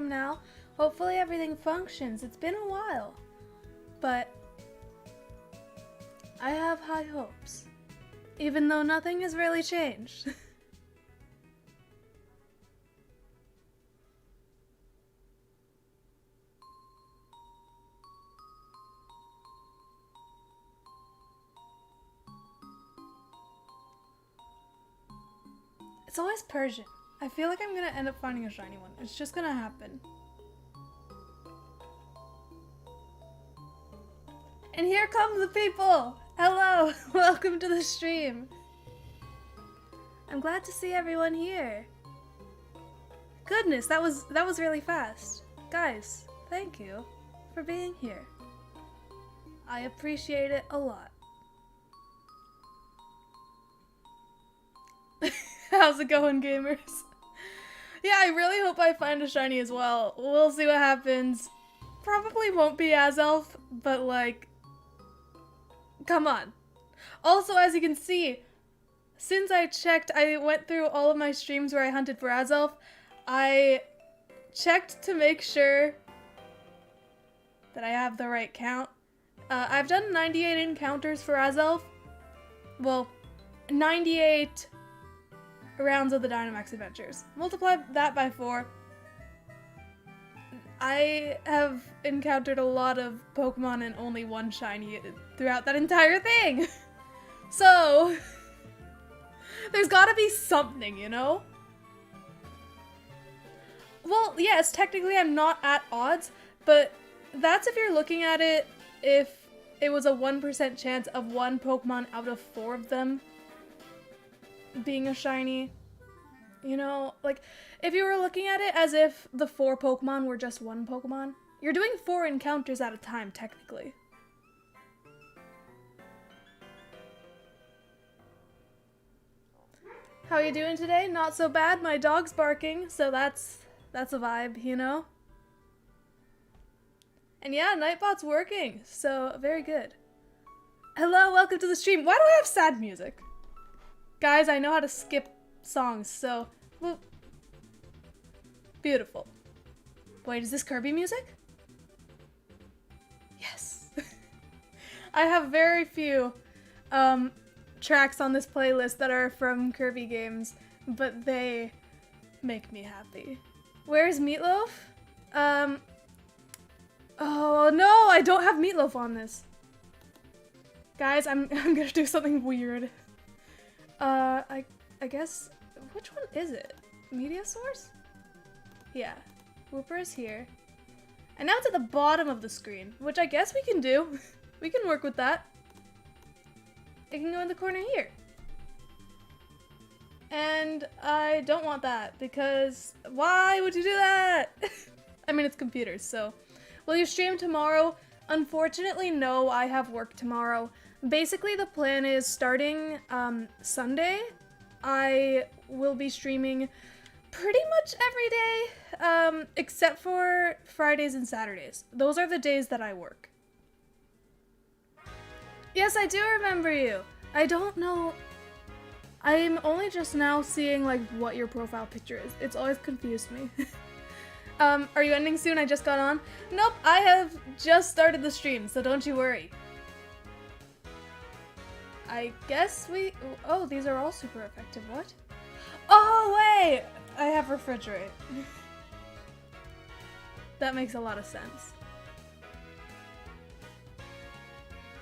stream now. Hopefully everything functions. It's been a while. But I have high hopes. Even though nothing has really changed. It's always Persian. I feel like I'm gonna end up finding a shiny one. It's just gonna happen. And here come the people! Hello! Welcome to the stream! I'm glad to see everyone here. Goodness, that was really fast. Guys, thank you for being here. I appreciate it a lot. How's it going, gamers? Yeah, I really hope I find a shiny as well. We'll see what happens. Probably won't be Azelf, but like, come on. Also, as you can see, since I checked, I went through all of my streams where I hunted for Azelf. I checked to make sure that I have the right count. I've done 98 encounters for Azelf. Well, 98 rounds of the Dynamax adventures. Multiply that by 4. I have encountered a lot of Pokemon and only one shiny throughout that entire thing. So, there's gotta be something, you know? Well, yes, technically I'm not at odds, but that's if you're looking at it if it was a 1% chance of one Pokemon out of 4 of them being a shiny. You know, like, if you were looking at it as if the 4 Pokemon were just one Pokemon, you're doing 4 encounters at a time, technically. How are you doing today? Not so bad. My dog's barking, so that's a vibe, you know? And yeah, Nightbot's working, so very good. Hello, welcome to the stream. Why do I have sad music? Guys, I know how to skip songs, so whoop. Beautiful. Wait, is this Kirby music? Yes. I have very few tracks on this playlist that are from Kirby games, but they make me happy. Where's Meatloaf? Oh no, I don't have Meatloaf on this. Guys, I'm gonna do something weird. I guess, which one is it? Media source? Yeah, Whooper is here. And now it's at the bottom of the screen, which I guess we can do. We can work with that. It can go in the corner here. And I don't want that, because why would you do that? I mean, it's computers, so. Will you stream tomorrow? Unfortunately, no, I have work tomorrow. Basically, the plan is starting Sunday, I will be streaming pretty much every day, except for Fridays and Saturdays. Those are the days that I work. Yes, I do remember you. I don't know. I'm only just now seeing like what your profile picture is. It's always confused me. Are you ending soon? I just got on. Nope, I have just started the stream, so don't you worry. I guess we... Oh, these are all super effective. What? Oh, wait! I have refrigerate. That makes a lot of sense.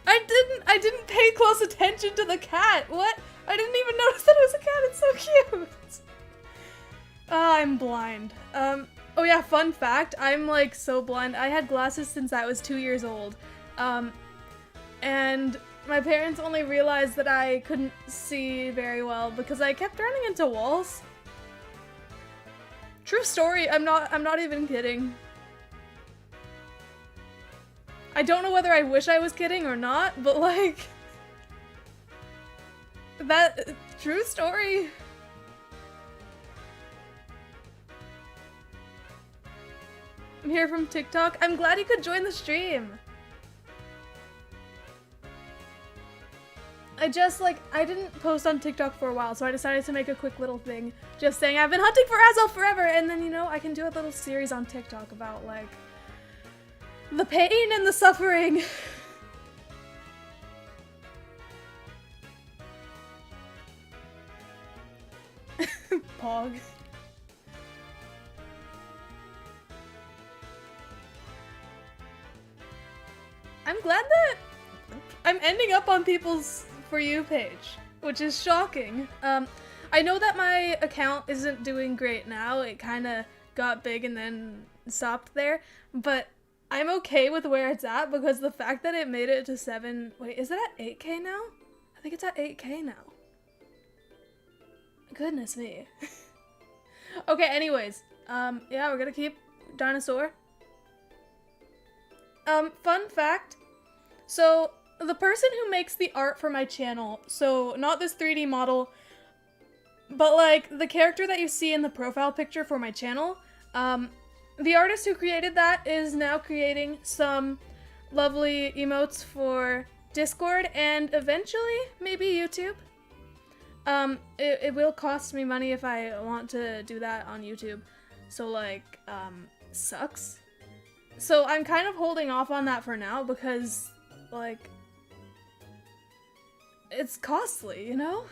I didn't pay close attention to the cat. What? I didn't even notice that it was a cat. It's so cute. I'm blind. Oh yeah, fun fact. I'm like so blind. I had glasses since I was 2 years old. And my parents only realized that I couldn't see very well because I kept running into walls. True story. I'm not even kidding. I don't know whether I wish I was kidding or not, but like that true story. I'm here from TikTok. I'm glad you could join the stream. I didn't post on TikTok for a while, so I decided to make a quick little thing just saying I've been hunting for Azelf forever, and then, you know, I can do a little series on TikTok about, like, the pain and the suffering. Pog. I'm glad that I'm ending up on people's For You page, which is shocking. I know that my account isn't doing great now. It kind of got big and then stopped there, but I'm okay with where it's at because the fact that it made it to 7... Wait, is it at 8K now? I think it's at 8K now. Goodness me. Okay, anyways. Yeah, we're gonna keep Dinosaur. Fun fact. So, the person who makes the art for my channel, so not this 3D model, but like the character that you see in the profile picture for my channel, the artist who created that is now creating some lovely emotes for Discord and eventually maybe YouTube. It will cost me money if I want to do that on YouTube. So like, sucks. So I'm kind of holding off on that for now because, like, it's costly, you know?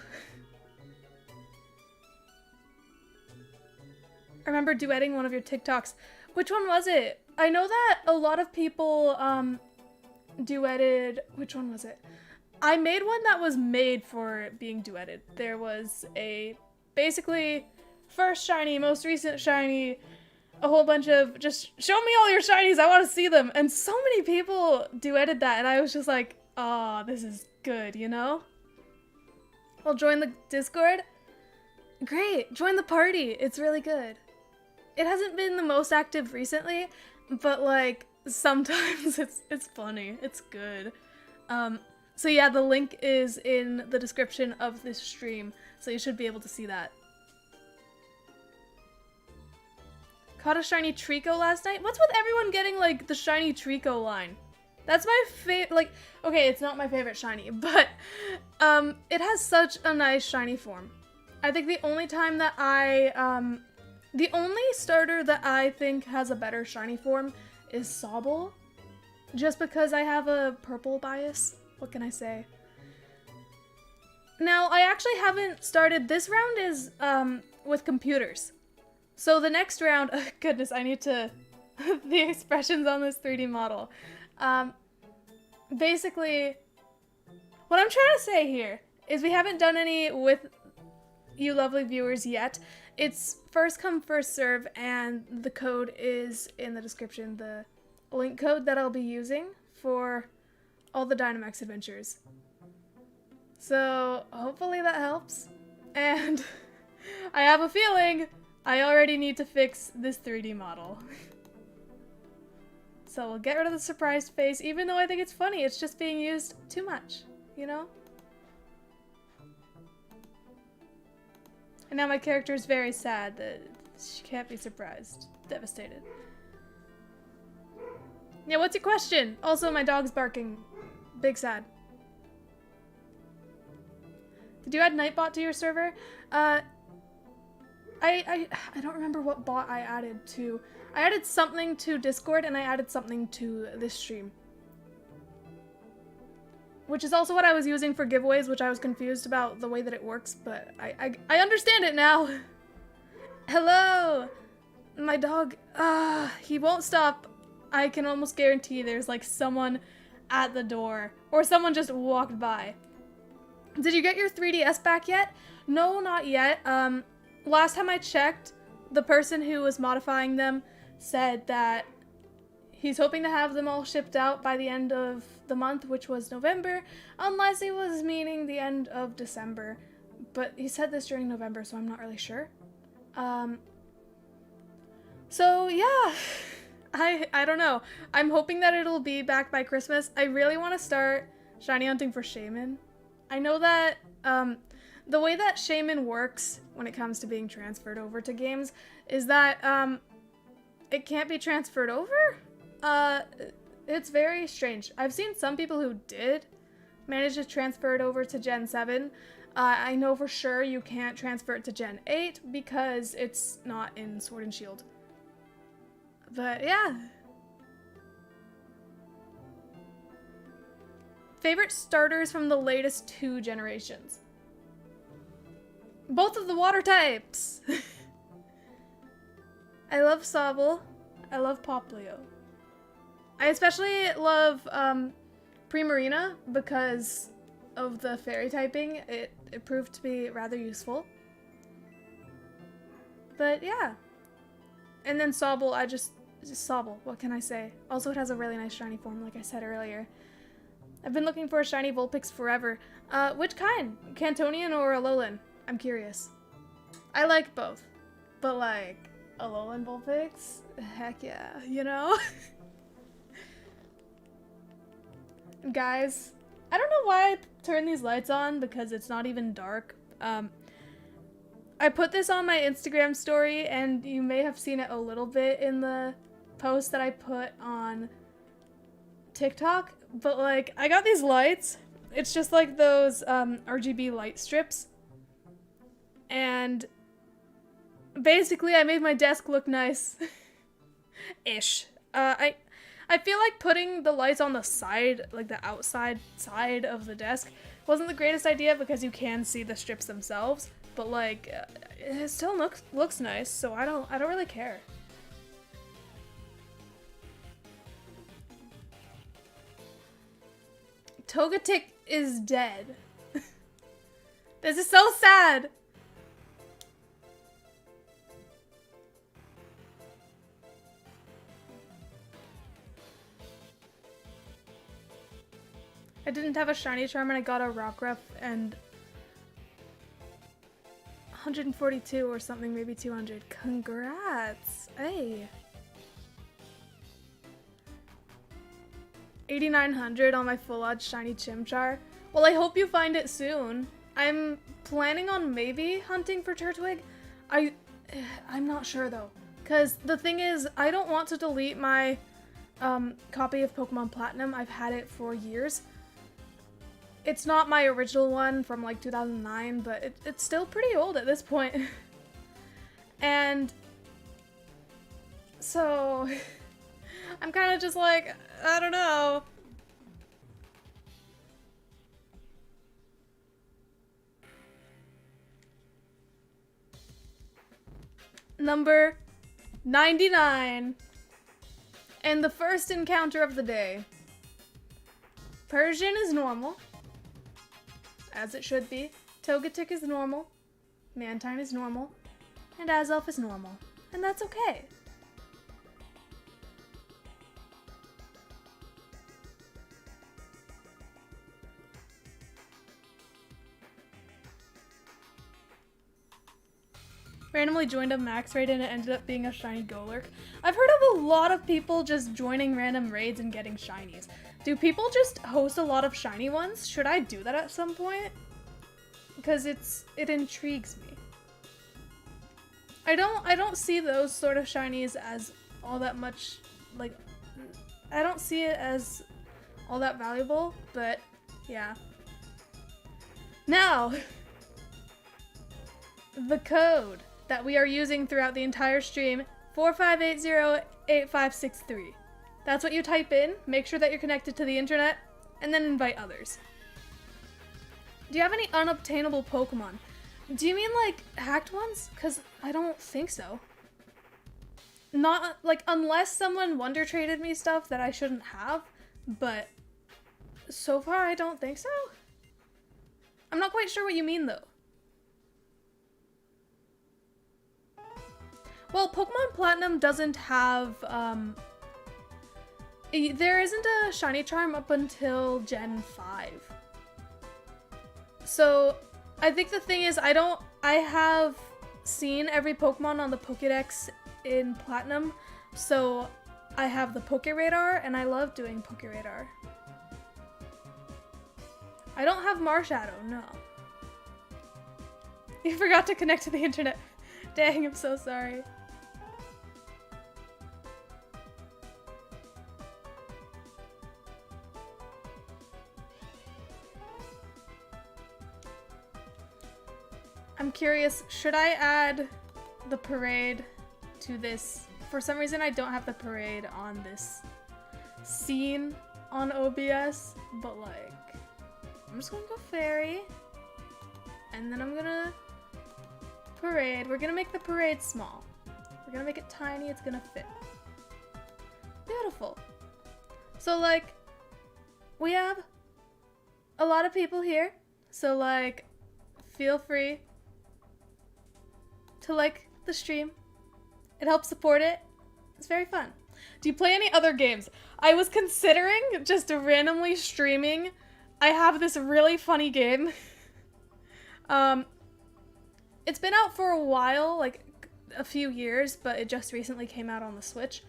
I remember duetting one of your TikToks. Which one was it? I know that a lot of people, duetted... Which one was it? I made one that was made for being duetted. There was a, basically, first shiny, most recent shiny, a whole bunch of, just show me all your shinies, I want to see them. And so many people duetted that, and I was just like, oh, this is good, you know? Well, join the Discord? Great, join the party, it's really good. It hasn't been the most active recently, but like, sometimes it's funny, it's good. So yeah, the link is in the description of this stream, so you should be able to see that. Caught a shiny Trico last night? What's with everyone getting, like, the shiny Trico line? That's my favorite, like, okay, it's not my favorite shiny, but, it has such a nice shiny form. I think the only time that the only starter that I think has a better shiny form is Sobble, just because I have a purple bias. What can I say? Now, I actually haven't started, this round is, with computers. So the next round, oh goodness, I need to, the expressions on this 3D model. Basically, what I'm trying to say here is we haven't done any with you lovely viewers yet. It's first come, first serve, and the code is in the description, the link code that I'll be using for all the Dynamax adventures. So hopefully that helps. And I have a feeling I already need to fix this 3D model. So we'll get rid of the surprised face, even though I think it's funny, it's just being used too much, you know? And now my character is very sad that she can't be surprised. Devastated. Yeah, what's your question? Also, my dog's barking. Big sad. Did you add Nightbot to your server? I don't remember what bot I added to. I added something to Discord and I added something to this stream. Which is also what I was using for giveaways, which I was confused about the way that it works, but I understand it now. Hello! My dog, he won't stop. I can almost guarantee there's like someone at the door, or someone just walked by. Did you get your 3DS back yet? No, not yet. Last time I checked, the person who was modifying them said that he's hoping to have them all shipped out by the end of the month, which was November, unless he was meaning the end of December. But he said this during November, so I'm not really sure. So yeah. I don't know. I'm hoping that it'll be back by Christmas. I really want to start shiny hunting for Shaman. I know that the way that Shaman works when it comes to being transferred over to games is that it can't be transferred over. It's very strange. I've seen some people who did, managed to transfer it over to Gen 7. I know for sure you can't transfer it to Gen 8 because it's not in Sword and Shield. But yeah. Favorite starters from the latest 2 generations? Both of the water types! I love Sobble. I love Poplio. I especially love Primarina because of the fairy typing. It proved to be rather useful. But yeah. And then Sobble, just Sobble, what can I say? Also, it has a really nice shiny form, like I said earlier. I've been looking for a shiny Vulpix forever. Which kind? Cantonian or Alolan? I'm curious. I like both. But like, Alolan Vulpix? Heck yeah, you know? Guys, I don't know why I turned these lights on because it's not even dark. I put this on my Instagram story and you may have seen it a little bit in the post that I put on TikTok, but like I got these lights. It's just like those RGB light strips. And basically I made my desk look nice. Ish. I feel like putting the lights on the side, like the outside side of the desk, wasn't the greatest idea because you can see the strips themselves, but like it still looks nice, so I don't really care. Togetic is dead. This is so sad. I didn't have a shiny charm and I got a Rockruff and 142 or something, maybe 200. Congrats! Hey! 8,900 on my full odds shiny Chimchar. Well, I hope you find it soon. I'm planning on maybe hunting for Turtwig. I'm not sure though. Cause the thing is, I don't want to delete my copy of Pokemon Platinum. I've had it for years. It's not my original one from like 2009, but it's still pretty old at this point. And so I'm kind of just like, I don't know. Number 99. And the first encounter of the day. Persian is normal. As it should be. Togetic is normal. Mantine is normal. And Azelf is normal. And that's okay. Randomly joined a max raid and it ended up being a shiny Golurk. I've heard of a lot of people just joining random raids and getting shinies. Do people just host a lot of shiny ones? Should I do that at some point? Because it intrigues me. I don't see those sort of shinies as all that much, like, I don't see it as all that valuable, but yeah. Now, the code that we are using throughout the entire stream, 45808563. That's what you type in, make sure that you're connected to the internet, and then invite others. Do you have any unobtainable Pokemon? Do you mean like hacked ones? Because I don't think so. Not, like, unless someone Wonder Traded me stuff that I shouldn't have, but so far I don't think so. I'm not quite sure what you mean though. Well, Pokemon Platinum doesn't have, there isn't a shiny charm up until Gen 5. So, I think the thing is, I have seen every Pokemon on the Pokédex in Platinum, so I have the Pokéradar, and I love doing Pokéradar. I don't have Marshadow, no. You forgot to connect to the internet. Dang, I'm so sorry. I'm curious, should I add the parade to this? For some reason, I don't have the parade on this scene on OBS, but like, I'm just gonna go fairy, and then I'm gonna parade. We're gonna make the parade small. We're gonna make it tiny, it's gonna fit. Beautiful. So like, we have a lot of people here, so like, feel free to like the stream. It helps support it. It's very fun. Do you play any other games? I was considering just randomly streaming. I have this really funny game. It's been out for a while, like a few years, but it just recently came out on the Switch.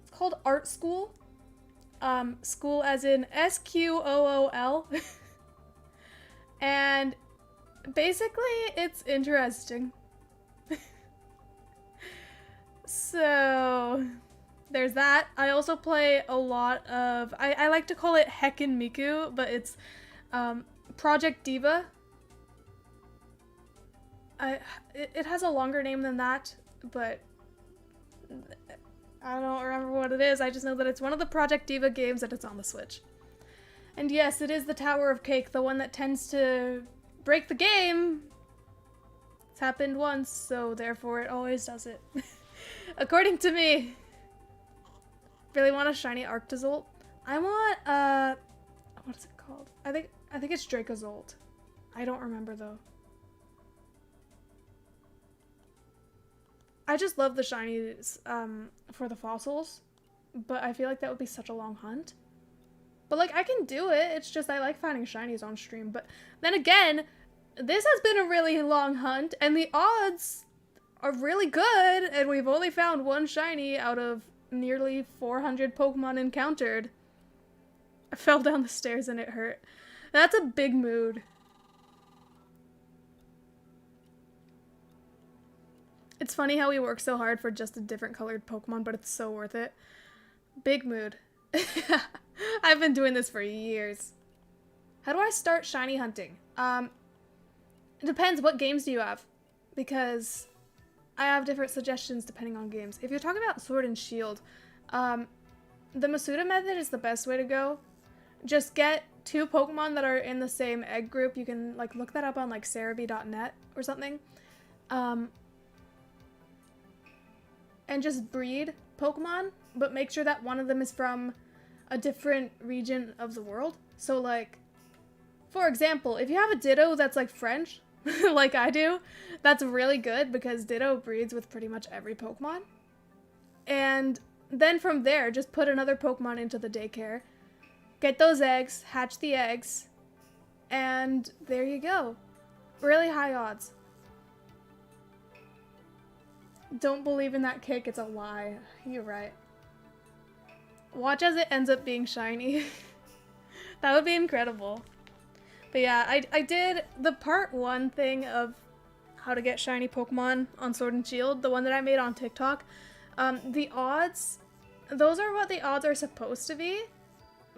It's called Art School. School as in SQOOL. And basically, it's interesting. So, there's that. I also play a lot of, I like to call it Heckin' Miku, but it's Project Diva. It has a longer name than that, but I don't remember what it is. I just know that it's one of the Project Diva games and it's on the Switch. And yes, it is the Tower of Cake, the one that tends to break the game. It's happened once, so therefore it always does it. According to me. Really want a shiny Arctozolt. I want, what is it called? I think it's Dracozolt. I don't remember though. I just love the shinies, for the fossils, but I feel like that would be such a long hunt. But like, I can do it, it's just I like finding shinies on stream, but then again, this has been a really long hunt, and the odds are really good, and we've only found one shiny out of nearly 400 Pokemon encountered. I fell down the stairs and it hurt. That's a big mood. It's funny how we work so hard for just a different colored Pokemon, but it's so worth it. Big mood. I've been doing this for years. How do I start shiny hunting? It depends. What games do you have? Because I have different suggestions depending on games. If you're talking about Sword and Shield, the Masuda method is the best way to go. Just get 2 Pokemon that are in the same egg group. You can like look that up on like Cerebi.net or something. And just breed Pokemon, but make sure that one of them is from a different region of the world. So like, for example, if you have a Ditto that's like French, like I do, that's really good because Ditto breeds with pretty much every Pokemon. And then from there, just put another Pokemon into the daycare, get those eggs, hatch the eggs, and there you go. Really high odds. Don't believe in that kick, it's a lie. You're right. Watch as it ends up being shiny. That would be incredible. But yeah, I did the part 1 thing of how to get shiny Pokemon on Sword and Shield, the one that I made on TikTok. The odds, those are what the odds are supposed to be.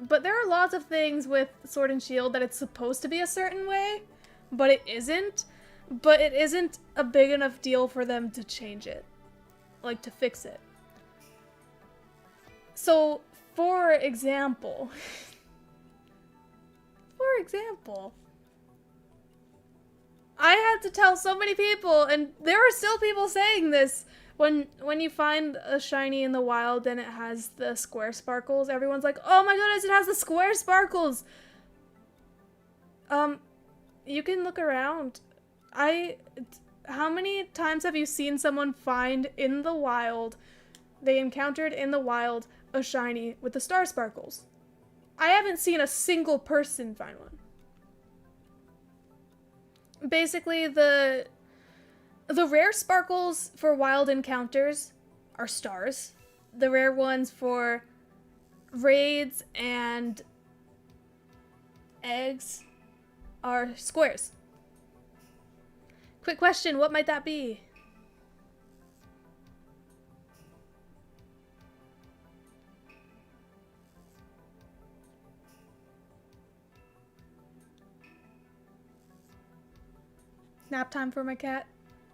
But there are lots of things with Sword and Shield that it's supposed to be a certain way, but it isn't. But it isn't a big enough deal for them to change it. Like, to fix it. So, for example... I had to tell so many people, and there are still people saying this, when you find a shiny in the wild and it has the square sparkles, everyone's like, oh my goodness, it has the square sparkles! You can look around. How many times have you seen someone find in the wild, they encountered in the wild, a shiny with the star sparkles? I haven't seen a single person find one. Basically, the rare sparkles for wild encounters are stars. The rare ones for raids and eggs are squares. Quick question, what might that be? Nap time for my cat.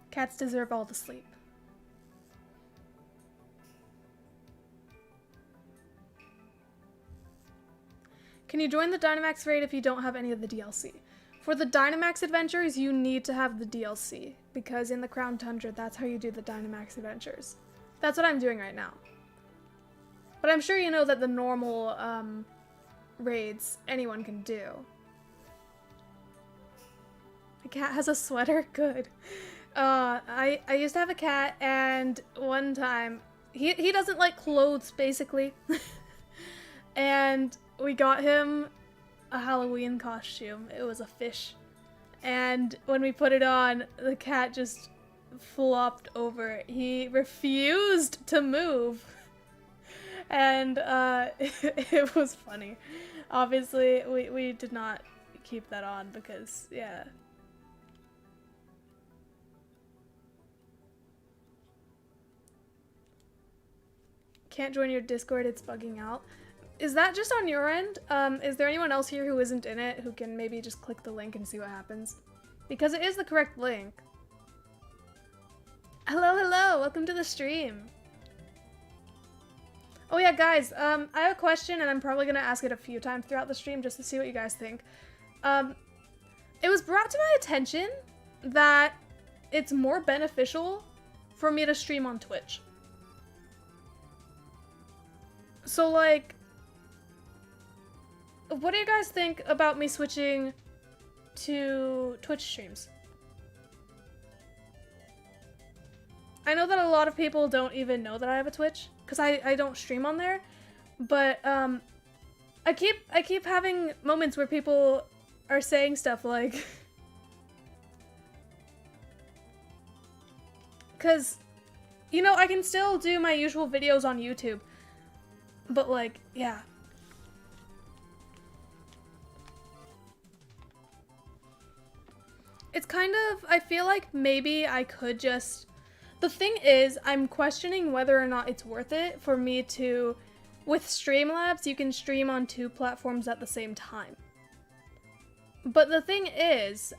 Cats deserve all the sleep. Can you join the Dynamax raid if you don't have any of the DLC? For the Dynamax adventures, you need to have the DLC, because in the Crown Tundra, that's how you do the Dynamax adventures. That's what I'm doing right now. But I'm sure you know that the normal raids, anyone can do. The cat has a sweater? Good. I used to have a cat, and one time, he doesn't like clothes, basically. And we got him a Halloween costume. It was a fish. And when we put it on, the cat just flopped over it. He refused to move. And it was funny. Obviously, we did not keep that on because, yeah. Can't join your Discord, it's bugging out. Is that just on your end? Is there anyone else here who isn't in it who can maybe just click the link and see what happens? Because it is the correct link. Hello, hello! Welcome to the stream! Oh yeah, guys, I have a question and I'm probably gonna ask it a few times throughout the stream just to see what you guys think. It was brought to my attention that it's more beneficial for me to stream on Twitch. So, like, what do you guys think about me switching to Twitch streams? I know that a lot of people don't even know that I have a Twitch, because I don't stream on there, but I keep having moments where people are saying stuff like, because, you know, I can still do my usual videos on YouTube, but like, yeah. It's kind of, I feel like maybe I could just, the thing is, I'm questioning whether or not it's worth it for me to, with Streamlabs, you can stream on 2 platforms at the same time. But the thing is,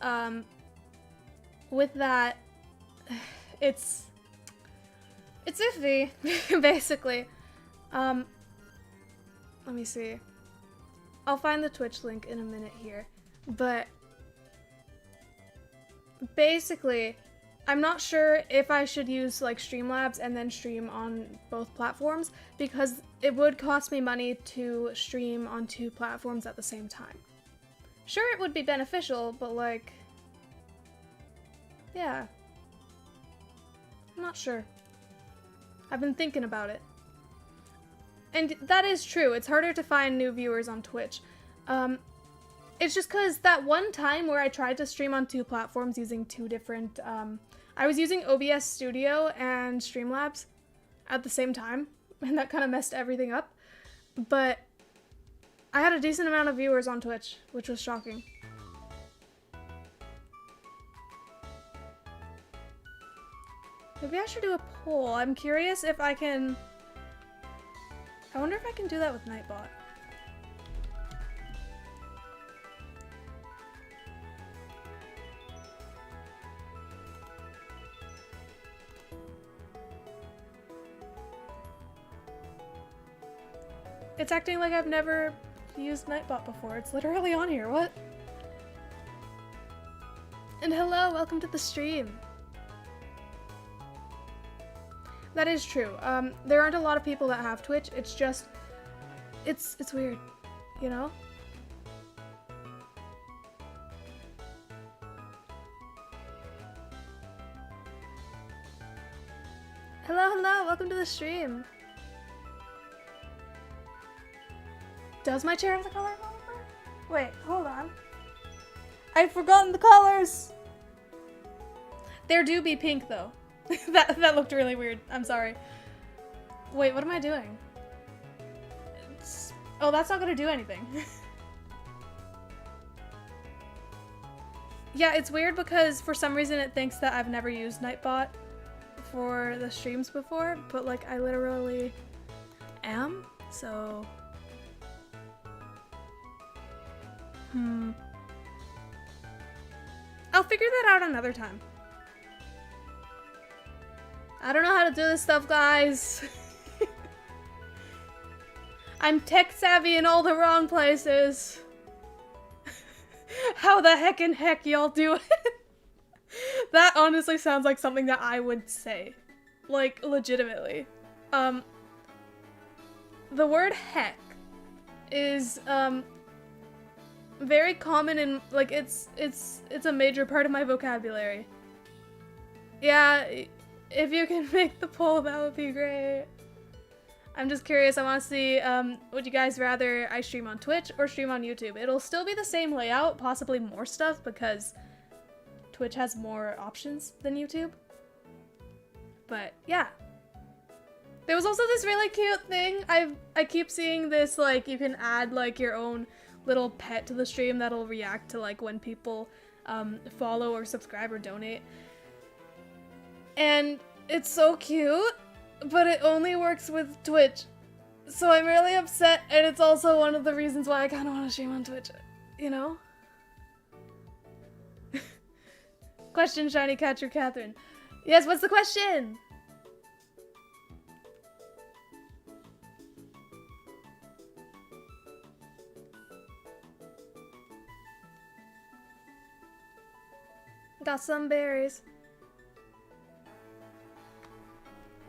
with that, it's iffy, basically. Let me see. I'll find the Twitch link in a minute here, but basically, I'm not sure if I should use like Streamlabs and then stream on both platforms because it would cost me money to stream on 2 platforms at the same time. Sure, it would be beneficial, but like, yeah. I'm not sure. I've been thinking about it. And that is true, it's harder to find new viewers on Twitch. It's just because that one time where I tried to stream on 2 platforms using 2 different, I was using OBS Studio and Streamlabs at the same time, and that kind of messed everything up. But I had a decent amount of viewers on Twitch, which was shocking. Maybe I should do a poll. I'm curious if I can, I wonder if I can do that with Nightbot. It's acting like I've never used Nightbot before. It's literally on here. What? And hello, welcome to the stream. That is true. There aren't a lot of people that have Twitch. It's just, it's weird, you know? Hello, hello, welcome to the stream. Does my chair have the color wallpaper? Wait, hold on. I've forgotten the colors! There do be pink though. that looked really weird. I'm sorry. Wait, what am I doing? Oh, that's not gonna do anything. Yeah, it's weird because for some reason it thinks that I've never used Nightbot for the streams before, but like I literally am, so... I'll figure that out another time. I don't know how to do this stuff, guys. I'm tech savvy in all the wrong places. How the heck y'all do it? That honestly sounds like something that I would say. Like, legitimately. The word heck is, very common in, like, it's a major part of my vocabulary. Yeah, if you can make the poll, that would be great. I'm just curious, I want to see, would you guys rather I stream on Twitch or stream on YouTube? It'll still be the same layout, possibly more stuff, because Twitch has more options than YouTube. But, yeah. There was also this really cute thing, I keep seeing this, like, you can add, like, your own little pet to the stream that'll react to, like, when people, follow or subscribe or donate. And it's so cute, but it only works with Twitch. So I'm really upset, and it's also one of the reasons why I kind of want to stream on Twitch, you know? Question, Shiny Catcher Catherine. Yes, what's the question? Got some berries.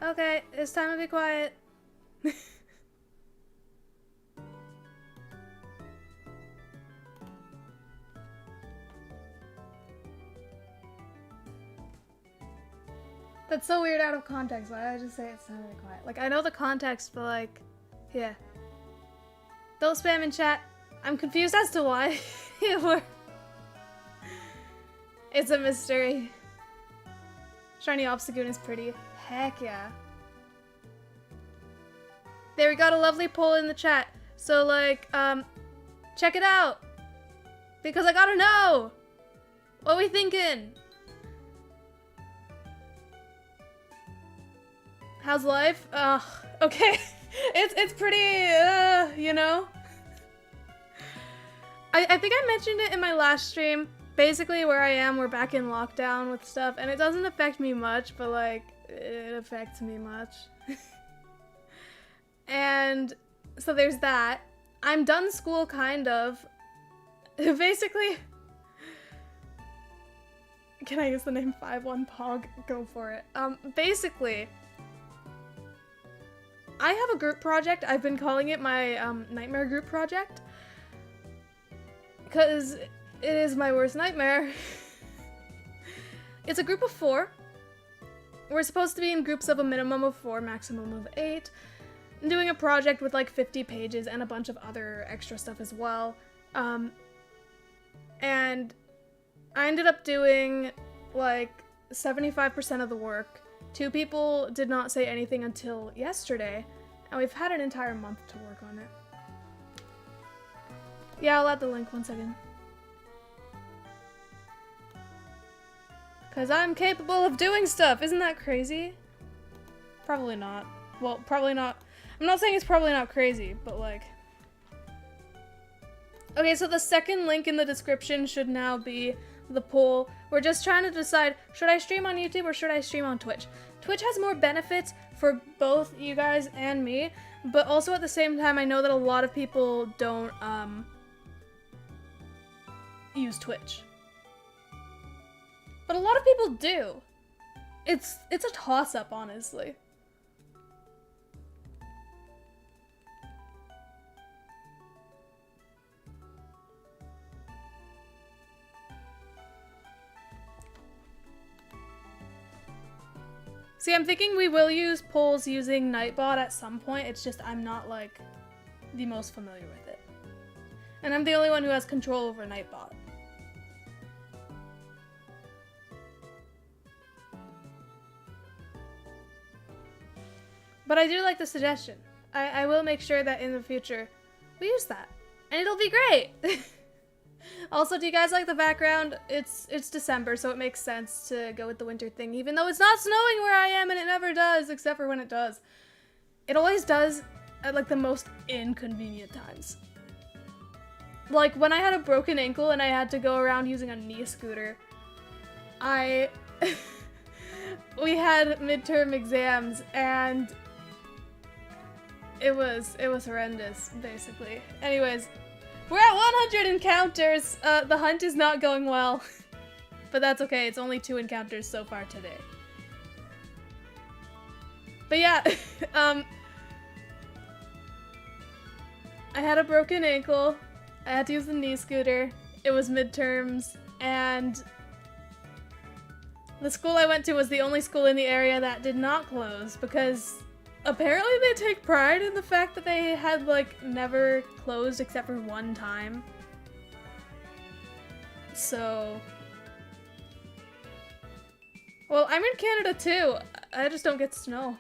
Okay, it's time to be quiet. That's so weird out of context. Why did I just say it's time to be quiet? Like, I know the context, but like, yeah. Don't spam in chat. I'm confused as to why it worked. It's a mystery. Shiny Obstagoon is pretty. Heck yeah. There, we got a lovely poll in the chat. So, like, check it out. Because I gotta know. What we thinking? How's life? Okay. It's pretty, you know? I think I mentioned it in my last stream. Basically, where I am, we're back in lockdown with stuff, and it doesn't affect me much, but, like, it affects me much. And so there's that. I'm done school, kind of. Basically, can I use the name 51Pog? Go for it. Basically, I have a group project. I've been calling it my nightmare group project, because it is my worst nightmare. It's a group of 4. We're supposed to be in groups of a minimum of 4, maximum of 8. I'm doing a project with like 50 pages and a bunch of other extra stuff as well. And I ended up doing like 75% of the work. 2 people did not say anything until yesterday, and we've had an entire month to work on it. Yeah, I'll add the link, 1 second. Because I'm capable of doing stuff. Isn't that crazy? Probably not. Well, probably not. I'm not saying it's probably not crazy, but like... Okay, so the second link in the description should now be the poll. We're just trying to decide, should I stream on YouTube or should I stream on Twitch? Twitch has more benefits for both you guys and me, but also at the same time, I know that a lot of people don't, use Twitch. But a lot of people do. It's a toss-up, honestly. See, I'm thinking we will use polls using Nightbot at some point. It's just I'm not, like, the most familiar with it. And I'm the only one who has control over Nightbot. But I do like the suggestion. I will make sure that in the future we use that. And it'll be great! Also, do you guys like the background? It's December, so it makes sense to go with the winter thing, even though it's not snowing where I am, and it never does, except for when it does. It always does at, like, the most inconvenient times. Like, when I had a broken ankle and I had to go around using a knee scooter, I we had midterm exams and it was horrendous, basically. Anyways, we're at 100 encounters. The hunt is not going well, but that's okay. It's only 2 encounters so far today. But yeah, I had a broken ankle. I had to use the knee scooter. It was midterms, and the school I went to was the only school in the area that did not close because apparently they take pride in the fact that they had, like, never closed except for one time. So... Well, I'm in Canada too. I just don't get snow.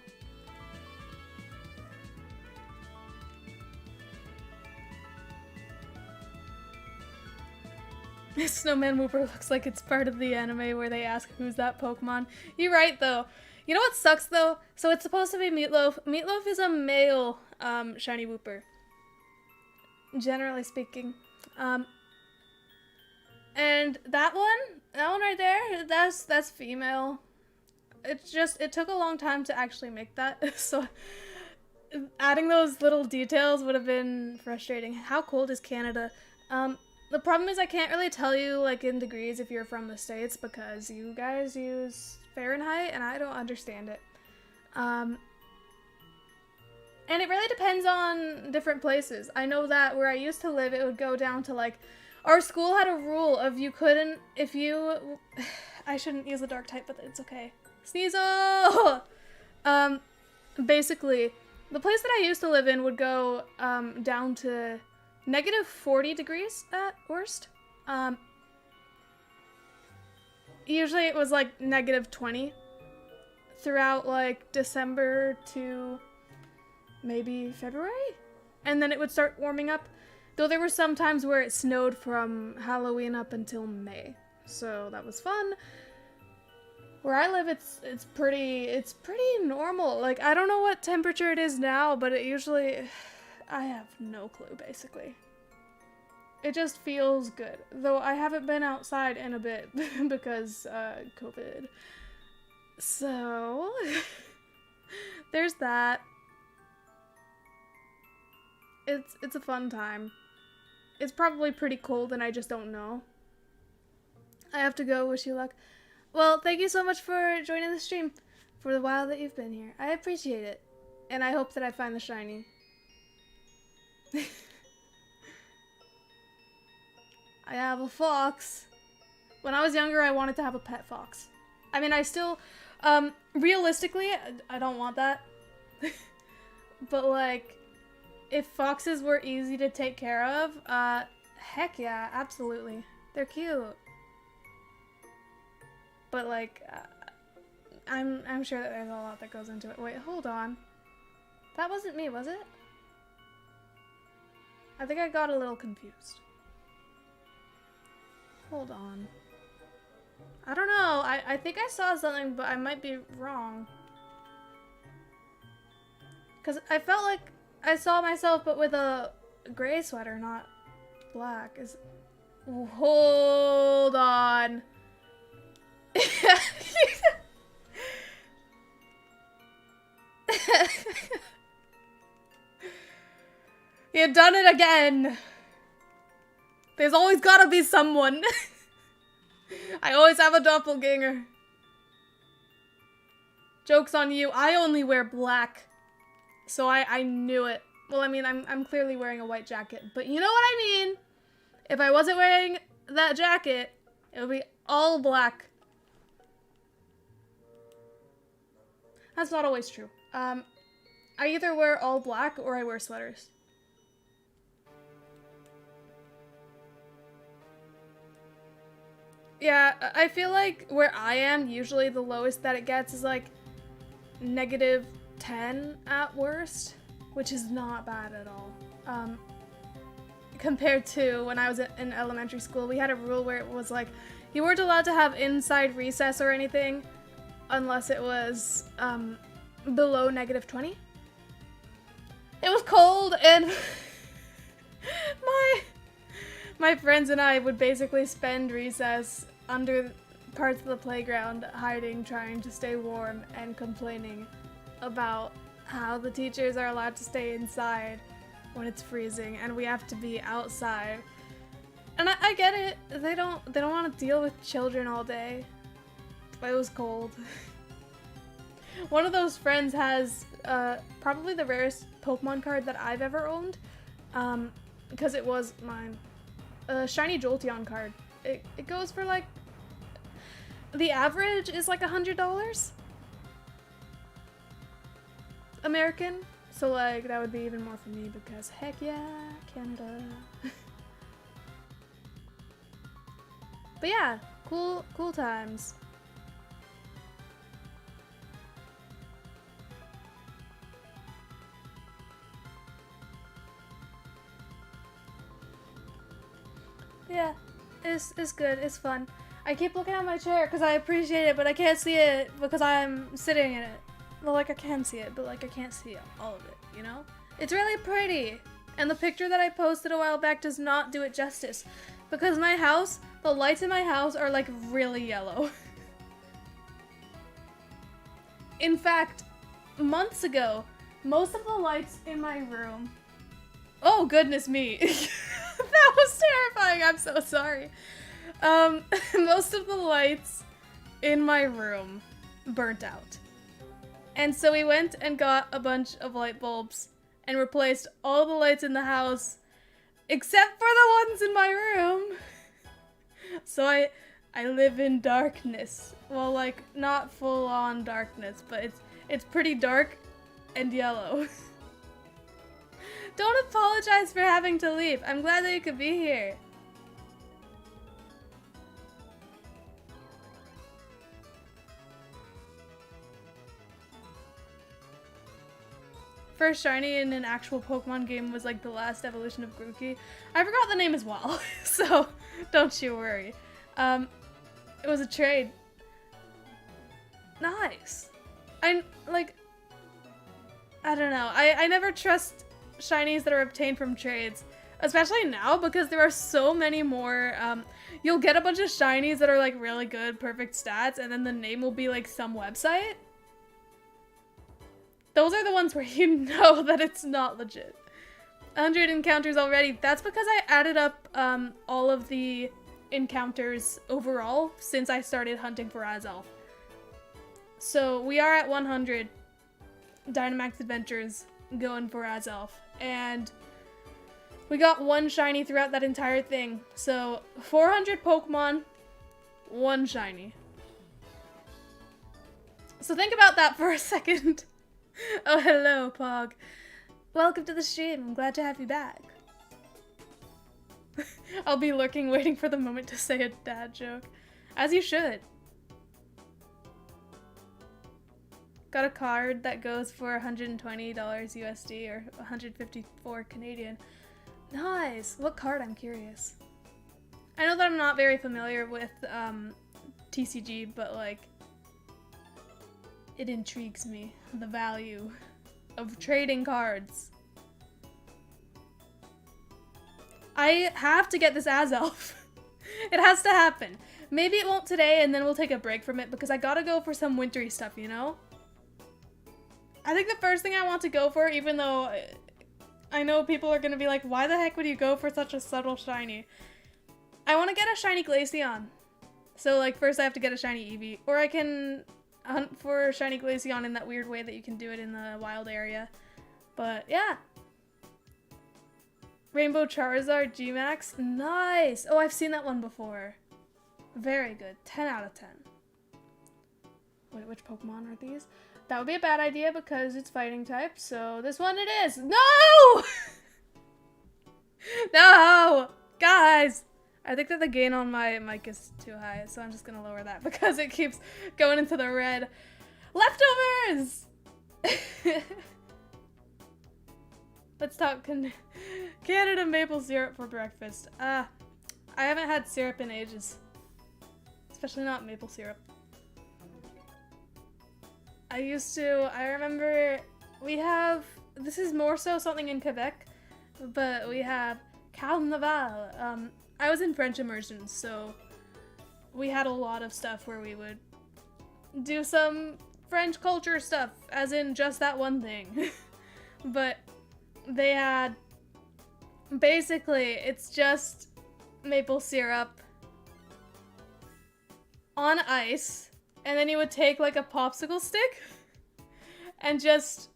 Snowman Whooper looks like it's part of the anime where they ask who's that Pokemon. You're right, though. You know what sucks, though? So it's supposed to be Meatloaf. Meatloaf is a male shiny Whooper, generally speaking. And that one right there, that's female. It took a long time to actually make that, so adding those little details would have been frustrating. How cold is Canada? The problem is I can't really tell you, like, in degrees if you're from the States because you guys use Fahrenheit and I don't understand it. And it really depends on different places. I know that where I used to live, it would go down to, like, our school had a rule of you couldn't, if you, I shouldn't use the dark type, but it's okay. Sneasel! Basically, the place that I used to live in would go, down to negative 40 degrees at worst. Usually it was like negative 20 throughout like December to maybe February. And then it would start warming up. Though there were some times where it snowed from Halloween up until May. So that was fun. Where I live, it's pretty normal. Like, I don't know what temperature it is now, but it usually... I have no clue, basically. It just feels good. Though I haven't been outside in a bit because, COVID. So, there's that. It's a fun time. It's probably pretty cold and I just don't know. I have to go. Wish you luck. Well, thank you so much for joining the stream. For the while that you've been here. I appreciate it. And I hope that I find the shiny. I have a fox. When I was younger, I wanted to have a pet fox. I mean, I still, realistically, I don't want that. But, like, if foxes were easy to take care of, heck yeah, absolutely. They're cute. But, like, I'm sure that there's a lot that goes into it. Wait, hold on. That wasn't me, was it? I think I got a little confused. Hold on. I don't know. I think I saw something, but I might be wrong. Because I felt like I saw myself, but with a gray sweater, not black. Hold on. You've done it again. There's always gotta be someone. I always have a doppelganger. Joke's on you. I only wear black. So I knew it. Well, I mean, I'm clearly wearing a white jacket. But you know what I mean? If I wasn't wearing that jacket, it would be all black. That's not always true. I either wear all black or I wear sweaters. Yeah, I feel like where I am, usually the lowest that it gets is like negative 10 at worst, which is not bad at all. Compared to when I was in elementary school, we had a rule where it was like, you weren't allowed to have inside recess or anything unless it was below negative 20. It was cold and my friends and I would basically spend recess under parts of the playground, hiding, trying to stay warm, and complaining about how the teachers are allowed to stay inside when it's freezing and we have to be outside. And I get it. They don't want to deal with children all day. But it was cold. One of those friends has probably the rarest Pokemon card that I've ever owned, because it was mine. A shiny Jolteon card. It goes for like, the average is like $100 American. So like that would be even more for me because heck yeah, Canada. But yeah, cool times. Yeah, it's good, it's fun. I keep looking at my chair because I appreciate it, but I can't see it because I'm sitting in it. Well, like I can see it, but like I can't see all of it, you know? It's really pretty. And the picture that I posted a while back does not do it justice. Because my house, the lights in my house are like really yellow. In fact, months ago, most of the lights in my room... Oh, goodness me. That was terrifying. I'm so sorry. Most of the lights in my room burnt out. And so we went and got a bunch of light bulbs and replaced all the lights in the house except for the ones in my room. So I live in darkness. Well, like, not full-on darkness, but it's pretty dark and yellow. Don't apologize for having to leave. I'm glad that you could be here. First shiny in an actual Pokemon game was like the last evolution of Grookey. I forgot the name as well, so don't you worry. It was a trade. Nice. I don't know. I never trust shinies that are obtained from trades, especially now because there are so many more. You'll get a bunch of shinies that are like really good, perfect stats, and then the name will be like some website. Those are the ones where you know that it's not legit. 100 encounters already. That's because I added up all of the encounters overall since I started hunting for Azelf. So we are at 100 Dynamax adventures going for Azelf. And we got one shiny throughout that entire thing. So 400 Pokemon, one shiny. So think about that for a second. Oh, hello, Pog. Welcome to the stream. I'm glad to have you back. I'll be lurking, waiting for the moment to say a dad joke. As you should. Got a card that goes for $120 USD or 154 Canadian. Nice. What card? I'm curious. I know that I'm not very familiar with TCG, but like, it intrigues me, the value of trading cards. I have to get this Azelf. It has to happen. Maybe it won't today and then we'll take a break from it because I gotta go for some wintry stuff, you know? I think the first thing I want to go for, even though I know people are gonna be like, why the heck would you go for such a subtle shiny? I want to get a shiny Glaceon. So like first I have to get a shiny Eevee, or I can hunt for shiny Glaceon in that weird way that you can do it in the wild area. But yeah. Rainbow Charizard G-Max. Nice! Oh, I've seen that one before. Very good. 10 out of 10. Wait, which Pokemon are these? That would be a bad idea because it's fighting type, so this one it is. No! No! Guys! I think that the gain on my mic is too high, so I'm just gonna lower that because it keeps going into the red. Leftovers! Let's talk Canada maple syrup for breakfast. I haven't had syrup in ages. Especially not maple syrup. I remember we have, this is more so something in Quebec, but we have Carnaval. I was in French immersion, so we had a lot of stuff where we would do some French culture stuff, as in just that one thing. But they had, basically, it's just maple syrup on ice, and then you would take like a popsicle stick and just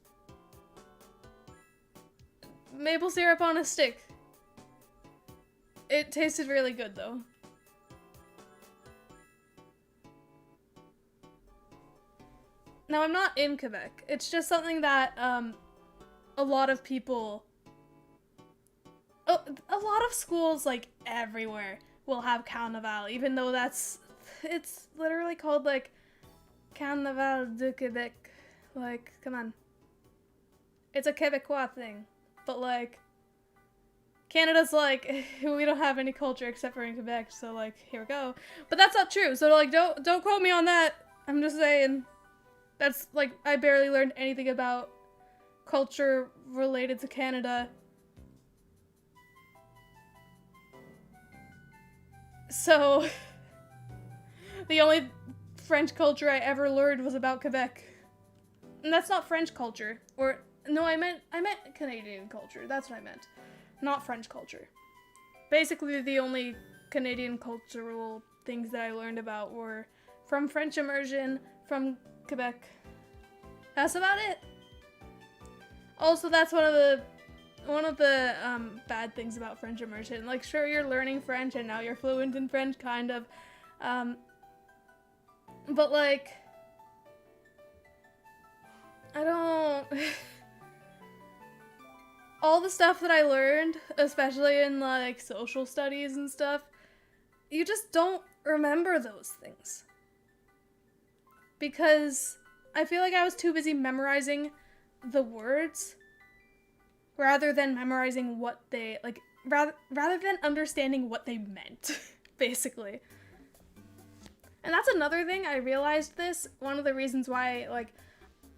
maple syrup on a stick. It tasted really good though. Now, I'm not in Quebec. It's just something that a lot of people, a lot of schools like everywhere will have Carnaval, even though it's literally called like Carnaval de Québec. Like, come on. It's a Quebecois thing. But like, Canada's like, we don't have any culture except for in Quebec, so like, here we go. But that's not true, so like, don't quote me on that. I'm just saying, that's like, I barely learned anything about culture related to Canada. So, the only French culture I ever learned was about Quebec. And that's not French culture. Or, no, I meant Canadian culture. That's what I meant. Not French culture. Basically, the only Canadian cultural things that I learned about were from French immersion, from Quebec. That's about it. Also, that's one of the bad things about French immersion. Like, sure, you're learning French and now you're fluent in French, kind of. But like, I don't... all the stuff that I learned, especially in like social studies and stuff, you just don't remember those things. Because I feel like I was too busy memorizing the words rather than memorizing what they, like, rather than understanding what they meant, basically. And that's another thing, I realized this, one of the reasons why, like,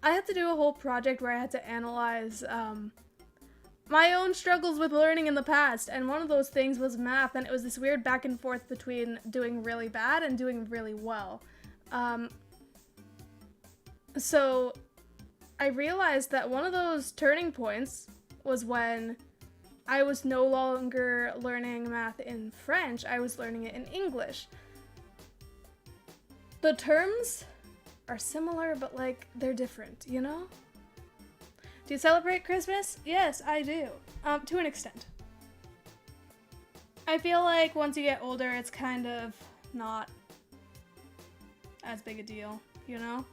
I had to do a whole project where I had to analyze, my own struggles with learning in the past, and one of those things was math, and it was this weird back and forth between doing really bad and doing really well. So I realized that one of those turning points was when I was no longer learning math in French, I was learning it in English. The terms are similar, but like, they're different, you know? Do you celebrate Christmas? Yes, I do. To an extent. I feel like once you get older, it's kind of not as big a deal, you know?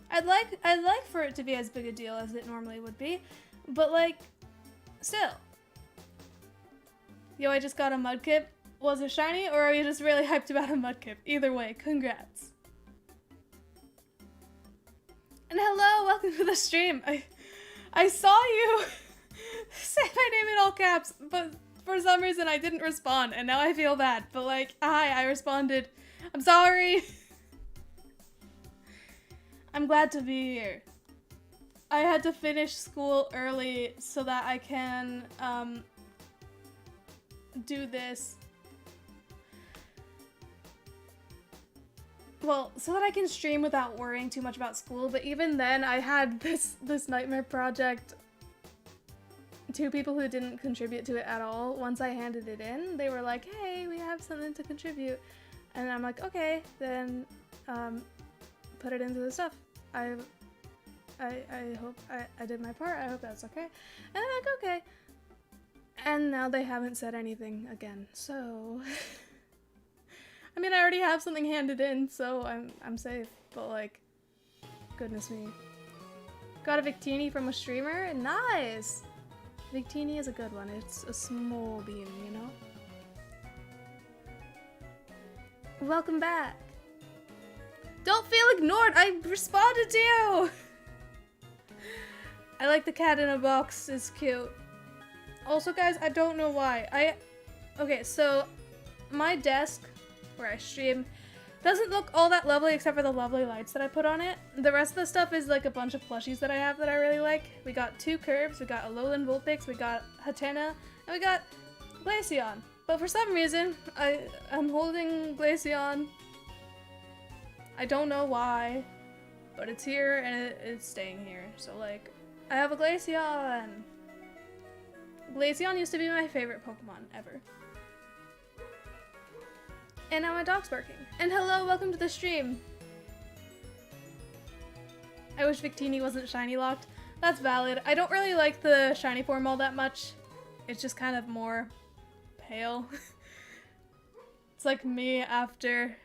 I'd like for it to be as big a deal as it normally would be, but like, still. Yo, I just got a mudkip. Was it shiny, or are you just really hyped about a mudkip? Either way, congrats. And hello, welcome to the stream. I saw you say my name in all caps, but for some reason I didn't respond, and now I feel bad. But like, hi, I responded. I'm sorry. I'm glad to be here. I had to finish school early so that I can do this. Well, so that I can stream without worrying too much about school, but even then I had this nightmare project. Two people who didn't contribute to it at all, once I handed it in, they were like, hey, we have something to contribute. And I'm like, okay, then put it into the stuff. I hope I did my part, I hope that's okay. And I'm like, okay. And now they haven't said anything again, so... I mean, I already have something handed in, so I'm safe, but like, goodness me. Got a Victini from a streamer? Nice! Victini is a good one, it's a small bean, you know? Welcome back! Don't feel ignored, I responded to you! I like the cat in a box, it's cute. Also guys, I don't know why, okay, so my desk where I stream doesn't look all that lovely except for the lovely lights that I put on it. The rest of the stuff is like a bunch of plushies that I have that I really like. We got two Curbs, we got a Alolan Vulpix, we got Hatena, and we got Glaceon. But for some reason, I'm holding Glaceon. I don't know why, but it's here and it's staying here. So like, I have a Glaceon. Glaceon used to be my favorite Pokemon ever. And now my dog's barking. And hello, welcome to the stream. I wish Victini wasn't shiny locked. That's valid. I don't really like the shiny form all that much. It's just kind of more pale. It's like me after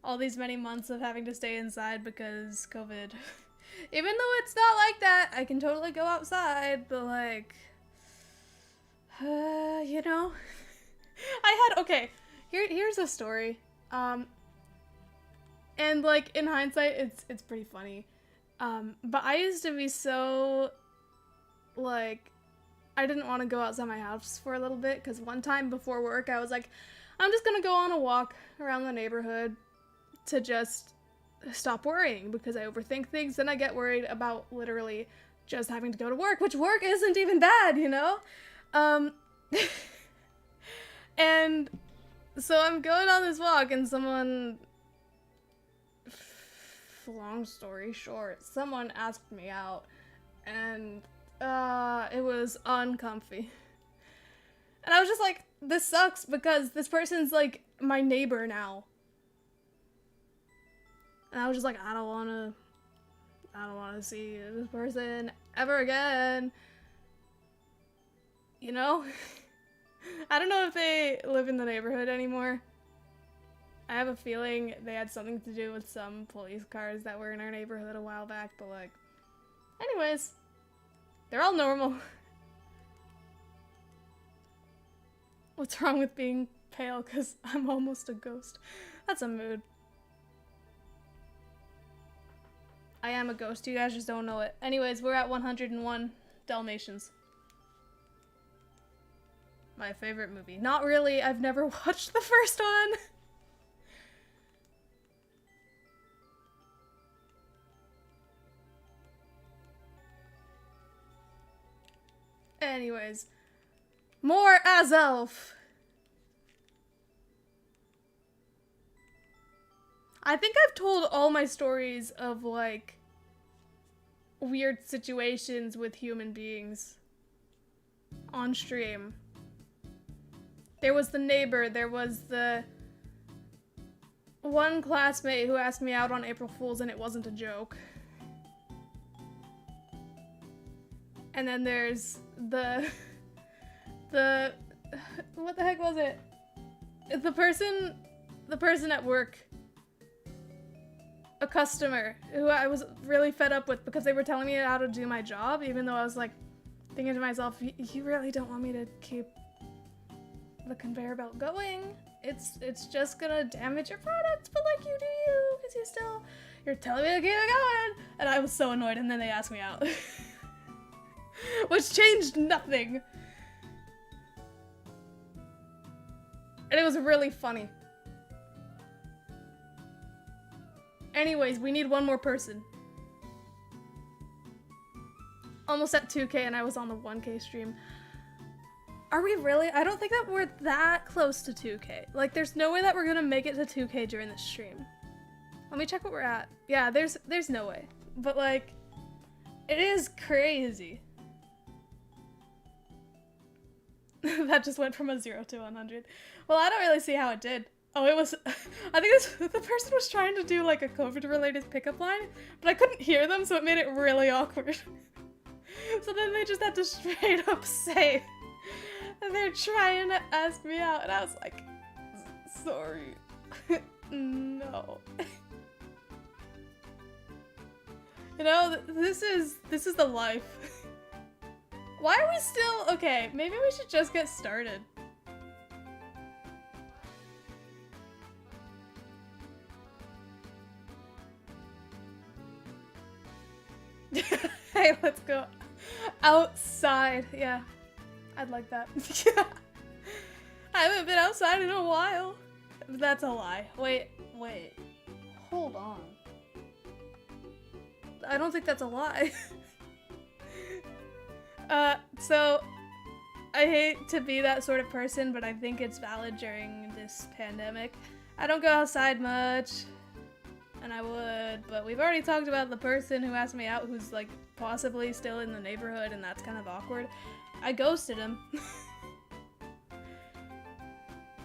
all these many months of having to stay inside because COVID. Even though it's not like that, I can totally go outside, but like, you know? Okay, here's a story. And like in hindsight, it's pretty funny. But I used to be so, like, I didn't want to go outside my house for a little bit, because one time before work, I was like, I'm just gonna go on a walk around the neighborhood to just stop worrying, because I overthink things, and I get worried about literally just having to go to work, which work isn't even bad, you know? And so I'm going on this walk, and someone, long story short, someone asked me out, and it was uncomfy. And I was just like, this sucks because this person's like my neighbor now. And I was just like, I don't wanna see this person ever again. You know? I don't know if they live in the neighborhood anymore. I have a feeling they had something to do with some police cars that were in our neighborhood a while back, but like, anyways, they're all normal. What's wrong with being pale? 'Cause I'm almost a ghost. That's a mood. I am a ghost, you guys just don't know it. Anyways, we're at 101 Dalmatians. My favorite movie. Not really, I've never watched the first one. Anyways, more Azelf. I think I've told all my stories of like weird situations with human beings on stream. There was the neighbor, there was the one classmate who asked me out on April Fool's and it wasn't a joke. And then there's the what the heck was it? The person at work, a customer who I was really fed up with because they were telling me how to do my job, even though I was like thinking to myself, you really don't want me to keep the conveyor belt going? It's just gonna damage your products, but like you do you, because you're telling me to keep it going. And I was so annoyed, and then they asked me out. Which changed nothing. And it was really funny. Anyways, we need one more person. Almost at 2K and I was on the 1K stream. Are we really? I don't think that we're that close to 2K. Like, there's no way that we're gonna make it to 2K during this stream. Let me check what we're at. Yeah, there's no way. But like, it is crazy. That just went from a 0 to 100. Well, I don't really see how it did. Oh, it was, I think the person was trying to do like a COVID-related pickup line, but I couldn't hear them, so it made it really awkward. So then they just had to straight up say, and they're trying to ask me out, and I was like, sorry, no. You know, this is the life. Why are we still, okay, maybe we should just get started. Hey, let's go outside. Yeah, I'd like that. I haven't been outside in a while. That's a lie. Wait. Hold on. I don't think that's a lie. So I hate to be that sort of person, but I think it's valid during this pandemic. I don't go outside much, and I would, but we've already talked about the person who asked me out who's like possibly still in the neighborhood, and that's kind of awkward. I ghosted him.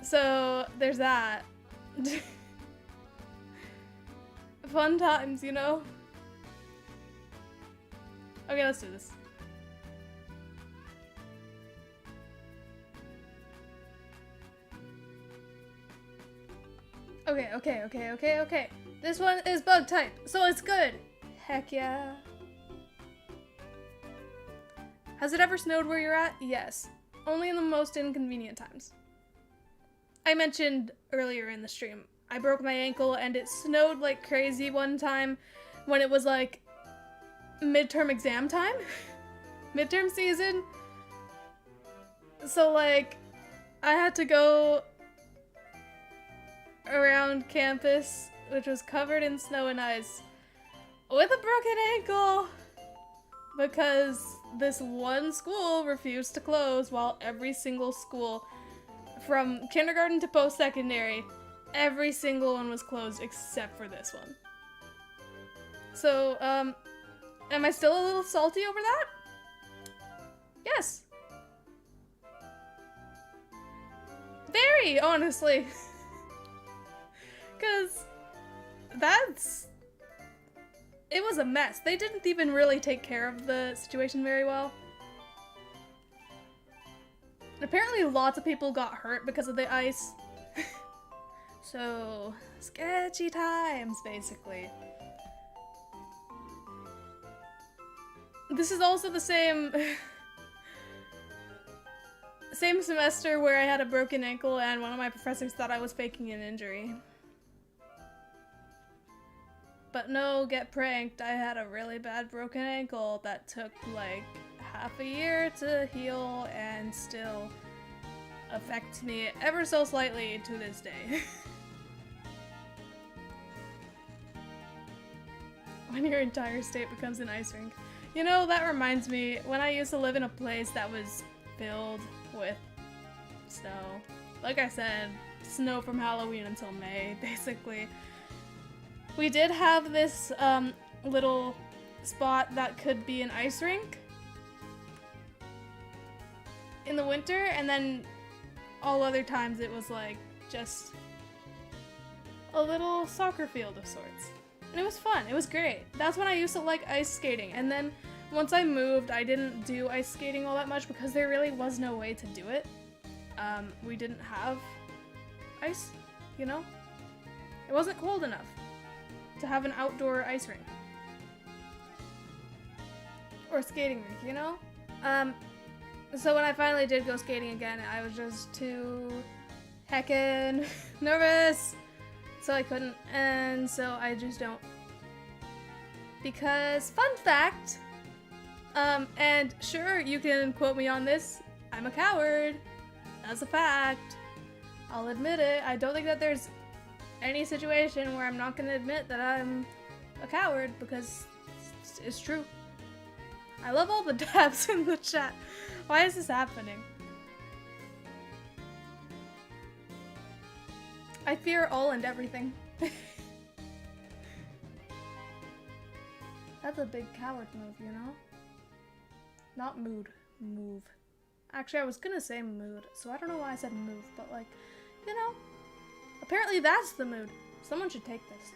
So there's that. Fun times, you know? Okay, let's do this. Okay. This one is bug type, so it's good. Heck yeah. Has it ever snowed where you're at? Yes. Only in the most inconvenient times. I mentioned earlier in the stream, I broke my ankle and it snowed like crazy one time when it was like midterm exam time. Midterm season. So like, I had to go around campus, which was covered in snow and ice, with a broken ankle because this one school refused to close while every single school from kindergarten to post-secondary, every single one was closed except for this one. So, am I still a little salty over that? Yes. Very, honestly. Because it was a mess. They didn't even really take care of the situation very well. Apparently lots of people got hurt because of the ice. So, sketchy times, basically. This is also the same semester where I had a broken ankle and one of my professors thought I was faking an injury. But no, get pranked. I had a really bad broken ankle that took like half a year to heal and still affects me ever so slightly to this day. When your entire state becomes an ice rink. You know, that reminds me, when I used to live in a place that was filled with snow. Like I said, snow from Halloween until May, basically. We did have this little spot that could be an ice rink in the winter, and then all other times it was like just a little soccer field of sorts. And it was fun. It was great. That's when I used to like ice skating. And then once I moved, I didn't do ice skating all that much because there really was no way to do it. We didn't have ice, you know? It wasn't cold enough to have an outdoor ice rink. Or skating rink, you know? So when I finally did go skating again, I was just too heckin' nervous. So I couldn't, and so I just don't. Because, fun fact, and sure, you can quote me on this, I'm a coward. That's a fact. I'll admit it. I don't think that there's any situation where I'm not gonna admit that I'm a coward, because it's true. I love all the dabs in the chat. Why is this happening? I fear all and everything. That's a big coward move, you know? Not mood, move. Actually, I was gonna say mood, so I don't know why I said move, but like, you know, apparently that's the mood. Someone should take this.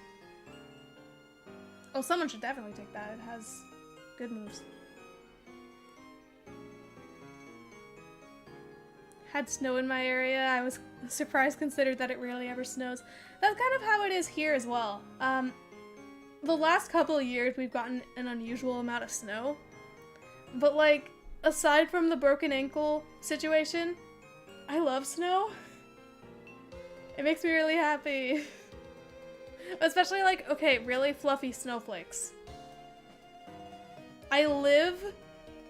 Oh, someone should definitely take that. It has good moves. Had snow in my area. I was surprised considered that it rarely ever snows. That's kind of how it is here as well. The last couple of years we've gotten an unusual amount of snow. But like, aside from the broken ankle situation, I love snow. It makes me really happy. Especially like, okay, really fluffy snowflakes. I live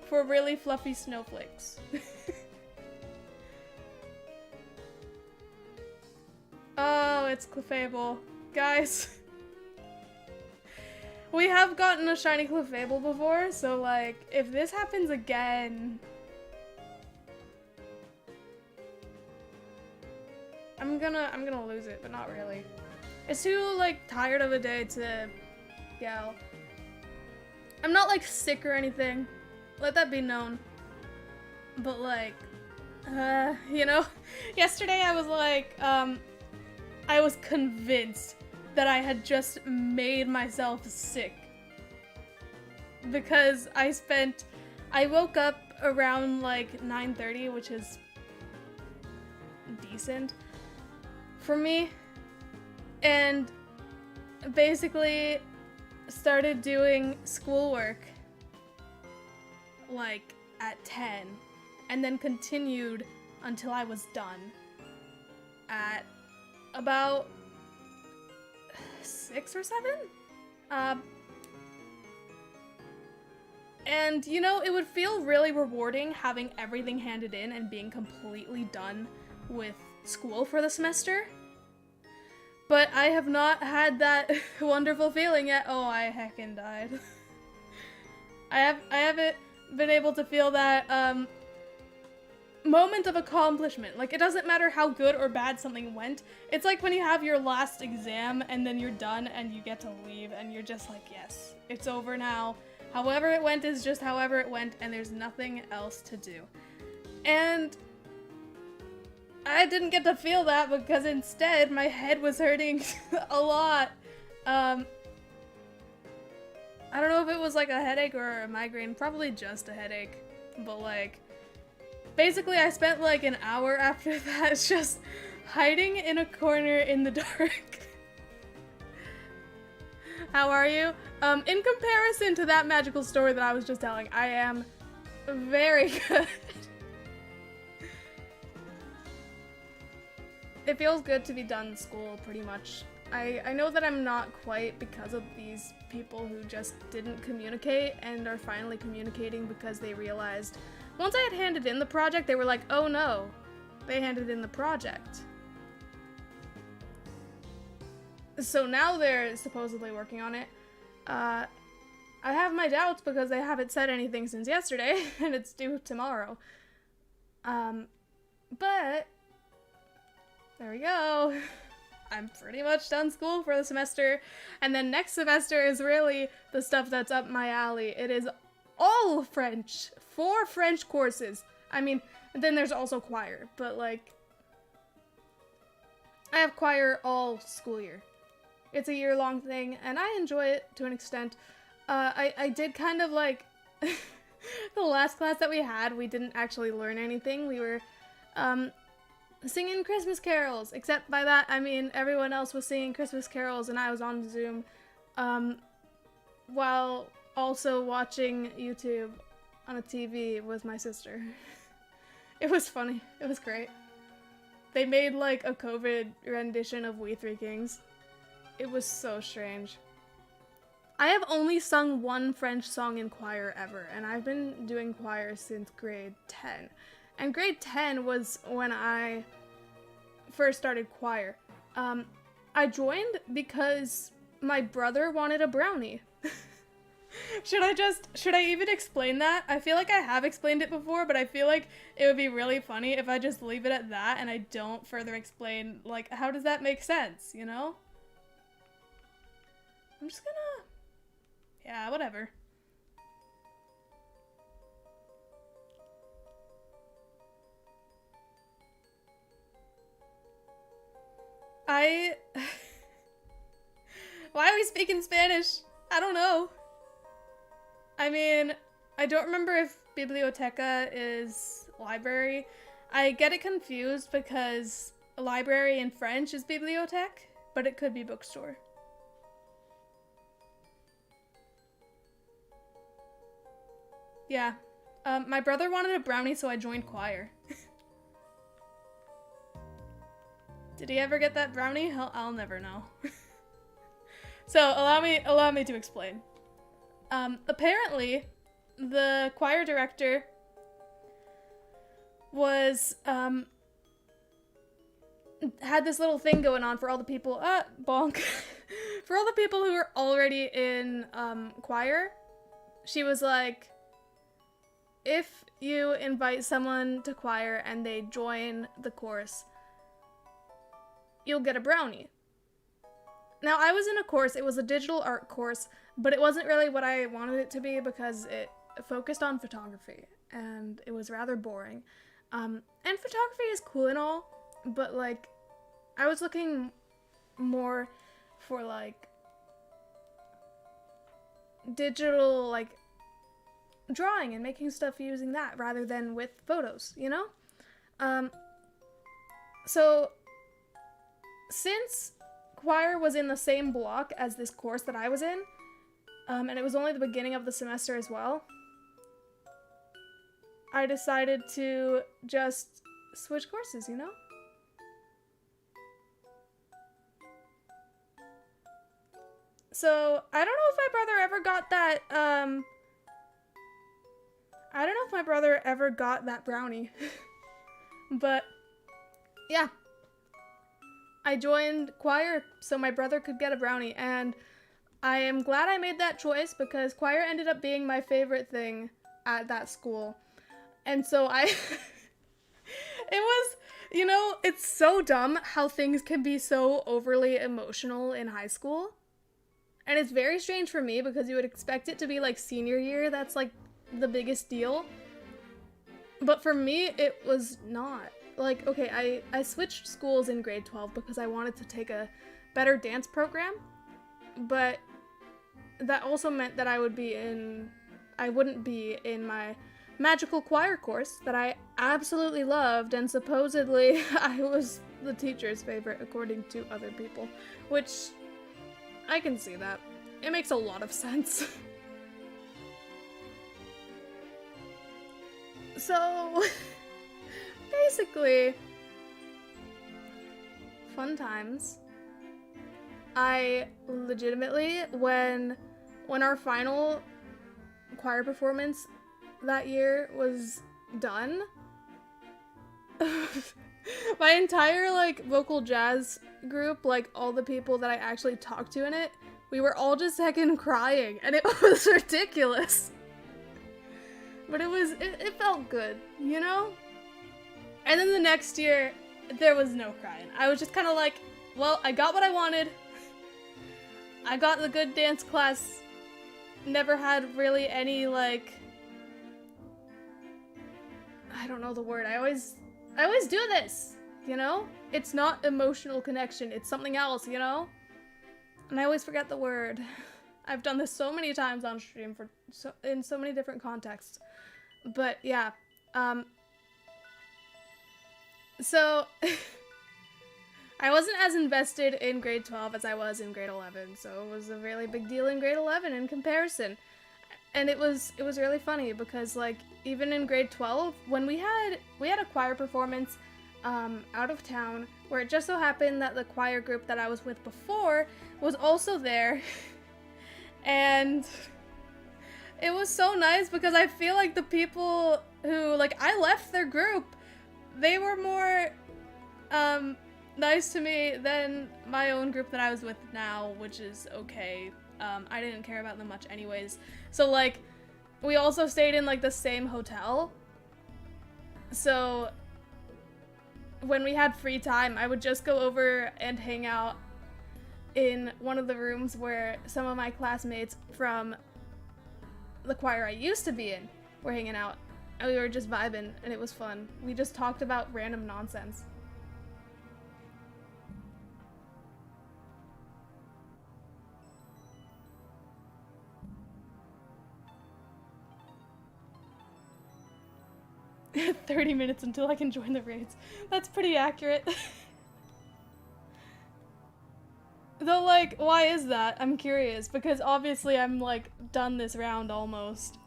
for really fluffy snowflakes. Oh, it's Clefable. Guys. We have gotten a shiny Clefable before, so like, if this happens again, I'm gonna lose it, but not really. It's too, like, tired of a day to yell. I'm not, like, sick or anything. Let that be known. But, like, you know? Yesterday I was like, I was convinced that I had just made myself sick. Because I woke up around, like, 9:30, which is decent for me. And basically started doing schoolwork like at 10 and then continued until I was done at about 6 or 7. And you know, it would feel really rewarding having everything handed in and being completely done with school for the semester. But I have not had that wonderful feeling yet. Oh, I heckin' died. I haven't been able to feel that moment of accomplishment. Like, it doesn't matter how good or bad something went. It's like when you have your last exam and then you're done and you get to leave and you're just like, yes, it's over now. However it went is just however it went and there's nothing else to do. And I didn't get to feel that because instead my head was hurting a lot. I don't know if it was like a headache or a migraine, probably just a headache, but like, basically I spent like an hour after that just hiding in a corner in the dark. How are you? In comparison to that magical story that I was just telling, I am very good. It feels good to be done with school, pretty much. I know that I'm not quite because of these people who just didn't communicate and are finally communicating because they realized once I had handed in the project, they were like, oh no, they handed in the project. So now they're supposedly working on it. I have my doubts because they haven't said anything since yesterday and it's due tomorrow. But there we go. I'm pretty much done school for the semester, and then next semester is really the stuff that's up my alley. It is all French, 4 French courses. I mean, then there's also choir, but like, I have choir all school year. It's a year-long thing, and I enjoy it to an extent. I did kind of like, the last class that we had, we didn't actually learn anything. We were, singing Christmas carols, except by that I mean everyone else was singing Christmas carols and I was on Zoom while also watching YouTube on a TV with my sister. It was funny. It was great. They made like a COVID rendition of We Three Kings. It was so strange. I have only sung one French song in choir ever, and I've been doing choir since grade 10. And grade 10 was when I first started choir. I joined because my brother wanted a brownie. Should I even explain that? I feel like I have explained it before, but I feel like it would be really funny if I just leave it at that and I don't further explain, like, how does that make sense, you know? I'm just gonna... yeah, whatever. Why are we speaking Spanish? I don't know. I mean, I don't remember if biblioteca is library. I get it confused because library in French is bibliothèque, but it could be bookstore. Yeah. My brother wanted a brownie, so I joined choir. Did he ever get that brownie? I'll never know. So allow me to explain. Apparently, the choir director was had this little thing going on for all the people. Bonk. For all the people who were already in choir. She was like, if you invite someone to choir and they join the course, you'll get a brownie. Now, I was in a course, it was a digital art course, but it wasn't really what I wanted it to be because it focused on photography, and it was rather boring. And photography is cool and all, but, like, I was looking more for, like, digital, like, drawing and making stuff using that rather than with photos, you know? So, since choir was in the same block as this course that I was in, and it was only the beginning of the semester as well, I decided to just switch courses, you know? So, I don't know if my brother ever got that, I don't know if my brother ever got that brownie. But, yeah. I joined choir so my brother could get a brownie, and I am glad I made that choice because choir ended up being my favorite thing at that school. And so it was, you know, it's so dumb how things can be so overly emotional in high school. And it's very strange for me because you would expect it to be like senior year, that's like the biggest deal. But for me, it was not. Like, okay, I switched schools in grade 12 because I wanted to take a better dance program, but that also meant that I wouldn't be in my magical choir course that I absolutely loved, and supposedly I was the teacher's favorite according to other people, which I can see that. It makes a lot of sense. So, basically, fun times. I legitimately, when our final choir performance that year was done, my entire, like, vocal jazz group, like, all the people that I actually talked to in it, we were all just heckin' crying, and it was ridiculous. But it felt good, you know? And then the next year, there was no crying. I was just kind of like, well, I got what I wanted. I got the good dance class. Never had really any, like, I don't know the word. I always do this, you know? It's not emotional connection. It's something else, you know? And I always forget the word. I've done this so many times on stream in so many different contexts. But yeah, so I wasn't as invested in grade 12 as I was in grade 11, so it was a really big deal in grade 11 in comparison. And it was really funny because, like, even in grade 12, when we had a choir performance out of town, where it just so happened that the choir group that I was with before was also there. And it was so nice because I feel like the people who, like, I left their group, they were more nice to me than my own group that I was with now, which is okay. I didn't care about them much anyways. So, like, we also stayed in, like, the same hotel. So when we had free time, I would just go over and hang out in one of the rooms where some of my classmates from the choir I used to be in were hanging out, and we were just vibing, and it was fun. We just talked about random nonsense. "30 minutes until I can join the raids." That's pretty accurate. Though, like, why is that? I'm curious, because obviously I'm, like, done this round almost.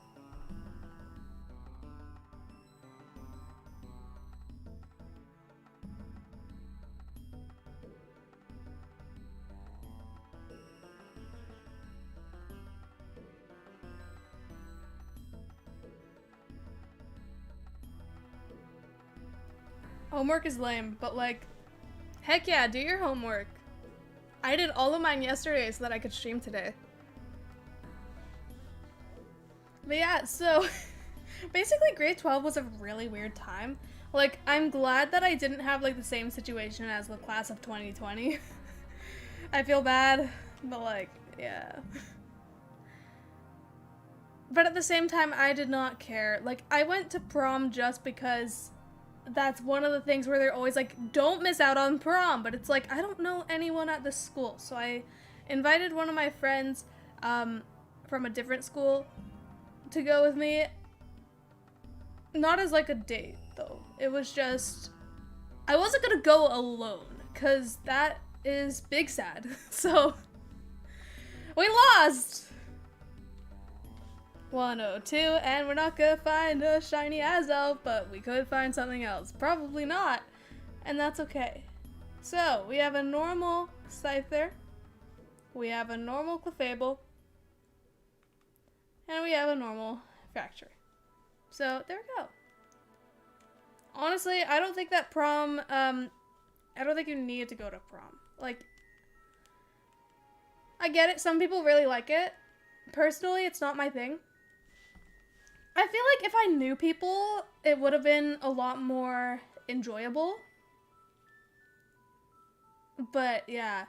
Homework is lame, but, like, heck yeah, do your homework. I did all of mine yesterday so that I could stream today. But yeah, so basically grade 12 was a really weird time. Like, I'm glad that I didn't have, like, the same situation as the class of 2020. I feel bad, but, like, yeah. But at the same time, I did not care. Like, I went to prom just because that's one of the things where they're always like, don't miss out on prom. But it's like, I don't know anyone at this school. So I invited one of my friends from a different school to go with me. Not as like a date, though. It was just, I wasn't gonna go alone, because that is big sad. So, we lost! 102, and we're not gonna find a shiny Azelf, but we could find something else. Probably not, and that's okay. So, we have a normal Scyther, we have a normal Clefable, and we have a normal Fracture. So, there we go. Honestly, I don't think that prom, I don't think you need to go to prom. Like, I get it, some people really like it. Personally, it's not my thing. I feel like if I knew people, it would have been a lot more enjoyable. But, yeah.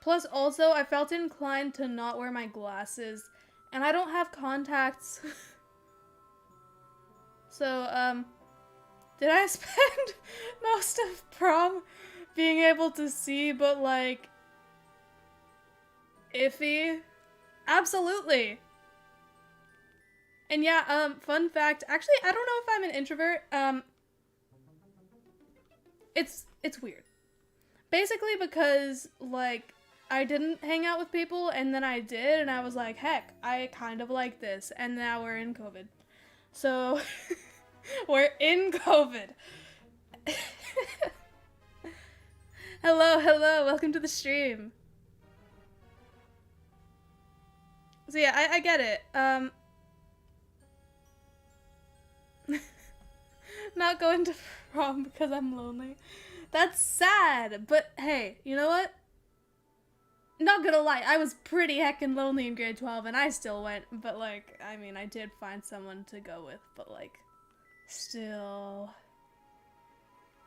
Plus, also, I felt inclined to not wear my glasses, and I don't have contacts. So, did I spend most of prom being able to see, but, like, iffy? Absolutely. And yeah, fun fact, actually, I don't know if I'm an introvert. It's weird. Basically because, like, I didn't hang out with people, and then I did, and I was like, heck, I kind of like this, and now we're in COVID. So, we're in COVID. Hello, welcome to the stream. So yeah, I get it. Not going to prom because I'm lonely. That's sad, but hey, you know what? Not gonna lie, I was pretty heckin' lonely in grade 12 and I still went, but like, I mean, I did find someone to go with, but like, still.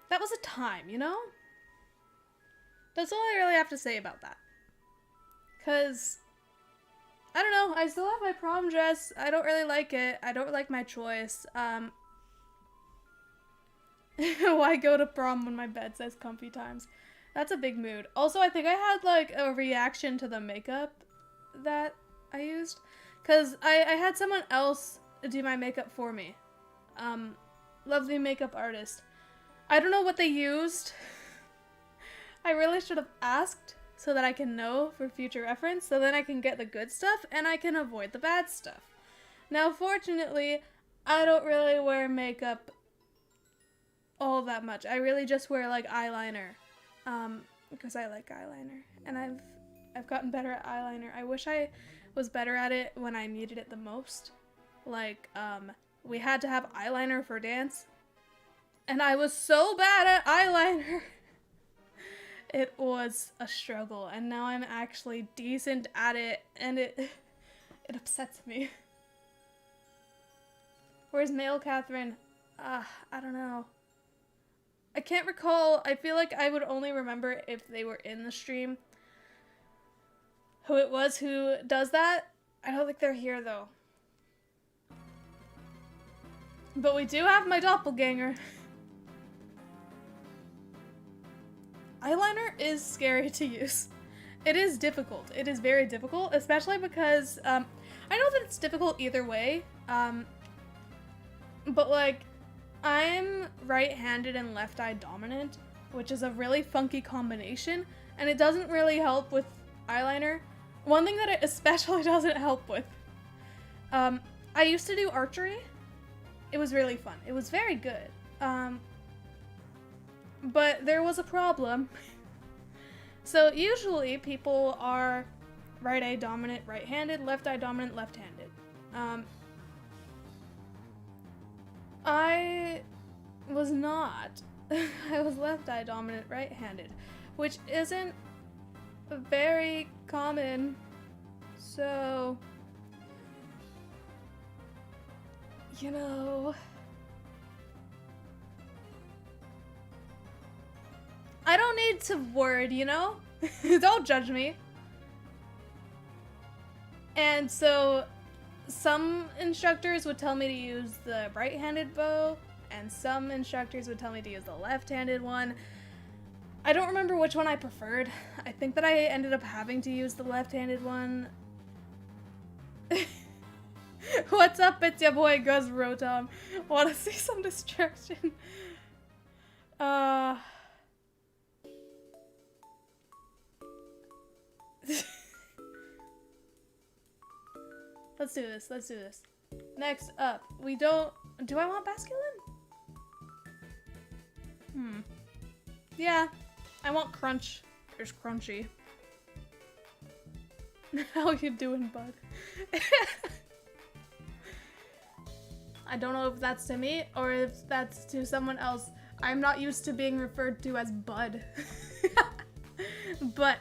That was a time, you know? That's all I really have to say about that. Cause, I don't know, I still have my prom dress. I don't really like it. I don't like my choice. Why go to prom when my bed says comfy times? That's a big mood. Also, I think I had like a reaction to the makeup that I used. Cause I had someone else do my makeup for me. Lovely makeup artist. I don't know what they used. I really should have asked so that I can know for future reference, so then I can get the good stuff and I can avoid the bad stuff. Now, fortunately, I don't really wear makeup all that much. I really just wear like eyeliner, because I like eyeliner, and I've gotten better at eyeliner. I wish I was better at it when I needed it the most. Like, we had to have eyeliner for dance, and I was so bad at eyeliner. It was a struggle, and now I'm actually decent at it, and it upsets me. Where's male Catherine? I don't know. I can't recall. I feel like I would only remember if they were in the stream who it was who does that. I don't think they're here, though. But we do have my doppelganger. Eyeliner is scary to use. It is difficult. It is very difficult, especially because, I know that it's difficult either way, but like, I'm right-handed and left-eye dominant, which is a really funky combination, and it doesn't really help with eyeliner. One thing that it especially doesn't help with, I used to do archery. It was really fun. It was very good. But there was a problem. So usually people are right eye dominant, right-handed, left eye dominant, left-handed. I was not. I was left eye dominant, right-handed, which isn't very common. So You know... I don't need to word, you know? Don't judge me. And so, some instructors would tell me to use the right-handed bow, and some instructors would tell me to use the left-handed one. I don't remember which one I preferred. I think that I ended up having to use the left-handed one. What's up? It's your boy Gus Rotom. Wanna see some destruction? Let's do this, let's do this. Next up, we don't... Do I want Basculin? Yeah, I want Crunch. There's Crunchy. How you doing, bud? I don't know if that's to me or if that's to someone else. I'm not used to being referred to as bud. But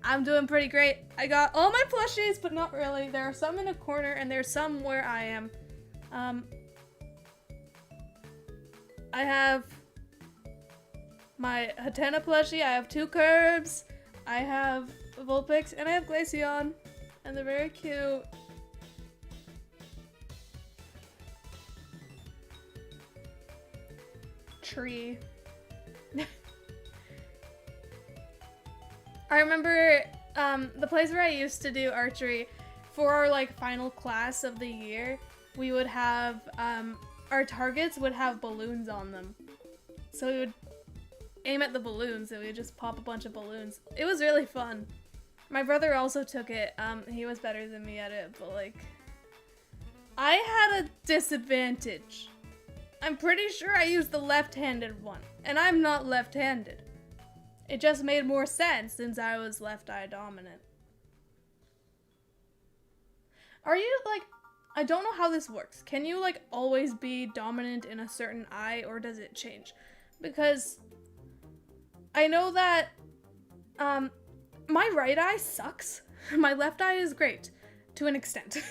I'm doing pretty great. I got all my plushies, but not really. There are some in a corner and there's some where I am. I have my Hatena plushie, I have 2 Curbs, I have Vulpix, and I have Glaceon. And they're very cute. Tree. I remember the place where I used to do archery, for our like final class of the year, we would have our targets would have balloons on them. So we would aim at the balloons and we would just pop a bunch of balloons. It was really fun. My brother also took it. He was better than me at it, but like I had a disadvantage. I'm pretty sure I used the left-handed one, and I'm not left-handed. It just made more sense since I was left-eye dominant. Are you, like, I don't know how this works. Can you, like, always be dominant in a certain eye, or does it change? Because I know that, my right eye sucks. My left eye is great, to an extent.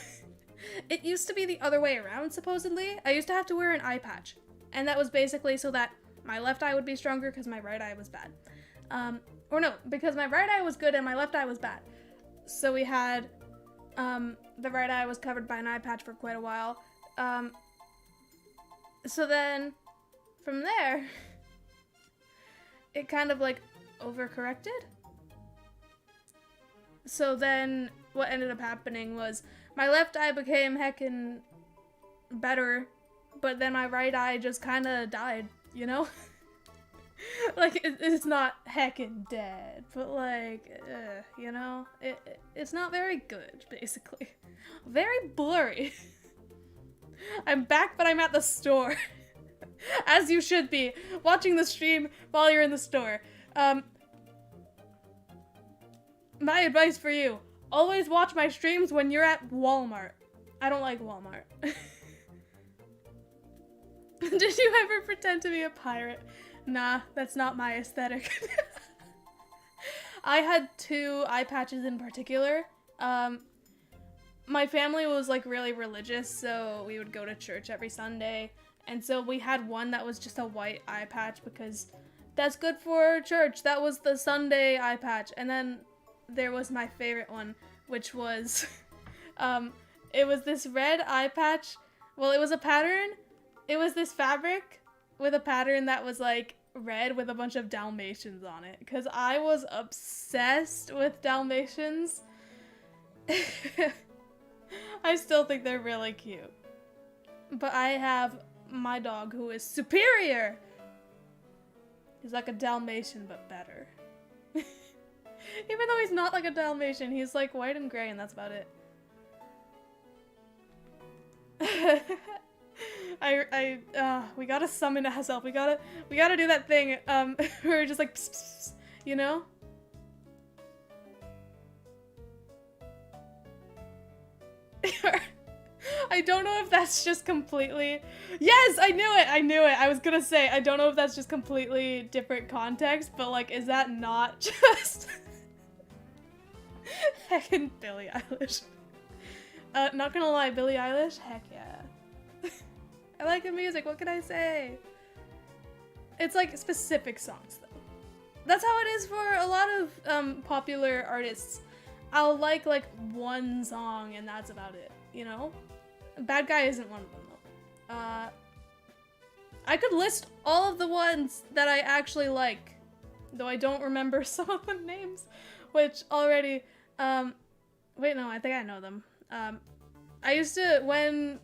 It used to be the other way around, supposedly. I used to have to wear an eye patch, and that was basically so that my left eye would be stronger because my right eye was bad. Or no, because my right eye was good and my left eye was bad. So we had, the right eye was covered by an eye patch for quite a while. So then, from there, it kind of like overcorrected. So then, what ended up happening was my left eye became heckin' better, but then my right eye just kind of died, you know? Like, it's not heckin' dead, but like, you know? It's not very good, basically. Very blurry. I'm back, but I'm at the store. As you should be, watching the stream while you're in the store. My advice for you, always watch my streams when you're at Walmart. I don't like Walmart. Did you ever pretend to be a pirate? Nah, that's not my aesthetic. I had 2 eye patches in particular. My family was like really religious, so we would go to church every Sunday. And so we had one that was just a white eye patch because that's good for church. That was the Sunday eye patch. And then there was my favorite one, which was, it was this red eye patch. Well, it was a pattern. It was this fabric with a pattern that was like red with a bunch of Dalmatians on it. Because I was obsessed with Dalmatians. I still think they're really cute. But I have my dog who is superior. He's like a Dalmatian, but better. Even though he's not like a Dalmatian, he's like white and gray and that's about it. We gotta summon Azelf. We gotta do that thing, where we're just like, pss, pss, pss, you know? I don't know if that's just completely... Yes, I knew it! I was gonna say, I don't know if that's just completely different context, but like, is that not just... Heckin' Billie Eilish. Not gonna lie, Billie Eilish? Heck yeah. I like the music. What can I say? It's like specific songs though. That's how it is for a lot of popular artists. I'll like one song and that's about it, you know? Bad Guy isn't one of them though. I could list all of the ones that I actually like, though I don't remember some of the names, which already, wait, no, I think I know them. I used to, when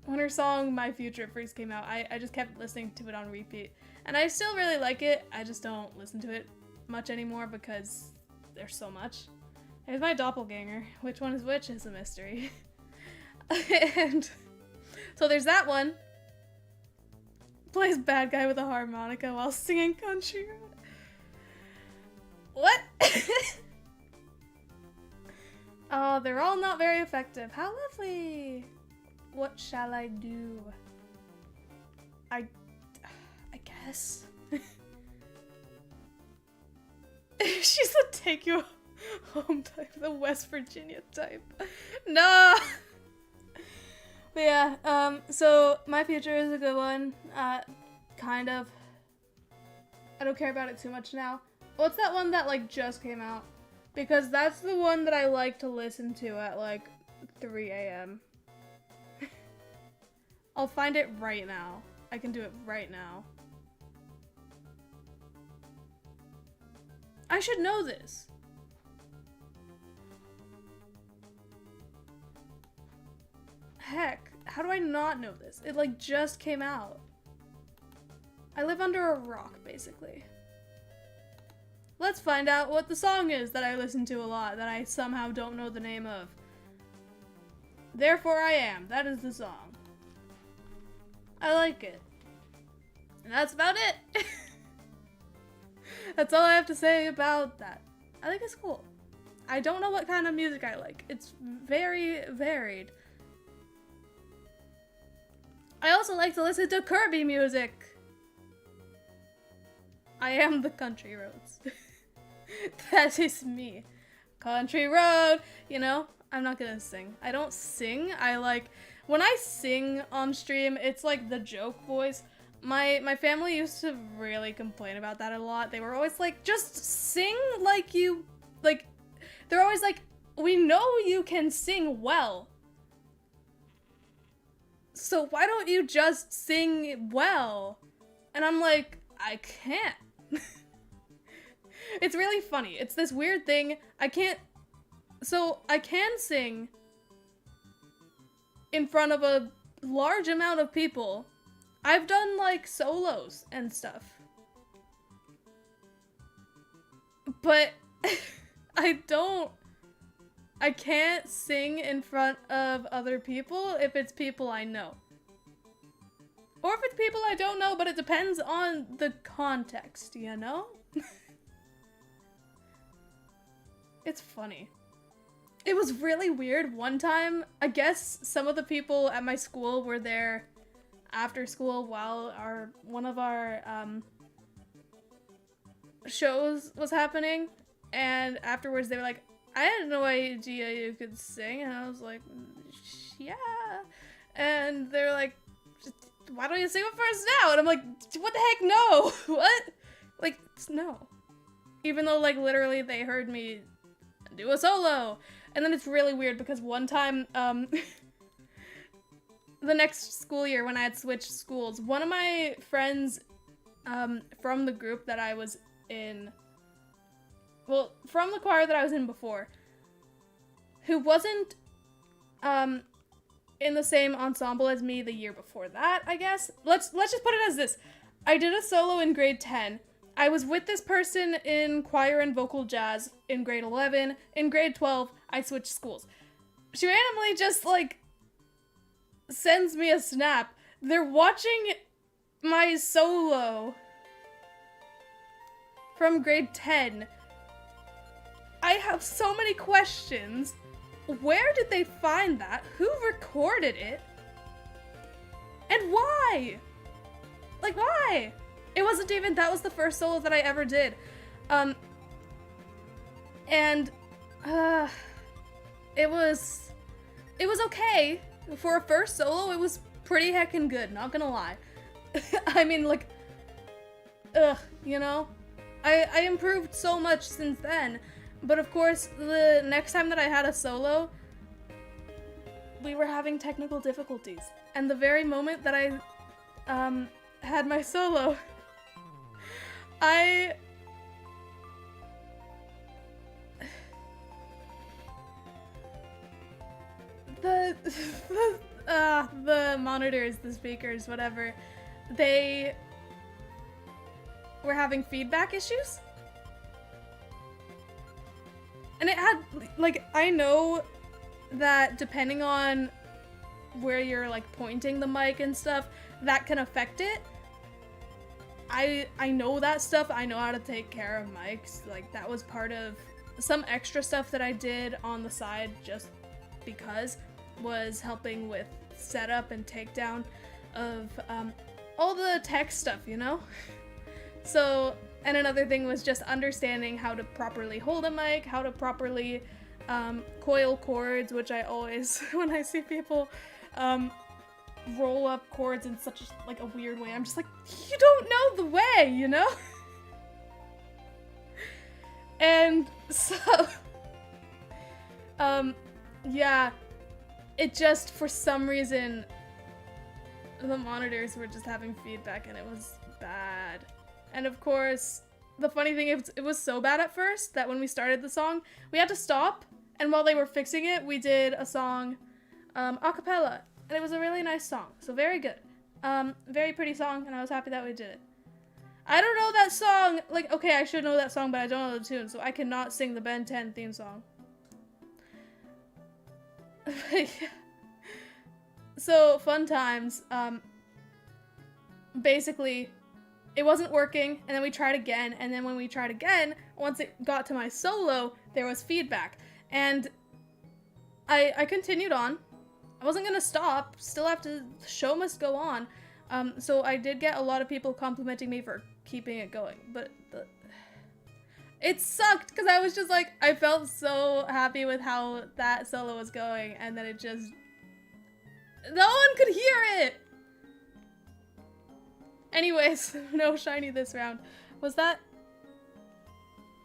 her song My Future first came out, I just kept listening to it on repeat. And I still really like it, I just don't listen to it much anymore because there's so much. Here's my doppelganger. Which one is which is a mystery. And so there's that one. Plays Bad Guy with a harmonica while singing country. What? Oh, they're all not very effective. How lovely. What shall I do? I guess. She's the take you home type, the West Virginia type. No. But yeah, so My Future is a good one. Kind of. I don't care about it too much now. What's that one that like just came out? Because that's the one that I like to listen to at like 3 a.m. I'll find it right now. I can do it right now. I should know this. Heck, how do I not know this? It like just came out. I live under a rock, basically. Let's find out what the song is that I listen to a lot that I somehow don't know the name of. Therefore I Am. That is the song. I like it. And that's about it. That's all I have to say about that. I think it's cool. I don't know what kind of music I like. It's very varied. I also like to listen to Kirby music. I am the country roads. That is me. Country road. You know, I'm not gonna sing. I don't sing. I like, when I sing on stream, it's like the joke voice. My family used to really complain about that a lot. They were always like, just sing like you, like, they're always like, we know you can sing well. So why don't you just sing well? And I'm like, I can't. It's really funny. It's this weird thing. I can't, so I can sing in front of a large amount of people. I've done like solos and stuff. But I can't sing in front of other people if it's people I know. Or if it's people I don't know, but it depends on the context, you know? It's funny. It was really weird one time. I guess some of the people at my school were there after school while one of our shows was happening, and afterwards they were like, I had no idea you could sing, and I was like, yeah, and they're like, why don't you sing it first now? And I'm like, what the heck, no. What? Like, no. Even though like literally they heard me do a solo. And then it's really weird because one time the next school year when I had switched schools, one of my friends from the group that I was in, well, from the choir that I was in before, who wasn't in the same ensemble as me the year before that, I guess. Let's just put it as this. I did a solo in grade 10. I was with this person in choir and vocal jazz in grade 11. In grade 12, I switched schools. She randomly just, like, sends me a snap. They're watching my solo from grade 10. I have so many questions. Where did they find that? Who recorded it? And why? Like, why? It wasn't even, that was the first solo that I ever did. It was okay. For a first solo, it was pretty heckin' good, not gonna lie. I mean, like, you know? I improved so much since then. But of course, the next time that I had a solo, we were having technical difficulties. And the very moment that I had my solo, the monitors, the speakers, whatever, they were having feedback issues. And it had, like, I know that depending on where you're, like, pointing the mic and stuff, that can affect it. I know that stuff. I know how to take care of mics. Like, that was part of some extra stuff that I did on the side just because was helping with setup and takedown of all the tech stuff, you know? So, and another thing was just understanding how to properly hold a mic, how to properly coil cords, which I always, when I see people roll up cords in such like a weird way, I'm just like, you don't know the way, you know? And so, yeah, it just, for some reason, the monitors were just having feedback and it was bad. And of course, the funny thing is, it was so bad at first that when we started the song, we had to stop, and while they were fixing it, we did a song a cappella, and it was a really nice song, so very good. Very pretty song, and I was happy that we did it. I don't know that song, like, okay, I should know that song, but I don't know the tune, so I cannot sing the Ben 10 theme song. Yeah. So, fun times, basically, it wasn't working, and then we tried again, and then when we tried again, once it got to my solo, there was feedback. And I continued on. I wasn't gonna stop, still have to, the show must go on. So I did get a lot of people complimenting me for keeping it going, but it sucked, because I was just like, I felt so happy with how that solo was going, and then it just, no one could hear it! Anyways, no shiny this round. Was that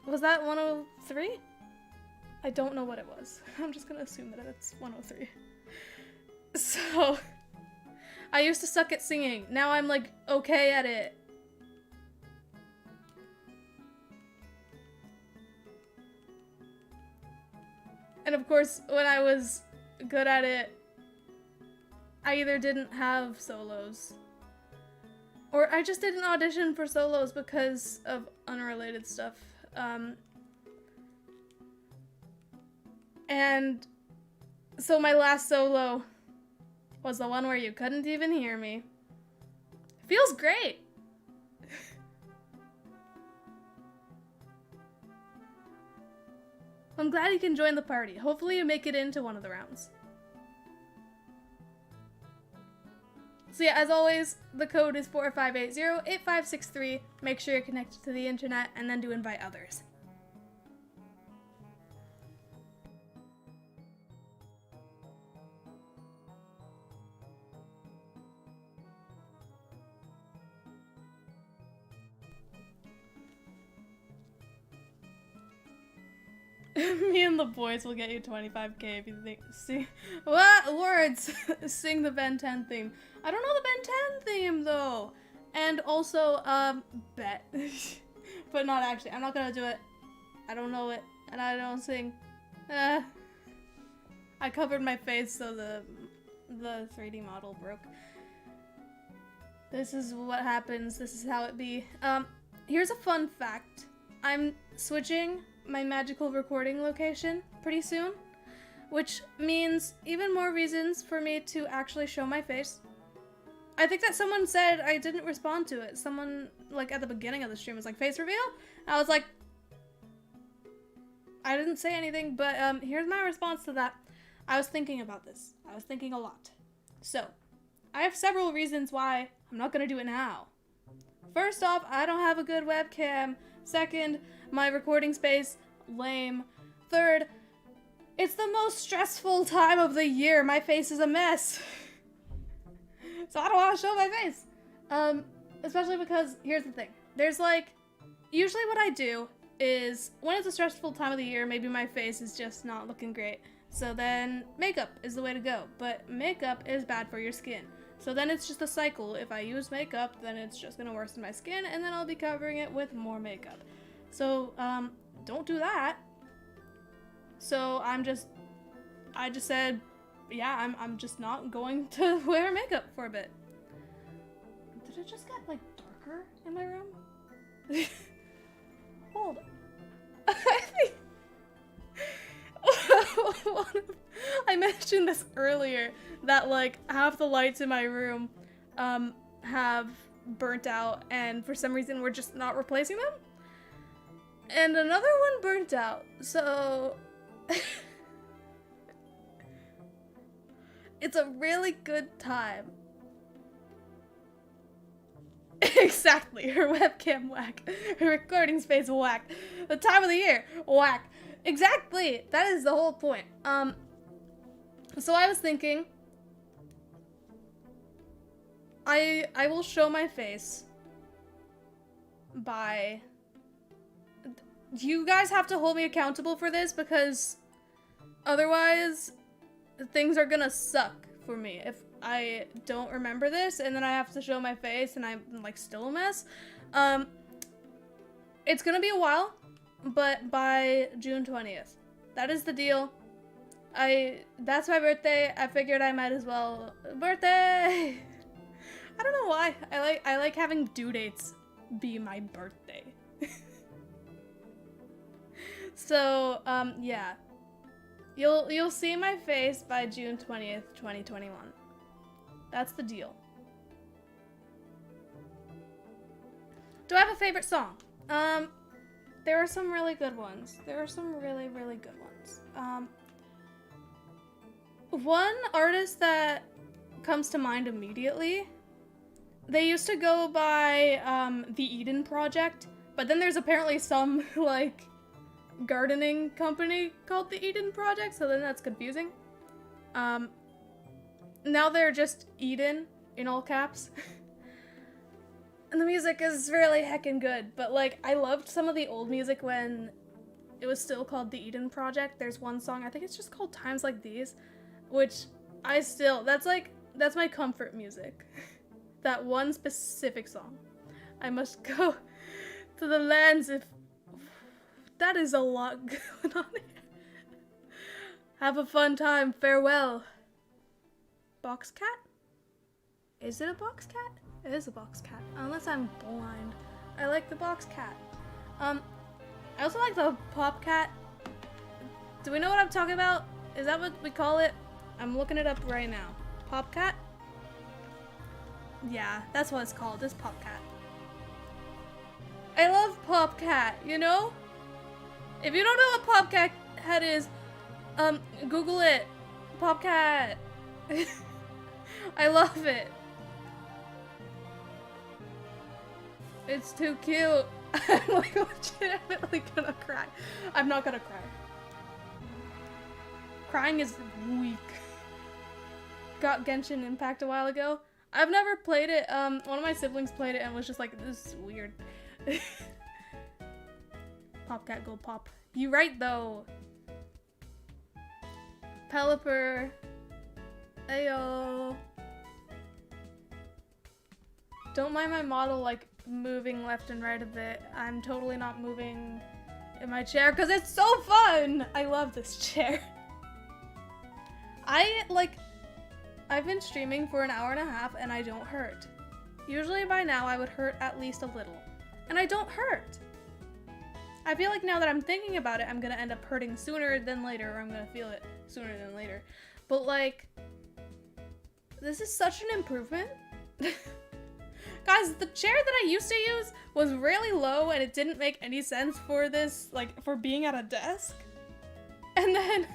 103? I don't know what it was. I'm just gonna assume that it's 103. So, I used to suck at singing. Now I'm like okay at it. And of course, when I was good at it, I either didn't have solos, or I just didn't audition for solos because of unrelated stuff. And so my last solo was the one where you couldn't even hear me. Feels great. I'm glad you can join the party. Hopefully you make it into one of the rounds. So yeah, as always, the code is 4580-8563. Make sure you're connected to the internet, and then do invite others. Me and the boys will get you 25k if you think. See what words? Sing the Ben 10 theme. I don't know the Ben 10 theme though. And also, bet. But not actually. I'm not gonna do it. I don't know it, and I don't sing. I covered my face so the 3D model broke. This is what happens. This is how it be. Here's a fun fact. I'm switching my magical recording location pretty soon, which means even more reasons for me to actually show my face. I think that someone said I didn't respond to it. Someone, like, at the beginning of the stream was like, face reveal? I was like, I didn't say anything, but here's my response to that. I was thinking about this. I was thinking a lot. So, I have several reasons why I'm not gonna do it now. First off, I don't have a good webcam. Second, my recording space, lame. Third, it's the most stressful time of the year. My face is a mess. So I don't want to show my face. Especially because, here's the thing. There's like, usually what I do is, when it's a stressful time of the year, maybe my face is just not looking great. So then makeup is the way to go. But makeup is bad for your skin. So then it's just a cycle. If I use makeup, then it's just gonna worsen my skin, and then I'll be covering it with more makeup. So, don't do that. So I just said, yeah, I'm just not going to wear makeup for a bit. Did it just get, like, darker in my room? Hold on. I think... I mentioned this earlier, that, like, half the lights in my room, have burnt out, and for some reason we're just not replacing them. And another one burnt out, so... It's a really good time. Exactly, her webcam whack. Her recording space whack. The time of the year, whack. Exactly, that is the whole point. So I was thinking, I will show my face by... You guys have to hold me accountable for this, because otherwise things are gonna suck for me if I don't remember this and then I have to show my face and I'm like still a mess. It's gonna be a while, but by June 20th. That is the deal. That's my birthday. I figured I might as well. Birthday! I don't know why. I like having due dates be my birthday. So, yeah. You'll see my face by June 20th, 2021. That's the deal. Do I have a favorite song? There are some really good ones. There are some really, really good ones. One artist that comes to mind immediately, they used to go by, the Eden Project, but then there's apparently some, like, gardening company called the Eden Project, so then that's confusing. Now they're just Eden in all caps. And the music is really heckin' good, but like I loved some of the old music when it was still called the Eden Project. There's one song, I think it's just called Times Like These, which that's my comfort music. That one specific song. I must go to the lands if... That is a lot going on here. Have a fun time. Farewell. Box cat? Is it a box cat? It is a box cat. Unless I'm blind. I like the box cat. I also like the pop cat. Do we know what I'm talking about? Is that what we call it? I'm looking it up right now. Pop cat? Yeah, that's what it's called. It's pop cat. I love pop cat, you know? If you don't know what Popcat is, Google it. Popcat. I love it. It's too cute. I'm like legitimately gonna cry. I'm not gonna cry. Crying is weak. Got Genshin Impact a while ago. I've never played it. One of my siblings played it and was just like, this is weird. Popcat, go pop. You right though. Pelipper. Ayo. Don't mind my model like moving left and right a bit. I'm totally not moving in my chair because it's so fun. I love this chair. I've been streaming for an hour and a half and I don't hurt. Usually by now I would hurt at least a little. And I don't hurt. I feel like now that I'm thinking about it, I'm gonna end up hurting sooner than later, or I'm gonna feel it sooner than later. But like, this is such an improvement. Guys, the chair that I used to use was really low and it didn't make any sense for this, like, for being at a desk. And then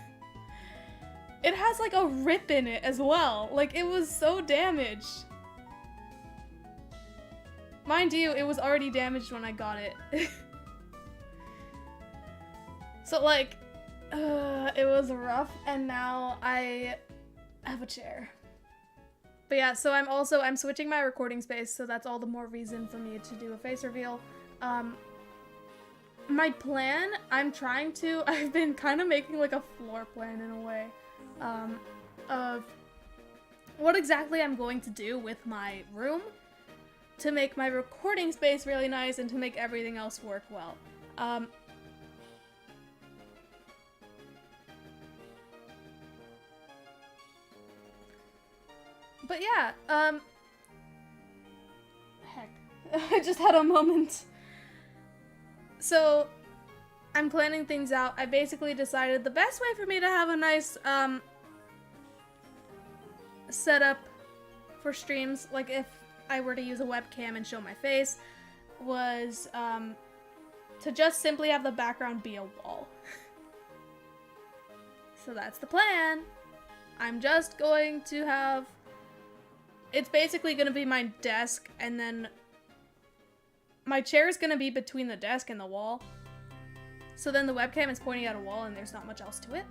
it has like a rip in it as well. Like, it was so damaged. Mind you, it was already damaged when I got it. So like, it was rough, and now I have a chair. But yeah, so I'm switching my recording space, so that's all the more reason for me to do a face reveal. My plan, I've been kind of making like a floor plan in a way, of what exactly I'm going to do with my room to make my recording space really nice and to make everything else work well. But yeah, heck, I just had a moment. So, I'm planning things out. I basically decided the best way for me to have a nice, setup for streams, like if I were to use a webcam and show my face, was, to just simply have the background be a wall. So that's the plan. I'm just going to have... It's basically going to be my desk, and then my chair is going to be between the desk and the wall. So then the webcam is pointing at a wall and there's not much else to it.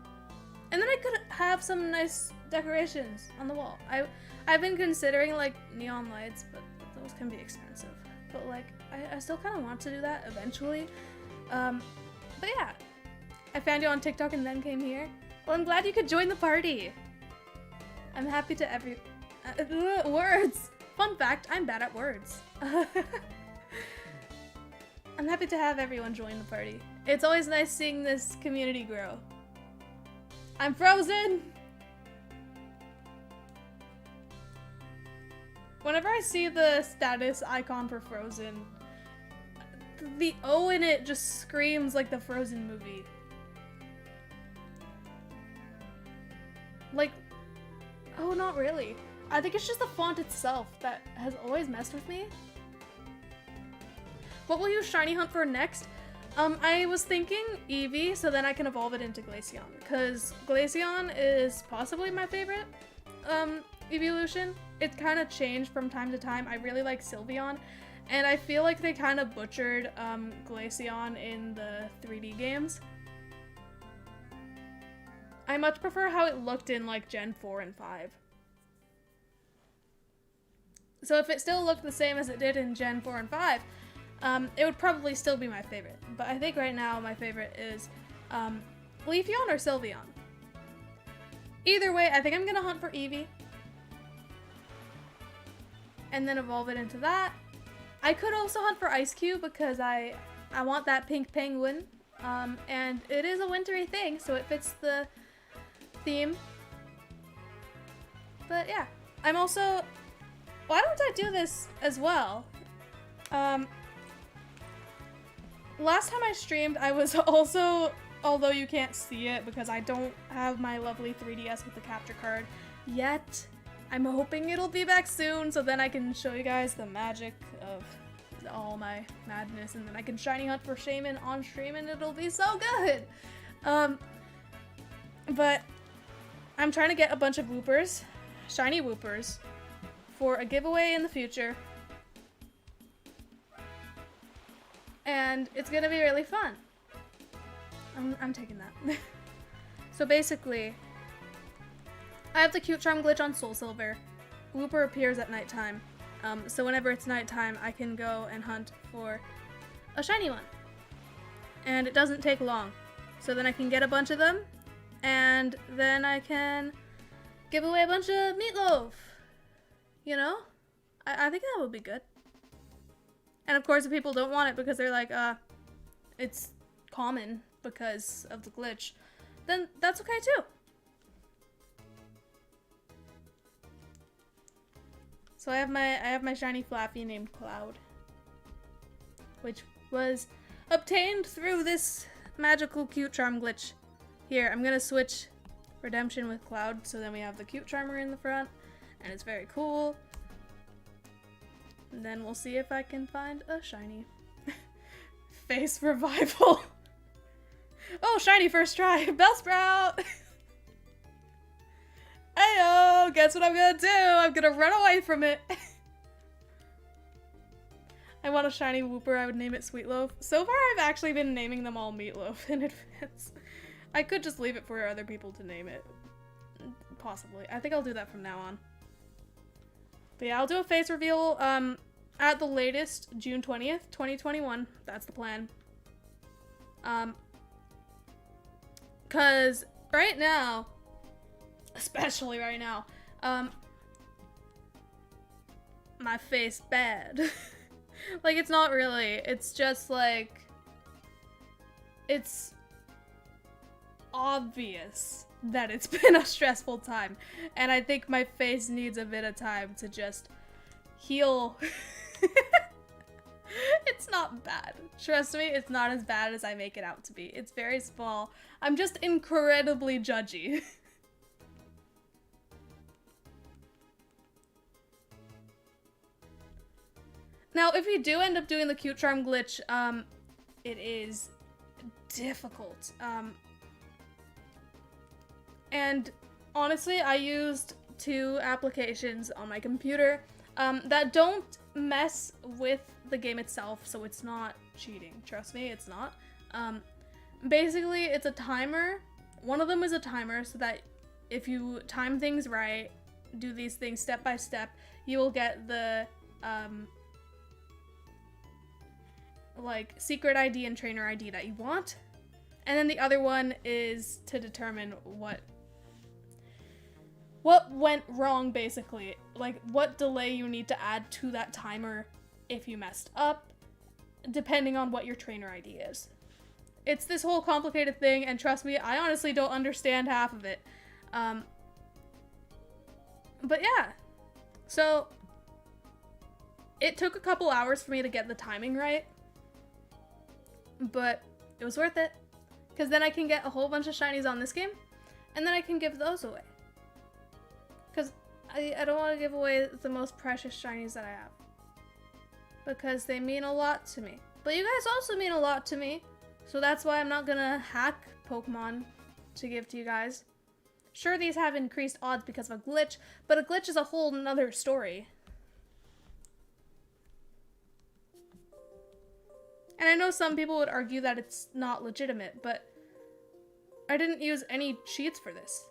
And then I could have some nice decorations on the wall. I've been considering like neon lights, but those can be expensive. But like, I still kind of want to do that eventually. But yeah, I found you on TikTok and then came here. Well, I'm glad you could join the party. I'm happy to words! Fun fact, I'm bad at words. I'm happy to have everyone join the party. It's always nice seeing this community grow. I'm frozen! Whenever I see the status icon for Frozen, the O in it just screams like the Frozen movie. Like, oh, not really. I think it's just the font itself that has always messed with me. What will you shiny hunt for next? I was thinking Eevee, so then I can evolve it into Glaceon, because Glaceon is possibly my favorite evolution. It's kind of changed from time to time. I really like Sylveon, and I feel like they kind of butchered Glaceon in the 3D games. I much prefer how it looked in like Gen 4 and 5. So if it still looked the same as it did in Gen 4 and 5, it would probably still be my favorite. But I think right now my favorite is Leafeon or Sylveon. Either way, I think I'm gonna hunt for Eevee. And then evolve it into that. I could also hunt for Ice Cube because I want that pink penguin. And it is a wintry thing, so it fits the theme. But yeah, I'm also... Why don't I do this as well? Last time I streamed, I was also, although you can't see it because I don't have my lovely 3DS with the capture card yet. I'm hoping it'll be back soon so then I can show you guys the magic of all my madness, and then I can shiny hunt for Shaman on stream and it'll be so good! But I'm trying to get a bunch of Woopers, shiny Woopers, for a giveaway in the future. And it's gonna be really fun. I'm taking that. So basically, I have the cute charm glitch on Soul Silver. Wooper appears at nighttime. So whenever it's nighttime, I can go and hunt for a shiny one. And it doesn't take long. So then I can get a bunch of them, and then I can give away a bunch of meatloaf. You know? I think that would be good. And of course, if people don't want it because they're like, it's common because of the glitch, then that's okay too. So I have my shiny Flaffy named Cloud, which was obtained through this magical cute charm glitch. Here, I'm gonna switch Redemption with Cloud, so then we have the cute charmer in the front, and it's very cool. And then we'll see if I can find a shiny. Face revival. Oh, shiny first try. Bellsprout. Ayo, guess what I'm gonna do? I'm gonna run away from it. I want a shiny Wooper. I would name it Sweetloaf. So far, I've actually been naming them all Meatloaf in advance. I could just leave it for other people to name it. Possibly. I think I'll do that from now on. But yeah, I'll do a face reveal at the latest June 20th, 2021. That's the plan. Cause right now, especially right now, my face bad. Like, it's not really. It's just like, it's obvious that it's been a stressful time, and I think my face needs a bit of time to just heal. It's not bad. Trust me, it's not as bad as I make it out to be. It's very small. I'm just incredibly judgy. Now, if you do end up doing the cute charm glitch, it is difficult. And honestly, I used 2 applications on my computer that don't mess with the game itself, so it's not cheating. Trust me, it's not. Basically, it's a timer. One of them is a timer so that if you time things right, do these things step by step, you will get the like secret ID and trainer ID that you want. And then the other one is to determine what went wrong, basically. Like, what delay you need to add to that timer if you messed up, depending on what your trainer ID is. It's this whole complicated thing, and trust me, I honestly don't understand half of it. But yeah. So, it took a couple hours for me to get the timing right, but it was worth it. Because then I can get a whole bunch of shinies on this game, and then I can give those away. Because I don't want to give away the most precious shinies that I have. Because they mean a lot to me. But you guys also mean a lot to me. So that's why I'm not gonna hack Pokemon to give to you guys. Sure, these have increased odds because of a glitch, but a glitch is a whole nother story. And I know some people would argue that it's not legitimate, but I didn't use any cheats for this.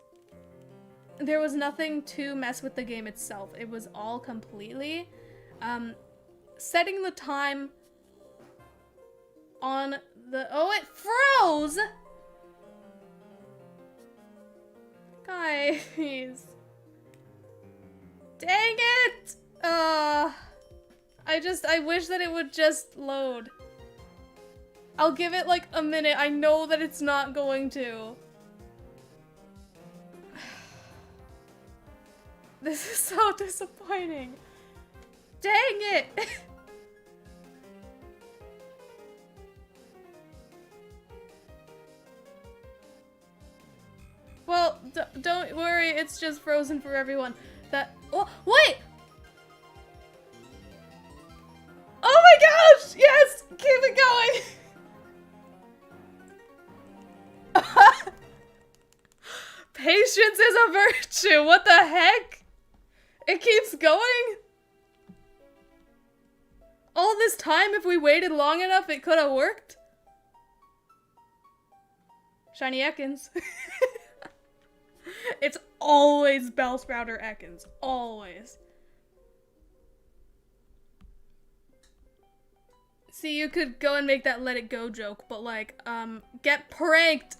There was nothing to mess with the game itself. It was all completely setting the time on the— oh, it froze! Guys. Dang it! I wish that it would just load. I'll give it like a minute. I know that it's not going to. This is so disappointing. Dang it! Well, don't worry, it's just frozen for everyone. Oh, wait! Oh my gosh! Yes! Keep it going! Patience is a virtue! What the heck? It keeps going? All this time, if we waited long enough, it could have worked? Shiny Ekans. It's always Bellsprout or Ekans. Always. See, you could go and make that let it go joke, but like, get pranked!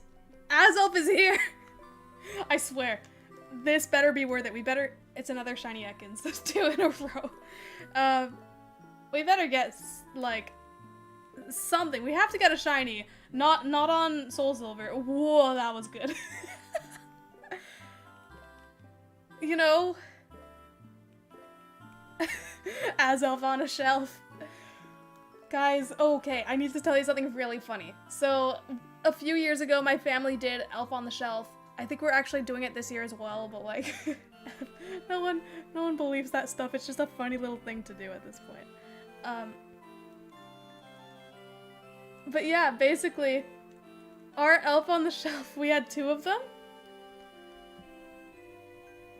Azelf is here! I swear. This better be worth it. We better— it's another shiny Ekans. There's 2 in a row. We better get, like, something. We have to get a shiny. Not on Soul Silver. Whoa, that was good. You know? Azelf on a shelf. Guys, okay, I need to tell you something really funny. So, a few years ago, my family did Elf on the Shelf. I think we're actually doing it this year as well, but like, no one believes that stuff. It's just a funny little thing to do at this point. But yeah, basically, our Elf on the Shelf, we had 2 of them.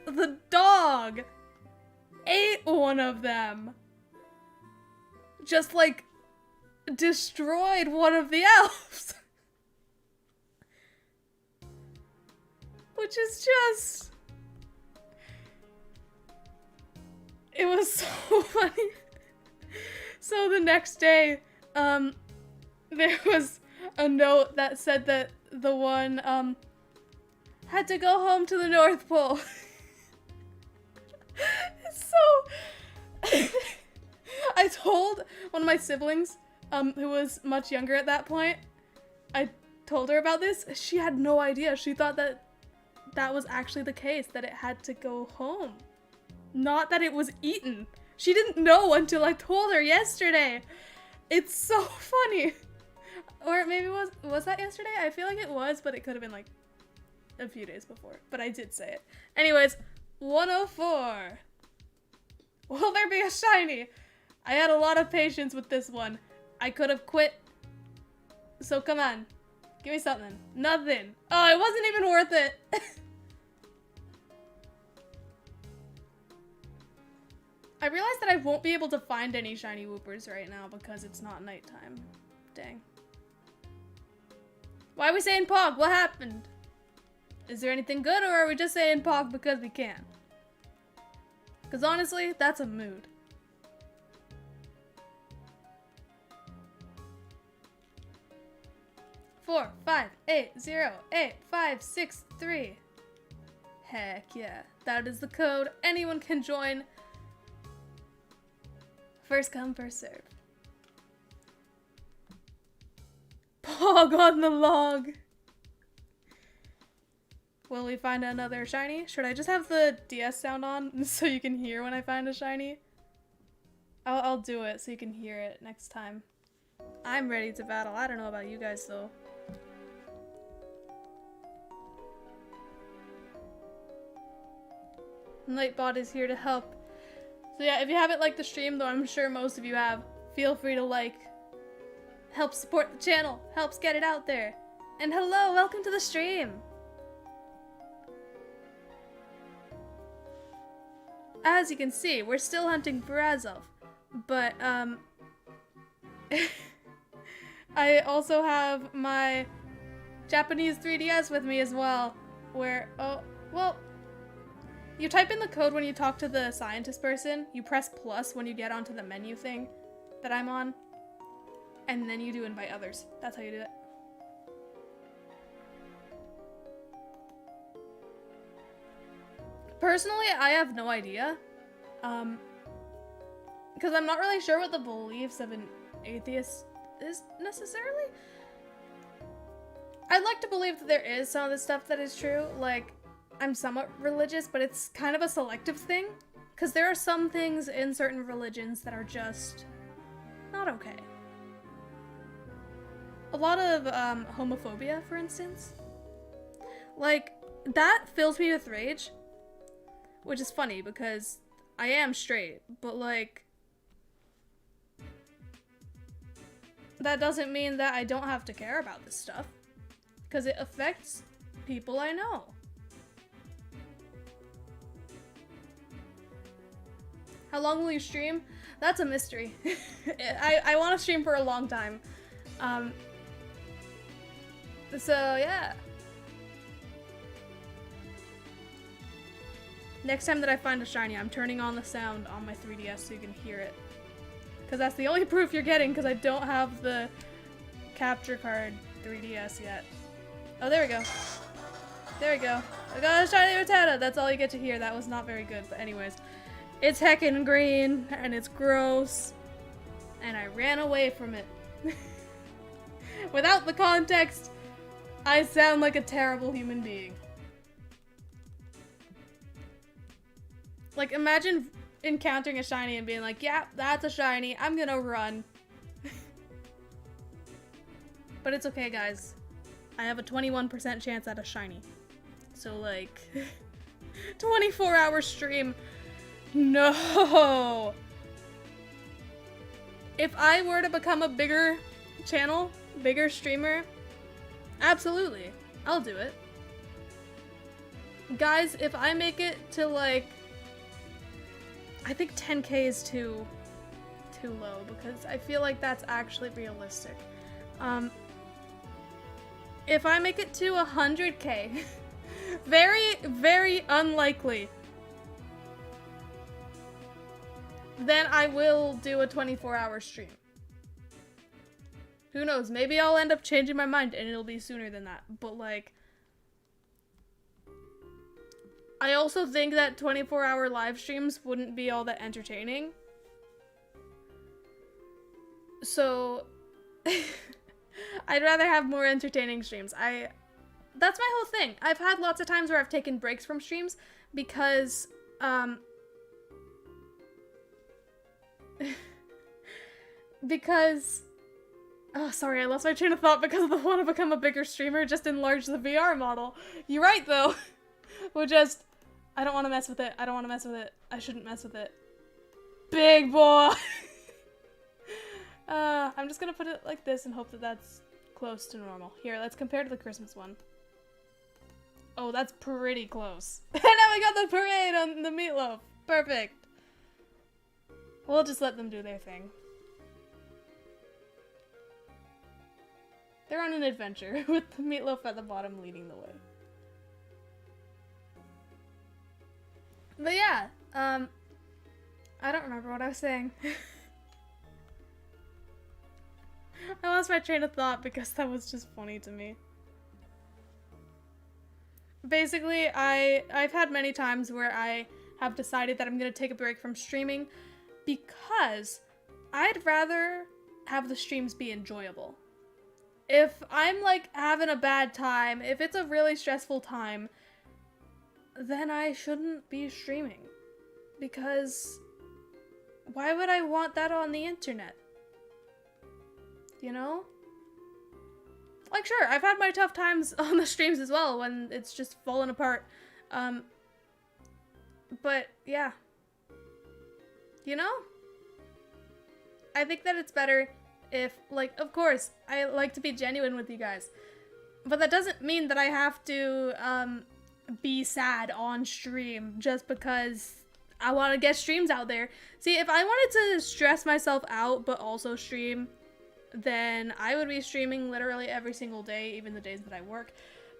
The dog ate one of them. Just like destroyed one of the elves. Which is just It was so funny. So the next day, there was a note that said that the one, had to go home to the North Pole. It's so... I told one of my siblings, who was much younger at that point, I told her about this. She had no idea. She thought that that was actually the case, that it had to go home. Not that it was eaten. She didn't know until I told her yesterday. It's so funny. Or maybe was that yesterday? I feel like it was, but it could have been like a few days before. But I did say it. Anyways, 104. Will there be a shiny? I had a lot of patience with this one. I could have quit. So come on. Give me something. Nothing. Oh, it wasn't even worth it. I realized that I won't be able to find any shiny Whoopers right now because it's not nighttime. Dang. Why are we saying Pog? What happened? Is there anything good, or are we just saying Pog because we can? Because honestly, that's a mood. Four, 5, 8, 0, 8, 5, 6, 3. Heck yeah. That is the code. Anyone can join. First come, first serve. Pog on the log. Will we find another shiny? Should I just have the DS sound on so you can hear when I find a shiny? I'll do it so you can hear it next time. I'm ready to battle. I don't know about you guys though. Nightbot is here to help. So yeah, if you haven't liked the stream, though I'm sure most of you have, feel free to like. Help support the channel. Helps get it out there. And hello, welcome to the stream. As you can see, we're still hunting for Azelf. But, I also have my Japanese 3DS with me as well. Where, oh, well... You type in the code when you talk to the scientist person, you press plus when you get onto the menu thing that I'm on, and then you do invite others. That's how you do it. Personally, I have no idea, because I'm not really sure what the beliefs of an atheist is necessarily. I'd like to believe that there is some of the stuff that is true, like, I'm somewhat religious, but it's kind of a selective thing. Because there are some things in certain religions that are just not okay. A lot of homophobia, for instance. Like, that fills me with rage. Which is funny because I am straight, but like... that doesn't mean that I don't have to care about this stuff. Because it affects people I know. How long will you stream? That's a mystery. I want to stream for a long time. So, yeah. Next time that I find a shiny, I'm turning on the sound on my 3DS so you can hear it. Because that's the only proof you're getting, because I don't have the capture card 3DS yet. Oh, there we go. There we go. I got a shiny Rattata. That's all you get to hear. That was not very good, but anyways. It's heckin' green, and it's gross, and I ran away from it. Without the context, I sound like a terrible human being. Like, imagine encountering a shiny and being like, yeah, that's a shiny, I'm gonna run. But it's okay, guys. I have a 21% chance at a shiny. So, like, 24-hour stream. No! If I were to become a bigger channel, bigger streamer, absolutely, I'll do it. Guys, if I make it to like, I think 10K is too low because I feel like that's actually realistic. If I make it to 100K, very, very unlikely. then I will do a 24-hour stream. Who knows? Maybe I'll end up changing my mind and it'll be sooner than that. But, like, I also think that 24-hour live streams wouldn't be all that entertaining. So, I'd rather have more entertaining streams. That's my whole thing. I've had lots of times where I've taken breaks from streams because, oh, sorry, I lost my train of thought because of the want to become a bigger streamer, just enlarge the VR model. You're right, though. I don't want to mess with it. I don't want to mess with it. I shouldn't mess with it. Big boy! I'm just gonna put it like this and hope that that's close to normal. Here, let's compare to the Christmas one. Oh, that's pretty close. And now we got the parade on the meatloaf. Perfect. We'll just let them do their thing. They're on an adventure with the meatloaf at the bottom leading the way. But yeah, I don't remember what I was saying. I lost my train of thought because that was just funny to me. Basically, I've had many times where I have decided that I'm going to take a break from streaming because I'd rather have the streams be enjoyable. If I'm, like, having a bad time, if it's a really stressful time, then I shouldn't be streaming. Because why would I want that on the internet? You know? Like, sure, I've had my tough times on the streams as well when it's just fallen apart. But, yeah. You know? I think that it's better if, like, of course, I like to be genuine with you guys. But that doesn't mean that I have to, be sad on stream just because I want to get streams out there. See, if I wanted to stress myself out but also stream, then I would be streaming literally every single day, even the days that I work.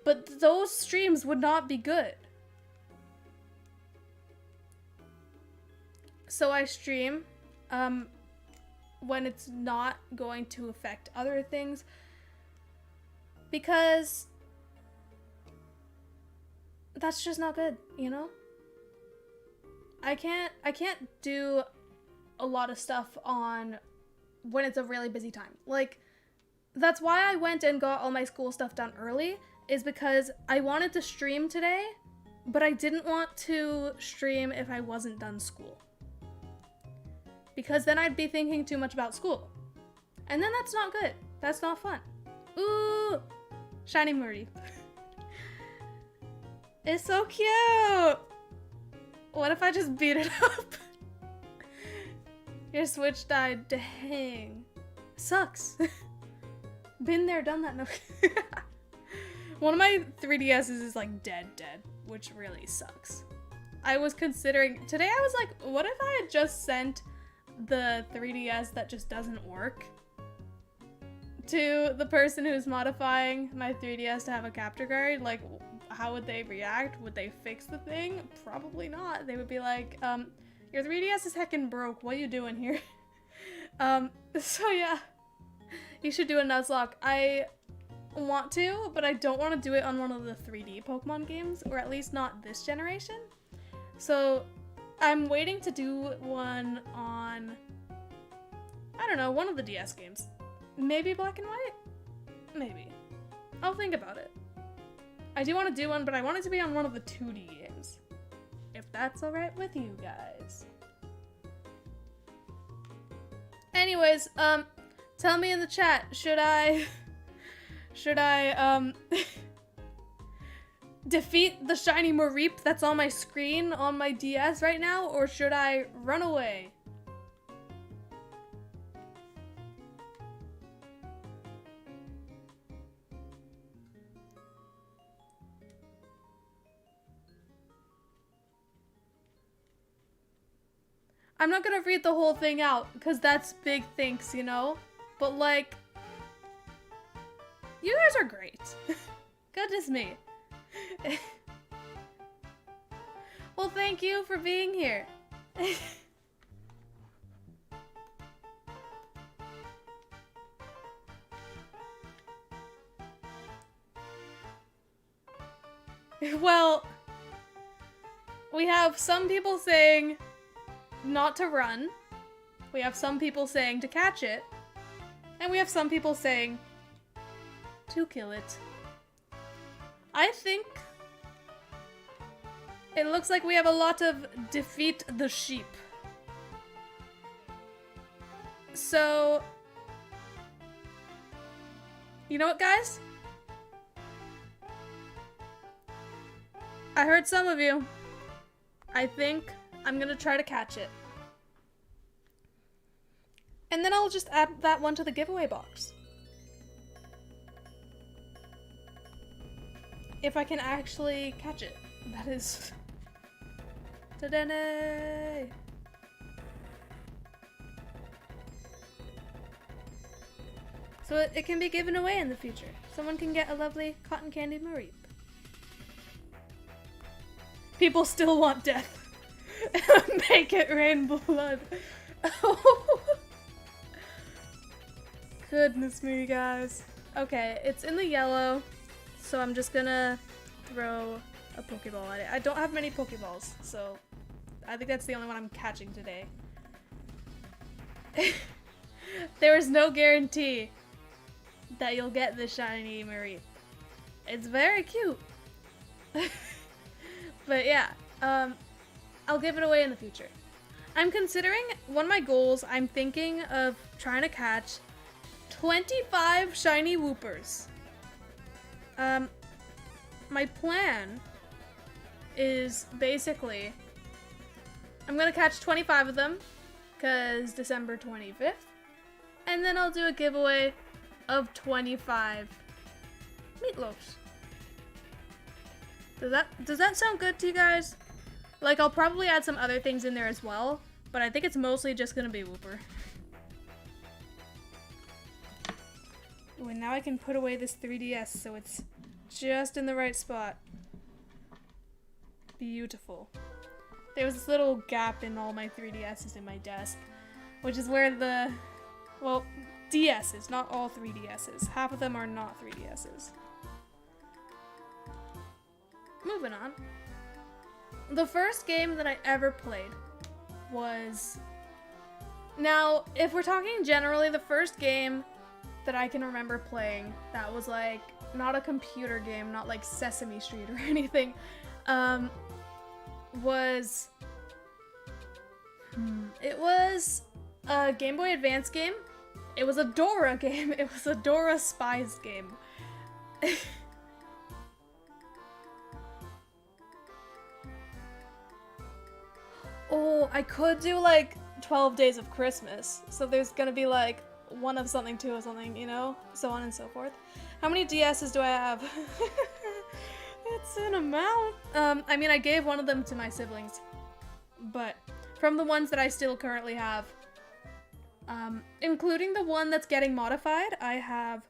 But those streams would not be good. So I stream when it's not going to affect other things because that's just not good, you know? I can't do a lot of stuff on when it's a really busy time. Like, that's why I went and got all my school stuff done early, is because I wanted to stream today, but I didn't want to stream if I wasn't done school. Because then I'd be thinking too much about school. And then that's not good. That's not fun. Ooh! Shiny Marie. It's so cute! What if I just beat it up? Your Switch died. Dang. Sucks. Been there, done that. No. One of my 3DSs is like dead, which really sucks. I was considering, today I was like, what if I had just sent the 3DS that just doesn't work to the person who's modifying my 3DS to have a capture card? Like, how would they react? Would they fix the thing? Probably not. They would be like, your 3DS is heckin' broke. What are you doing here? So yeah. You should do a Nuzlocke. I want to, but I don't want to do it on one of the 3D Pokemon games, or at least not this generation. So I'm waiting to do one on, I don't know, one of the DS games. Maybe Black and White? Maybe. I'll think about it. I do want to do one, but I want it to be on one of the 2D games. If that's alright with you guys. Anyways, tell me in the chat, should I defeat the shiny Mareep that's on my screen on my DS right now, or should I run away? I'm not gonna read the whole thing out, because that's big thanks, you know? But, like, you guys are great. Goodness me. Well, thank you for being here. Well, we have some people saying not to run. We have some people saying to catch it. And we have some people saying to kill it. I think it looks like we have a lot of defeat the sheep. So, you know what, guys? I heard some of you. I think I'm gonna try to catch it. And then I'll just add that one to the giveaway box. If I can actually catch it. That is... Ta-da! So it can be given away in the future. Someone can get a lovely cotton candy Mareep. People still want death. Make it rain blood. Goodness me, guys. Okay, it's in the yellow, so I'm just gonna throw a Pokeball at it. I don't have many Pokeballs, so I think that's the only one I'm catching today. There is no guarantee that you'll get the shiny Mareep. It's very cute. But yeah, I'll give it away in the future. I'm considering, one of my goals, I'm thinking of trying to catch 25 shiny Woopers. My plan is basically, I'm gonna catch 25 of them, cause December 25th, and then I'll do a giveaway of 25 meatloafs. Does that sound good to you guys? Like, I'll probably add some other things in there as well, but I think it's mostly just gonna be Wooper. Ooh, and now I can put away this 3DS so it's just in the right spot. Beautiful. There was this little gap in all my 3DSs in my desk, which is where the, well, DSs, not all 3DSs. Half of them are not 3DSs. Moving on. The first game that I ever played was... Now, if we're talking generally, the first game that I can remember playing that was like, not a computer game, not like Sesame Street or anything, was... It was a Game Boy Advance game. It was a Dora game. It was a Dora Spies game. Oh, I could do like 12 Days of Christmas. So there's gonna be like one of something, two of something, you know? So on and so forth. How many DSs do I have? It's an amount. I mean, I gave one of them to my siblings. But from the ones that I still currently have, including the one that's getting modified, I have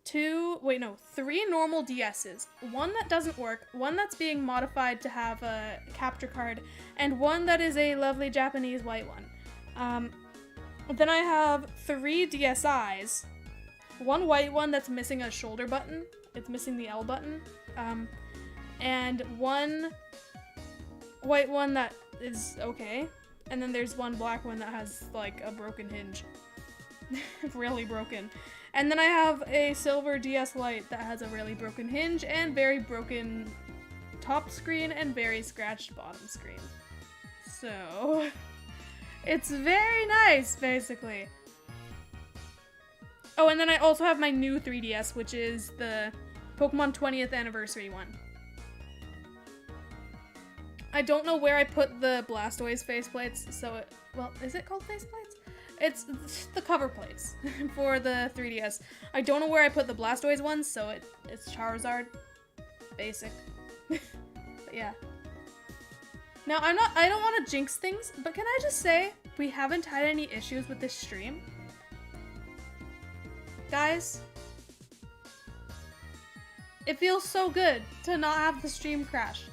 three normal DSs. One that doesn't work, one that's being modified to have a capture card, and one that is a lovely Japanese white one. Then I have 3 DSIs. One white one that's missing a shoulder button. It's missing the L button. And one white one that is okay. And then there's one black one that has like a broken hinge. Really broken. And then I have a silver DS Lite that has a really broken hinge and very broken top screen and very scratched bottom screen. So, it's very nice, basically. Oh, and then I also have my new 3DS, which is the Pokemon 20th Anniversary one. I don't know where I put the Blastoise faceplates, so it, well, is it called faceplates? It's the cover plates for the 3DS. I don't know where I put the Blastoise ones, so it's Charizard. Basic. But yeah. Now, I don't want to jinx things, but can I just say, we haven't had any issues with this stream. Guys, it feels so good to not have the stream crash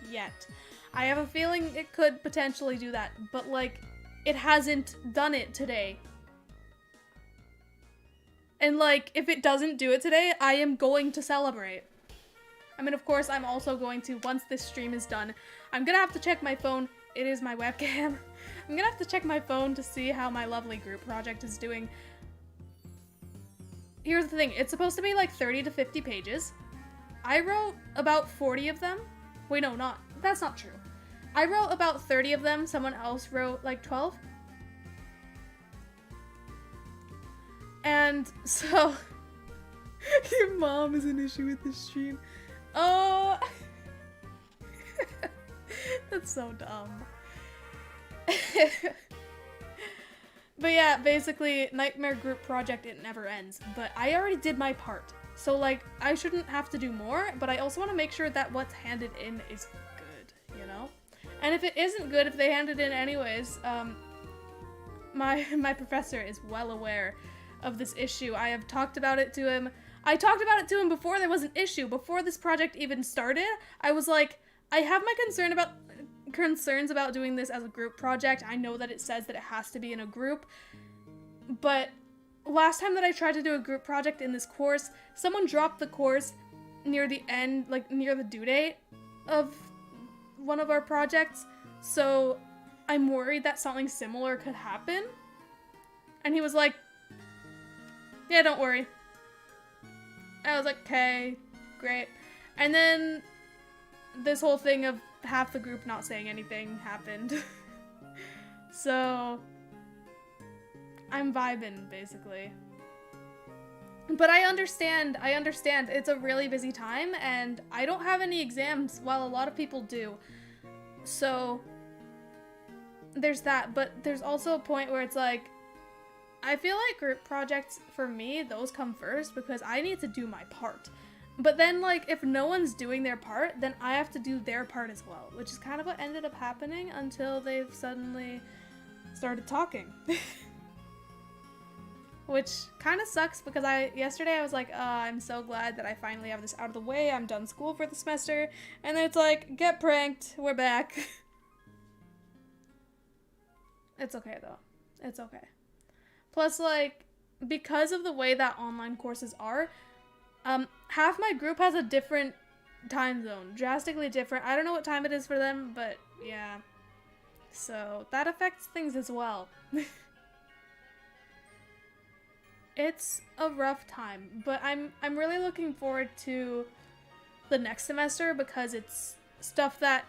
yet. I have a feeling it could potentially do that, but like, it hasn't done it today. And like, if it doesn't do it today, I am going to celebrate. I mean, of course, I'm also going to, once this stream is done, I'm gonna have to check my phone. It is my webcam. I'm gonna have to check my phone to see how my lovely group project is doing. Here's the thing, it's supposed to be like 30 to 50 pages. I wrote about 40 of them. Wait, no, that's not true. I wrote about 30 of them, someone else wrote like 12. And so, your mom is an issue with this stream. Oh, that's so dumb. But yeah, basically, Nightmare Group Project, it never ends. But I already did my part. So like, I shouldn't have to do more, but I also want to make sure that what's handed in is good, you know? And if it isn't good, if they hand it in anyways, my professor is well aware of this issue. I have talked about it to him. I talked about it to him before there was an issue. Before this project even started, I was like, I have my concerns about doing this as a group project. I know that it says that it has to be in a group, but last time that I tried to do a group project in this course, someone dropped the course near the end, like near the due date of one of our projects, so I'm worried that something similar could happen. And he was like, yeah, don't worry. I was like, okay, great. And then this whole thing of half the group not saying anything happened. So I'm vibing, basically. But I understand, it's a really busy time, and I don't have any exams, while a lot of people do. So there's that, but there's also a point where it's like, I feel like group projects, for me, those come first, because I need to do my part. But then, like, if no one's doing their part, then I have to do their part as well, which is kind of what ended up happening until they've suddenly started talking. Which kind of sucks, because yesterday I was like, I'm so glad that I finally have this out of the way, I'm done school for the semester, and then it's like, get pranked, we're back. It's okay though, it's okay. Plus, like, because of the way that online courses are, half my group has a different time zone, drastically different. I don't know what time it is for them, but yeah. So that affects things as well. It's a rough time, but I'm really looking forward to the next semester because it's stuff that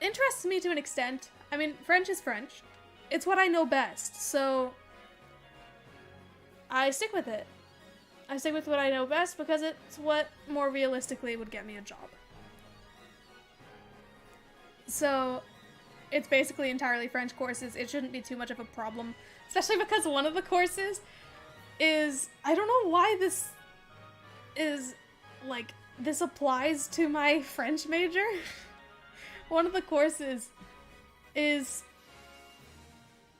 interests me to an extent. I mean, French is French. It's what I know best, so I stick with it. I stick with what I know best because it's what more realistically would get me a job. So it's basically entirely French courses. It shouldn't be too much of a problem, especially because one of the courses is, I don't know why this is, like, this applies to my French major. One of the courses is,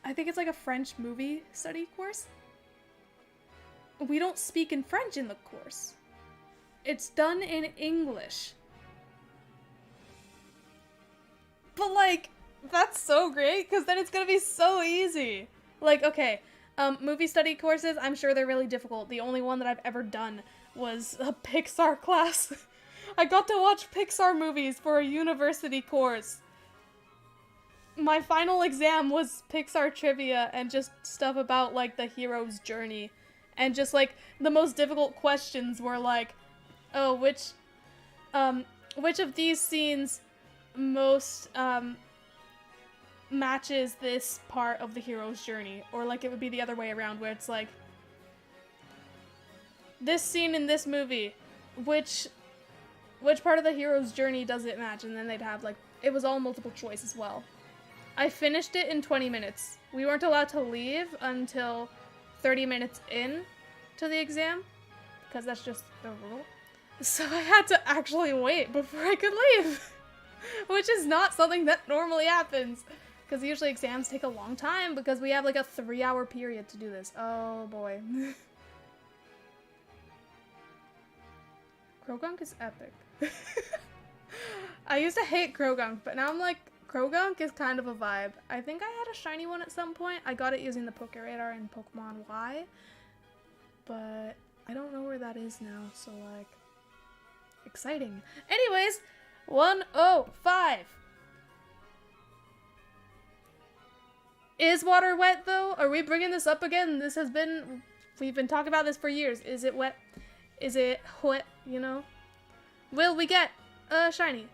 I think it's like a French movie study course. We don't speak in French in the course. It's done in English. But, like, that's so great, because then it's gonna be so easy. Like, okay, movie study courses, I'm sure they're really difficult. The only one that I've ever done was a Pixar class. I got to watch Pixar movies for a university course. My final exam was Pixar trivia and just stuff about, like, the hero's journey. And just, like, the most difficult questions were like, oh, which of these scenes most, matches this part of the hero's journey? Or, like, it would be the other way around, where it's like, this scene in this movie, which part of the hero's journey does it match? And then they'd have, like, it was all multiple choice as well. I finished it in 20 minutes. We weren't allowed to leave until 30 minutes in to the exam, because that's just the rule. So I had to actually wait before I could leave, which is not something that normally happens, because usually exams take a long time because we have like a 3-hour period to do this. Oh boy. Krogunk is epic. I used to hate Krogunk, but now I'm like, Krogunk is kind of a vibe. I think I had a shiny one at some point. I got it using the Pokeradar in Pokemon Y, but I don't know where that is now, so like, Exciting. Anyways, 105. Is water wet though? Are we bringing this up again? We've been talking about this for years. Is it wet? Is it wet, you know? Will we get a shiny?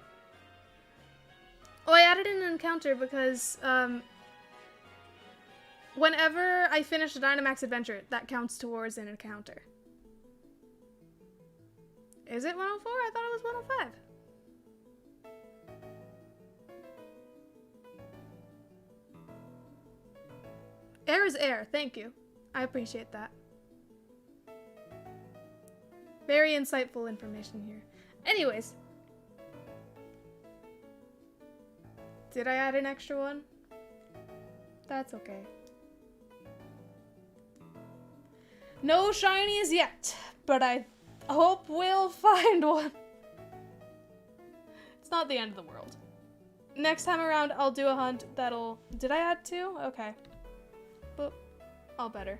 Oh, I added in an encounter because, whenever I finish a Dynamax adventure, that counts towards an encounter. Is it 104? I thought it was 105. Air is air. Thank you. I appreciate that. Very insightful information here. Anyways. Did I add an extra one? That's okay. No shinies yet, but I hope we'll find one. It's not the end of the world. Next time around, I'll do a hunt that'll... Did I add 2? Okay. But all better.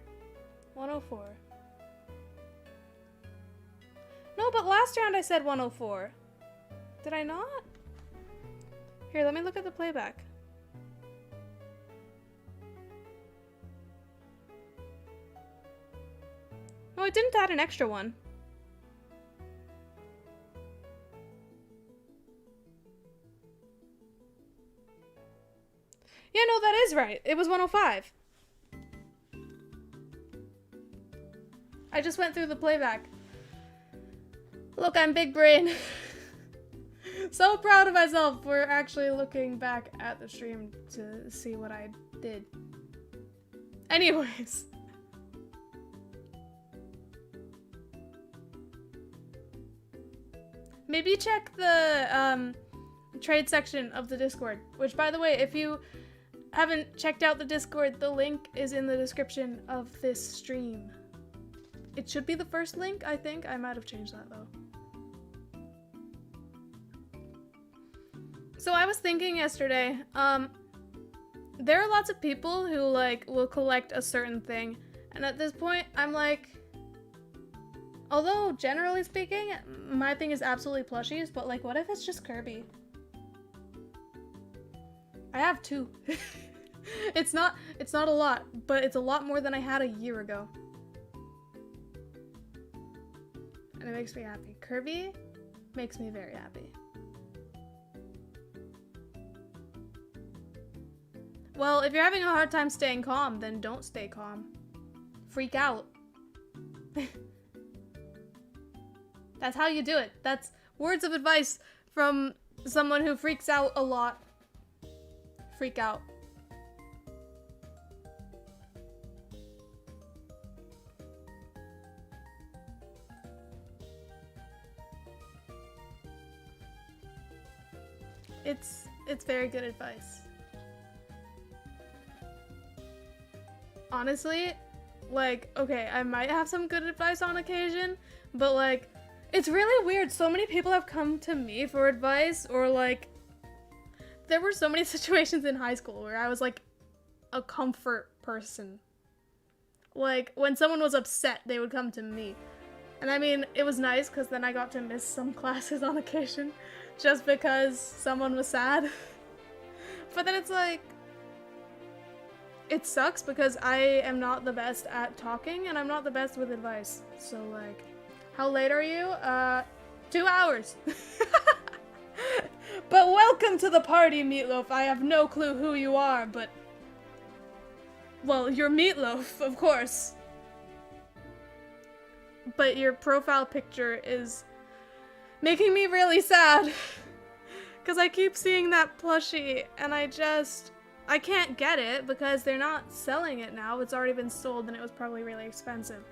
104. No, but last round I said 104. Did I not? Here, let me look at the playback. No, I didn't add an extra one. Yeah, no, that is right. It was 105. I just went through the playback. Look, I'm big brain. So proud of myself for actually looking back at the stream to see what I did. Anyways. Maybe check the trade section of the Discord, which, by the way, if you haven't checked out the Discord, the link is in the description of this stream. It should be the first link, I think. I might have changed that, though. So I was thinking yesterday, there are lots of people who, like, will collect a certain thing, and at this point, I'm like, although, generally speaking, my thing is absolutely plushies, but, like, what if it's just Kirby? I have 2. It's not a lot, but it's a lot more than I had a year ago. And it makes me happy. Kirby makes me very happy. Well, if you're having a hard time staying calm, then don't stay calm. Freak out. That's how you do it. That's words of advice from someone who freaks out a lot. Freak out. It's very good advice. Honestly, like, okay, I might have some good advice on occasion, but like, it's really weird. So many people have come to me for advice, or like, there were so many situations in high school where I was like a comfort person. Like, when someone was upset, they would come to me. And I mean, it was nice because then I got to miss some classes on occasion just because someone was sad. But then it's like, it sucks because I am not the best at talking and I'm not the best with advice. So like, how late are you? 2 hours. But welcome to the party, Meatloaf. I have no clue who you are, but... Well, you're Meatloaf, of course. But your profile picture is making me really sad. Because I keep seeing that plushie, and I can't get it because they're not selling it now. It's already been sold, and it was probably really expensive.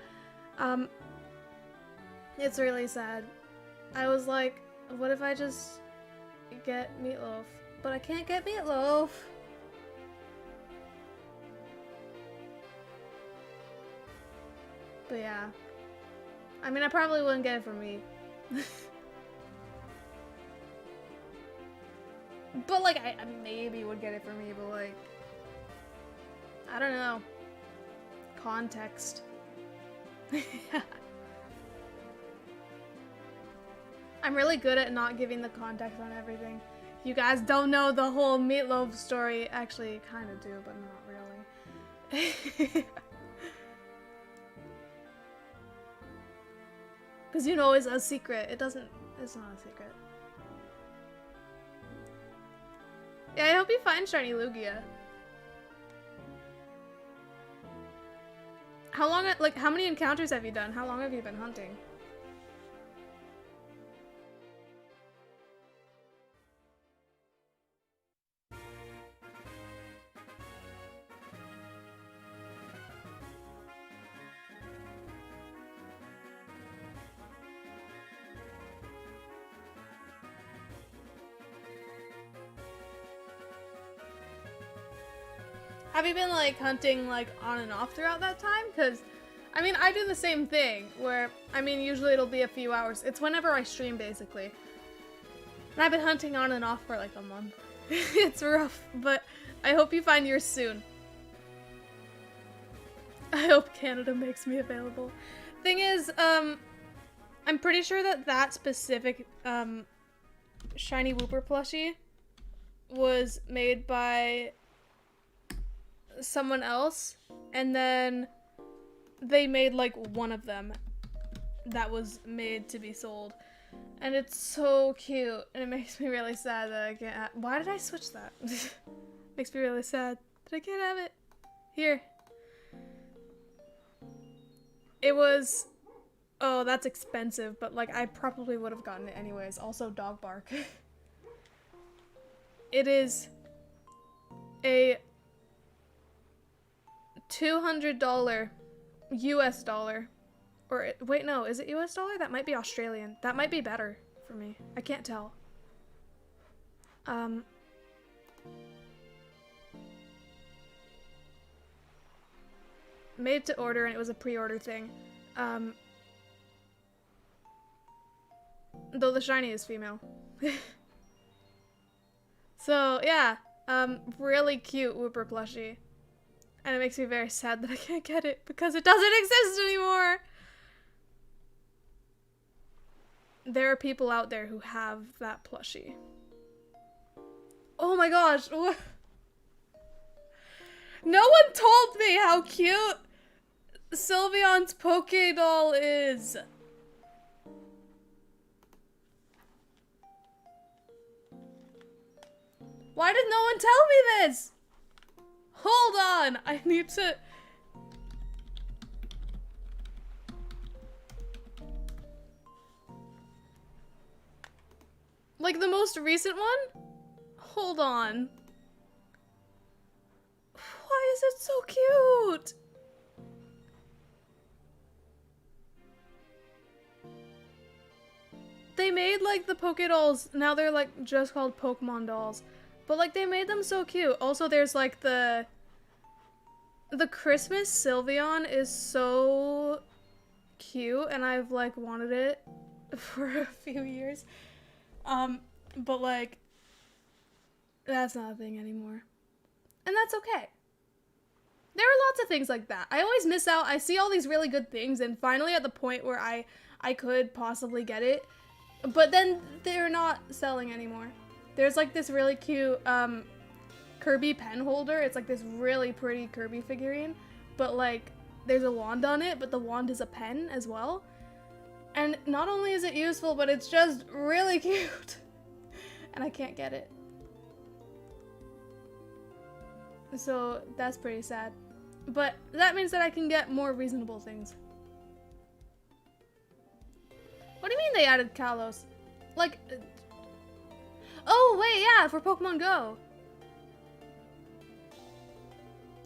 It's really sad. I was like, what if I just get Meatloaf? But I can't get Meatloaf. But yeah. I mean, I probably wouldn't get it for me. But like, I maybe would get it for me, but like, I don't know. Context. I'm really good at not giving the context on everything. You guys don't know the whole meatloaf story. Actually, kind of do, but not really. Because you know it's a secret. It's not a secret. Yeah, I hope you find shiny Lugia. How long, like, how many encounters have you done? How long have you been hunting? Have you been, like, hunting, like, on and off throughout that time? Because, I mean, I do the same thing, where, I mean, usually it'll be a few hours. It's whenever I stream, basically. And I've been hunting on and off for, like, a month. It's rough, but I hope you find yours soon. I hope Canada makes me available. Thing is, I'm pretty sure that that specific, shiny Wooper plushie was made by someone else, and then they made like one of them that was made to be sold, and it's so cute, and it makes me really sad that I can't why did I switch that? Makes me really sad that I can't have it. Here. It was, oh, that's expensive, but like I probably would have gotten it anyways. Also dog bark. It is a $200 US dollar, or wait, no, is it US dollar? That might be Australian. That might be better for me. I can't tell. Made to order, and it was a pre-order thing. Though the shiny is female. So yeah, really cute Wooper plushie. And it makes me very sad that I can't get it because it doesn't exist anymore. There are people out there who have that plushie. Oh my gosh. No one told me how cute Sylveon's Poke doll is. Why did no one tell me this? Hold on, I need to... Like the most recent one? Hold on. Why is it so cute? They made like the Poké dolls, now they're like just called Pokemon dolls. But like they made them so cute. Also there's like the Christmas Sylveon is so cute, and I've like wanted it for a few years. But like that's not a thing anymore. And that's okay. There are lots of things like that. I always miss out. I see all these really good things, and finally at the point where I could possibly get it, but then they're not selling anymore. There's like this really cute Kirby pen holder. It's like this really pretty Kirby figurine, but like there's a wand on it, but the wand is a pen as well. And not only is it useful, but it's just really cute. And I can't get it. So that's pretty sad. But that means that I can get more reasonable things. What do you mean they added Kalos? Like... Oh, wait, yeah, for Pokemon Go.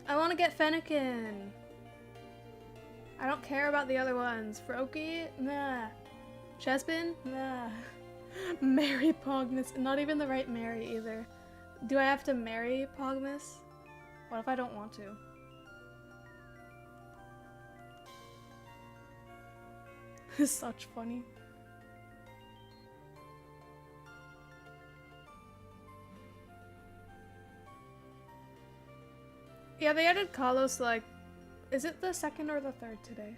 I want to get Fennekin. I don't care about the other ones. Froakie? Nah. Chespin? Nah. Marry Pogmas. Not even the right Mary either. Do I have to marry Pogmas? What if I don't want to? It's such funny. Yeah, they added Kalos like... Is it the 2nd or the 3rd today?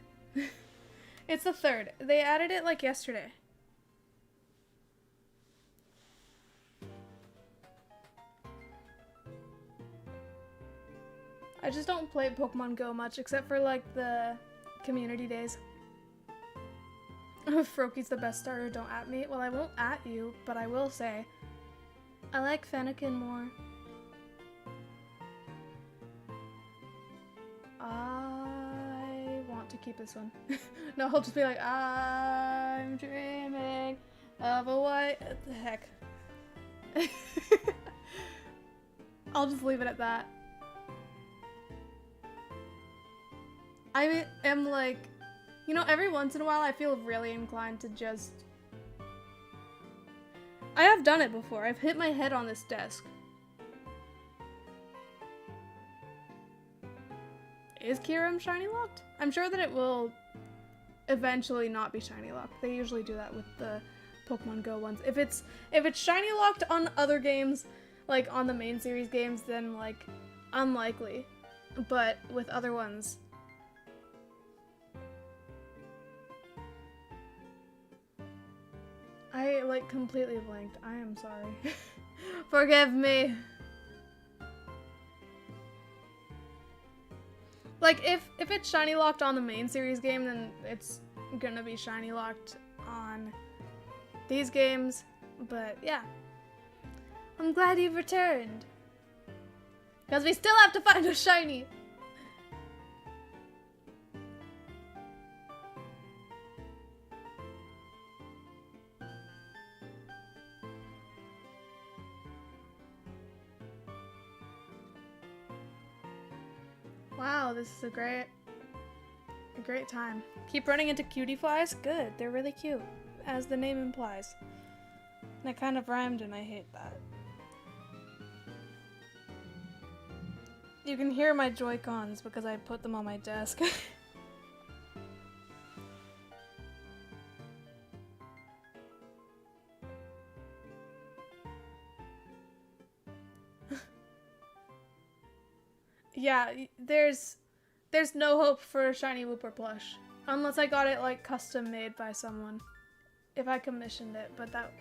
It's the 3rd. They added it like yesterday. I just don't play Pokemon Go much, except for like the community days. Froakies the best starter, don't at me. Well, I won't at you, but I will say I like Fennekin more. I want to keep this one. No, I'll just be like, I'm dreaming of a white... What the heck? I'll just leave it at that. I am like, you know, every once in a while I feel really inclined to just... I have done it before. I've hit my head on this desk. Is Kyurem shiny locked? I'm sure that it will eventually not be shiny locked. They usually do that with the Pokemon Go ones. If it's shiny locked on other games, like on the main series games, then like unlikely. But with other ones, I like completely blanked. I am sorry. Forgive me. Like if it's shiny locked on the main series game, then it's gonna be shiny locked on these games. But yeah. I'm glad you've returned. Because we still have to find a shiny. Wow, this is a great time. Keep running into cutie flies? Good, they're really cute, as the name implies. That kind of rhymed and I hate that. You can hear my Joy-Cons because I put them on my desk. Yeah, there's no hope for a shiny Wooper plush. Unless I got it like custom made by someone. If I commissioned it, but that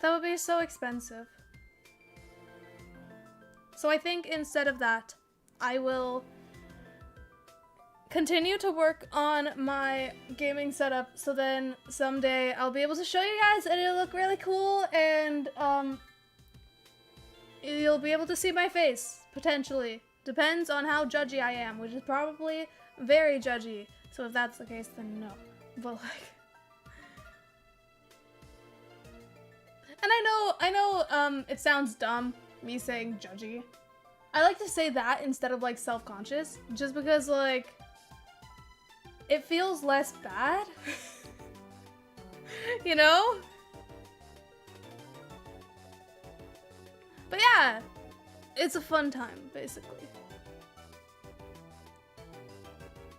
would be so expensive. So I think instead of that, I will continue to work on my gaming setup so then someday I'll be able to show you guys and it'll look really cool and you'll be able to see my face, potentially. Depends on how judgy I am, which is probably very judgy. So if that's the case, then no. But like... And I know, it sounds dumb, me saying judgy. I like to say that instead of like self-conscious, just because like, it feels less bad. You know? But yeah, it's a fun time, basically.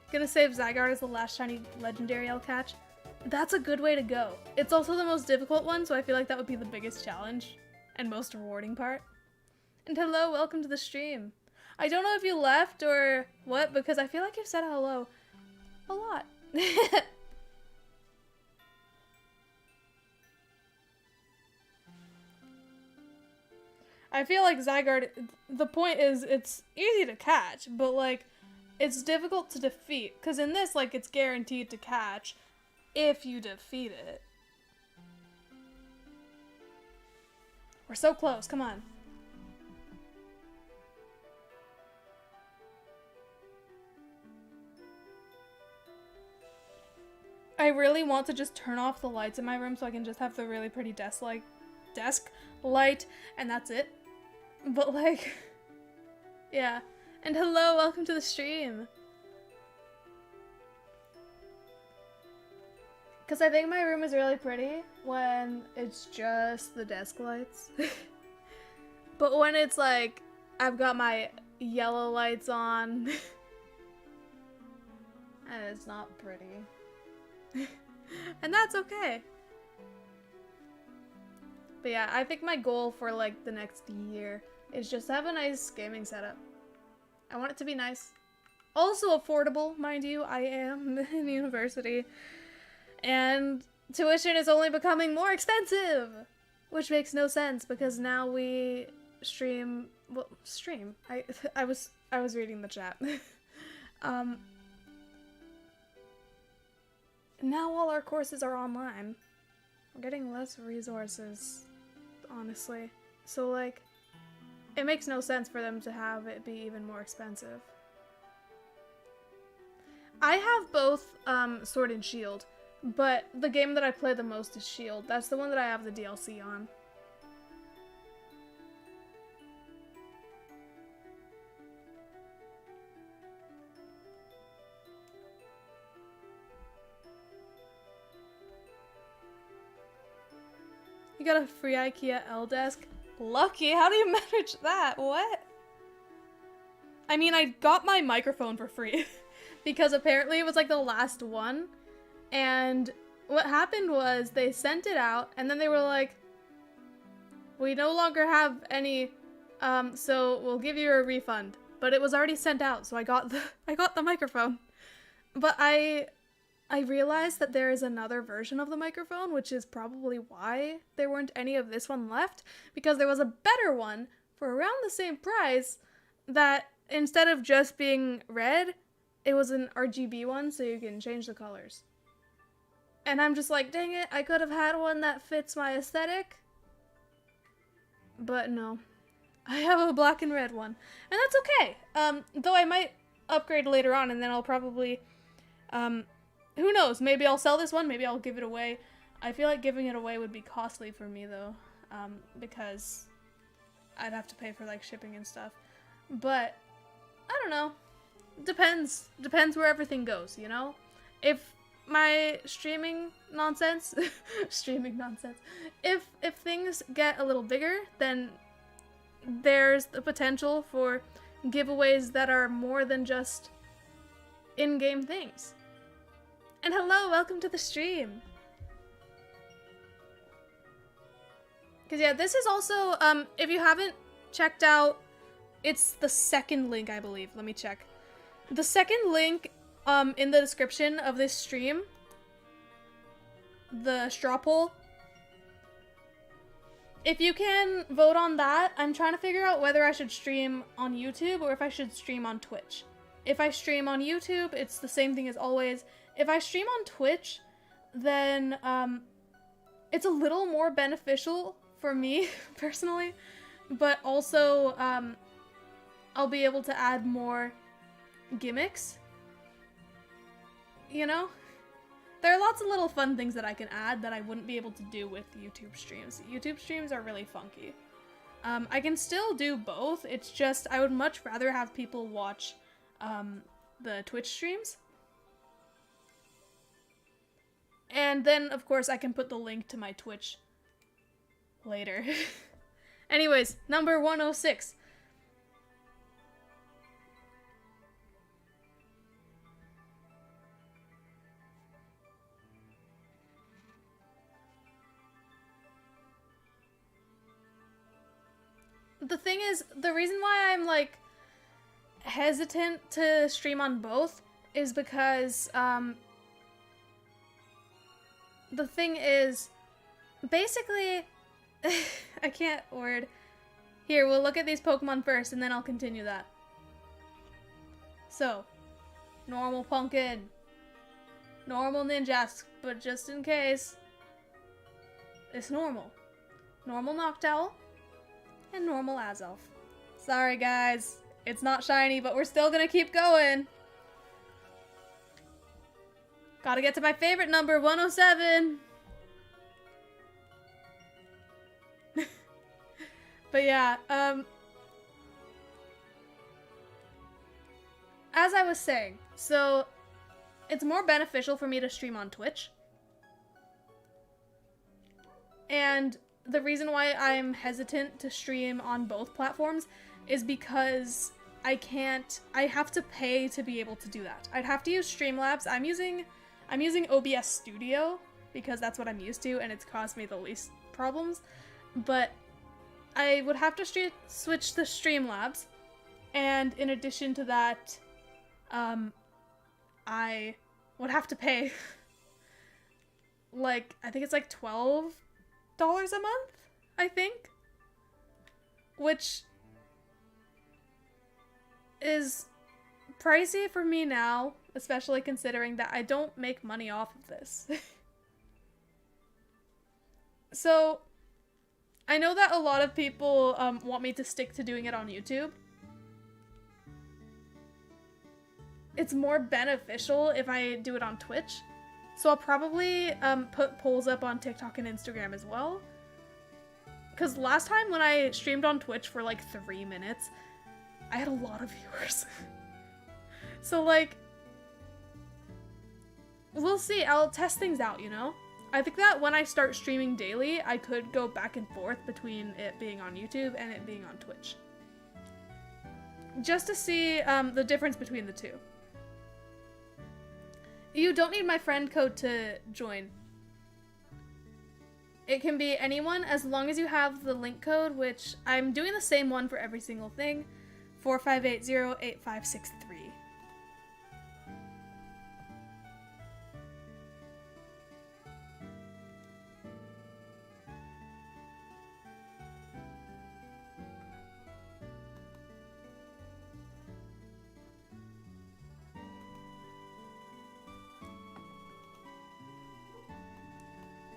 Gonna save Zygarde as the last shiny legendary I'll catch. That's a good way to go. It's also the most difficult one, so I feel like that would be the biggest challenge and most rewarding part. And hello, welcome to the stream. I don't know if you left or what, because I feel like you've said hello a lot. I feel like Zygarde, the point is it's easy to catch, but like it's difficult to defeat, because in this, like, it's guaranteed to catch if you defeat it. We're so close, come on. I really want to just turn off the lights in my room so I can just have the really pretty desk light, and that's it. But like, yeah. And hello, welcome to the stream. Because I think my room is really pretty when it's just the desk lights. But when it's like, I've got my yellow lights on, and it's not pretty. And that's okay. But yeah, I think my goal for like the next year is just to have a nice gaming setup. I want it to be nice. Also affordable, mind you. I am in university. And tuition is only becoming more expensive! Which makes no sense because now we stream... Well, stream. I was I was reading the chat. um, now all our courses are online. We're getting less resources, honestly. So, like, it makes no sense for them to have it be even more expensive. I have both Sword and Shield, but the game that I play the most is Shield. That's the one that I have the DLC on. You got a free IKEA L-Desk? Lucky? How do you manage that? What? I mean, I got my microphone for free because apparently it was like the last one, and what happened was they sent it out and then they were like, we no longer have any, so we'll give you a refund. But it was already sent out, so I got the microphone. But I realized that there is another version of the microphone, which is probably why there weren't any of this one left, because there was a better one for around the same price that instead of just being red, it was an RGB one, so you can change the colors. And I'm just like, dang it, I could have had one that fits my aesthetic. But no. I have a black and red one. And that's okay. Though I might upgrade later on, and then I'll probably, who knows, maybe I'll sell this one, maybe I'll give it away. I feel like giving it away would be costly for me, though, because I'd have to pay for, like, shipping and stuff. But, I don't know. Depends where everything goes, you know? If my streaming nonsense, if things get a little bigger, then there's the potential for giveaways that are more than just in-game things. And hello, welcome to the stream. Because yeah, this is also, if you haven't checked out, it's the second link, I believe. Let me check. The second link in the description of this stream, the straw poll, if you can vote on that, I'm trying to figure out whether I should stream on YouTube or if I should stream on Twitch. If I stream on YouTube, it's the same thing as always. If I stream on Twitch, then it's a little more beneficial for me, personally, but also I'll be able to add more gimmicks, you know? There are lots of little fun things that I can add that I wouldn't be able to do with YouTube streams. YouTube streams are really funky. I can still do both, it's just I would much rather have people watch the Twitch streams. And then, of course, I can put the link to my Twitch later. Anyways, number 106. The thing is, the reason why I'm, like, hesitant to stream on both is because, the thing is, basically, I can't word. Here, we'll look at these Pokemon first, and then I'll continue that. So, normal Pumpkin, normal Ninjask, but just in case, it's normal. Normal Noctowl, and normal Azelf. Sorry guys, it's not shiny, but we're still gonna keep going. Gotta get to my favorite number, 107. But yeah, as I was saying, so it's more beneficial for me to stream on Twitch. And the reason why I'm hesitant to stream on both platforms is because I have to pay to be able to do that. I'd have to use Streamlabs. I'm using OBS Studio because that's what I'm used to and it's caused me the least problems. But I would have to switch to Streamlabs, and in addition to that, I would have to pay like, I think it's like $12 a month, I think, which is pricey for me now, especially considering that I don't make money off of this. So, I know that a lot of people want me to stick to doing it on YouTube. It's more beneficial if I do it on Twitch. So I'll probably put polls up on TikTok and Instagram as well. Because last time when I streamed on Twitch for like 3 minutes, I had a lot of viewers. So like, we'll see. I'll test things out, you know? I think that when I start streaming daily, I could go back and forth between it being on YouTube and it being on Twitch. Just to see the difference between the two. You don't need my friend code to join. It can be anyone as long as you have the link code, which I'm doing the same one for every single thing. 45808563.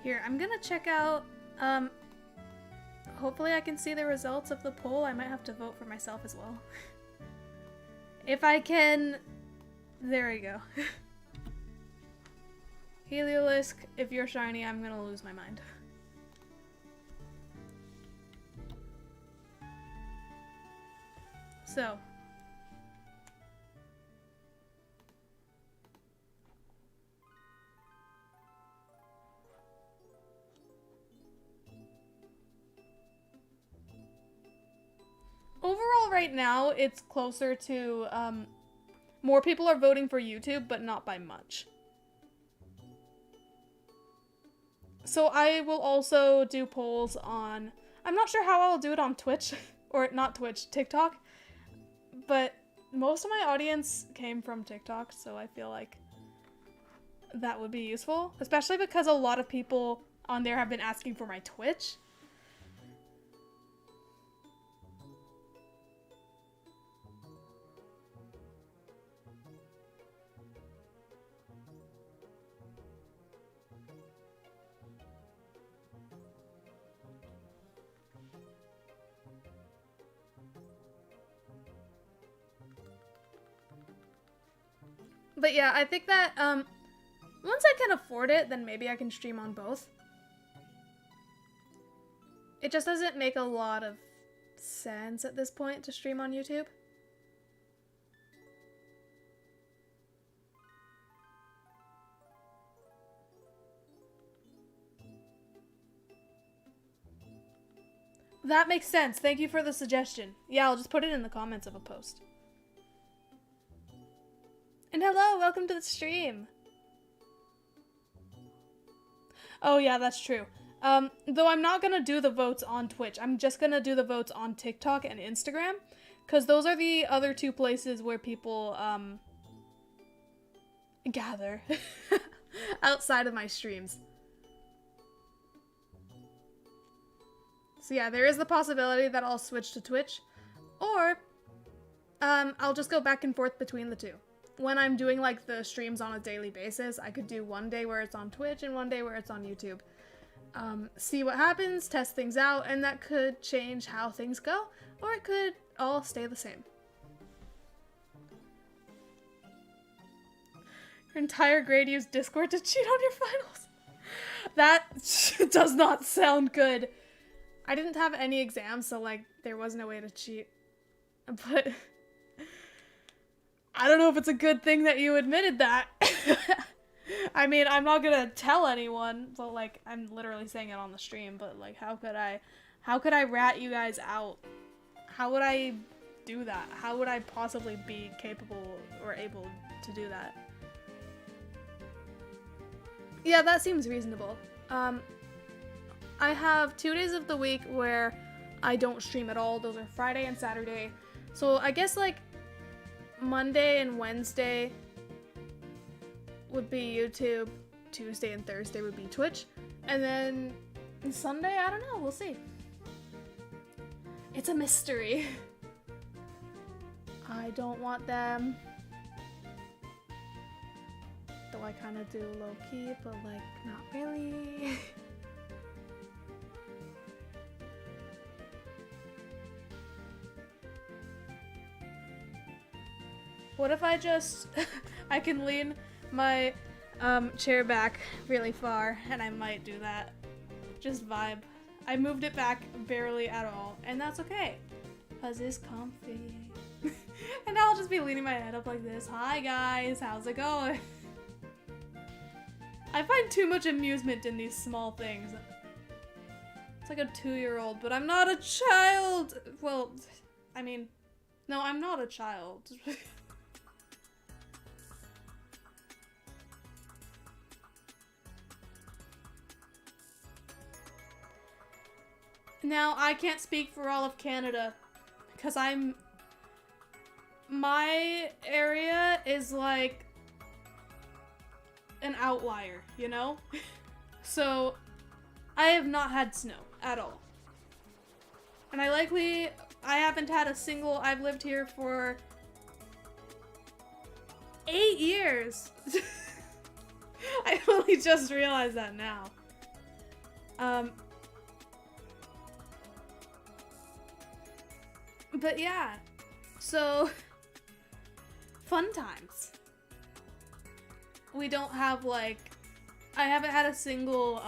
Here, I'm gonna check out, hopefully I can see the results of the poll. I might have to vote for myself as well. If I can, there we go. Heliolisk, if you're shiny, I'm gonna lose my mind. So. Overall, right now, it's closer to, more people are voting for YouTube, but not by much. So I will also do polls on, I'm not sure how I'll do it on Twitch, or not Twitch, TikTok, but most of my audience came from TikTok, so I feel like that would be useful, especially because a lot of people on there have been asking for my Twitch. But yeah, I think that, once I can afford it, then maybe I can stream on both. It just doesn't make a lot of sense at this point to stream on YouTube. That makes sense. Thank you for the suggestion. Yeah, I'll just put it in the comments of a post. And hello, welcome to the stream. Oh yeah, that's true. Though I'm not gonna do the votes on Twitch. I'm just gonna do the votes on TikTok and Instagram, because those are the other two places where people, gather outside of my streams. So yeah, there is the possibility that I'll switch to Twitch, or, I'll just go back and forth between the two. When I'm doing like the streams on a daily basis, I could do one day where it's on Twitch and one day where it's on YouTube. See what happens, test things out, and that could change how things go, or it could all stay the same. Your entire grade used Discord to cheat on your finals. That does not sound good. I didn't have any exams, so like there wasn't a way to cheat. But I don't know if it's a good thing that you admitted that. I mean, I'm not gonna tell anyone, but like, I'm literally saying it on the stream, but like, how could I rat you guys out? How would I do that? How would I possibly be capable or able to do that? Yeah, that seems reasonable. I have 2 days of the week where I don't stream at all. Those are Friday and Saturday. So I guess like Monday and Wednesday would be YouTube, Tuesday and Thursday would be Twitch, and then Sunday, I don't know, we'll see. It's a mystery. I don't want them. Though I kind of do low-key, but like, not really. What if I just, I can lean my chair back really far, and I might do that. Just vibe. I moved it back barely at all, and that's okay, cause it's comfy. And I'll just be leaning my head up like this. Hi guys, how's it going? I find too much amusement in these small things. It's like a 2-year-old, but I'm not a child! Well, I mean, no, I'm not a child. Now, I can't speak for all of Canada, because my area is like an outlier, you know? So, I have not had snow at all. And I haven't had a single, I've lived here for 8 years. I only just realized that now. But yeah, so fun times. We don't have like, I haven't had a single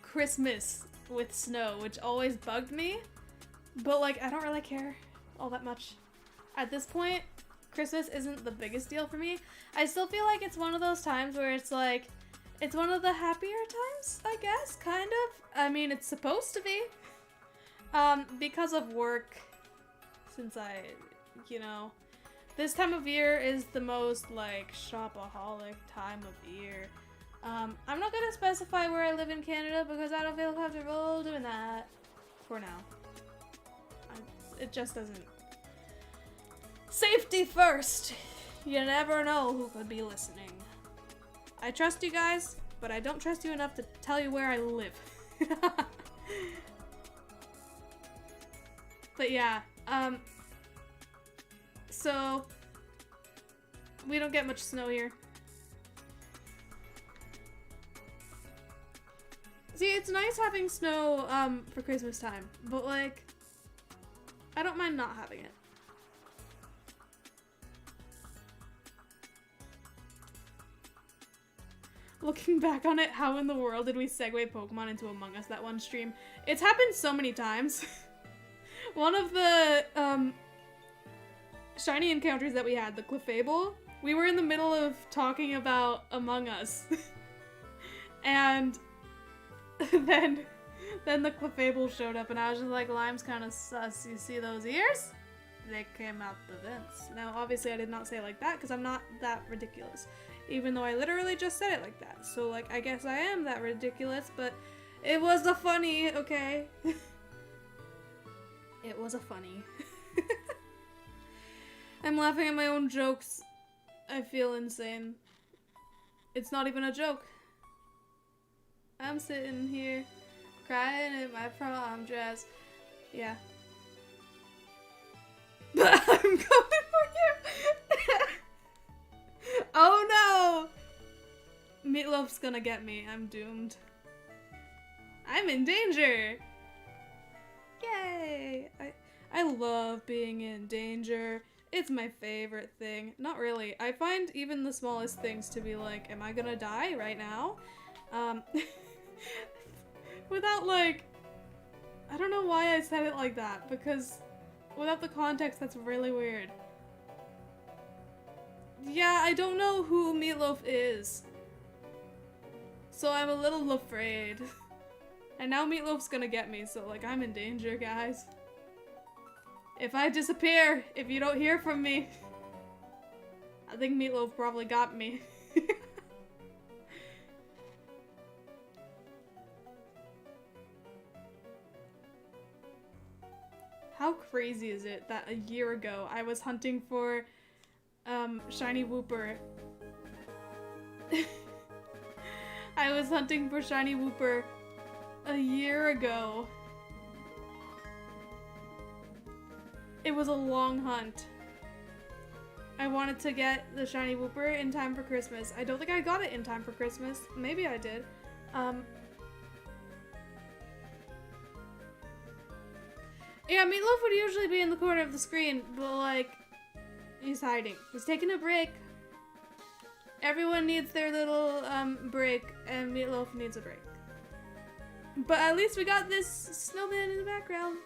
Christmas with snow, which always bugged me, but like I don't really care all that much. At this point, Christmas isn't the biggest deal for me. I still feel like it's one of those times where it's like, it's one of the happier times, I guess, kind of. I mean, it's supposed to be. Because of work, since you know, this time of year is the most, like, shopaholic time of year. I'm not gonna specify where I live in Canada because I don't feel comfortable doing that for now. It just doesn't. Safety first! You never know who could be listening. I trust you guys, but I don't trust you enough to tell you where I live. But yeah, so we don't get much snow here. See, it's nice having snow, for Christmas time, but like, I don't mind not having it. Looking back on it, how in the world did we segue Pokemon into Among Us that one stream? It's happened so many times. One of the, shiny encounters that we had, the Clefable, we were in the middle of talking about Among Us. And then the Clefable showed up and I was just like, Lime's kind of sus. You see those ears? They came out the vents. Now, obviously I did not say it like that because I'm not that ridiculous. Even though I literally just said it like that. So, like, I guess I am that ridiculous, but it was a funny, okay? It was a funny. I'm laughing at my own jokes. I feel insane. It's not even a joke. I'm sitting here crying in my prom dress. Yeah. But I'm coming for you! Oh no! Meatloaf's gonna get me. I'm doomed. I'm in danger! Yay! I love being in danger. It's my favorite thing. Not really. I find even the smallest things to be like, am I gonna die right now? Without like, I don't know why I said it like that, because without the context, that's really weird. Yeah, I don't know who Meatloaf is. So I'm a little afraid. And now Meatloaf's gonna get me, so like I'm in danger, guys. If I disappear, if you don't hear from me, I think Meatloaf probably got me. How crazy is it that a year ago I was hunting for Shiny Wooper. I was hunting for Shiny Wooper a year ago. It was a long hunt. I wanted to get the shiny Wooper in time for Christmas. I don't think I got it in time for Christmas. Maybe I did. Yeah, Meatloaf would usually be in the corner of the screen, but like, he's hiding. He's taking a break. Everyone needs their little break, and Meatloaf needs a break. But at least we got this snowman in the background.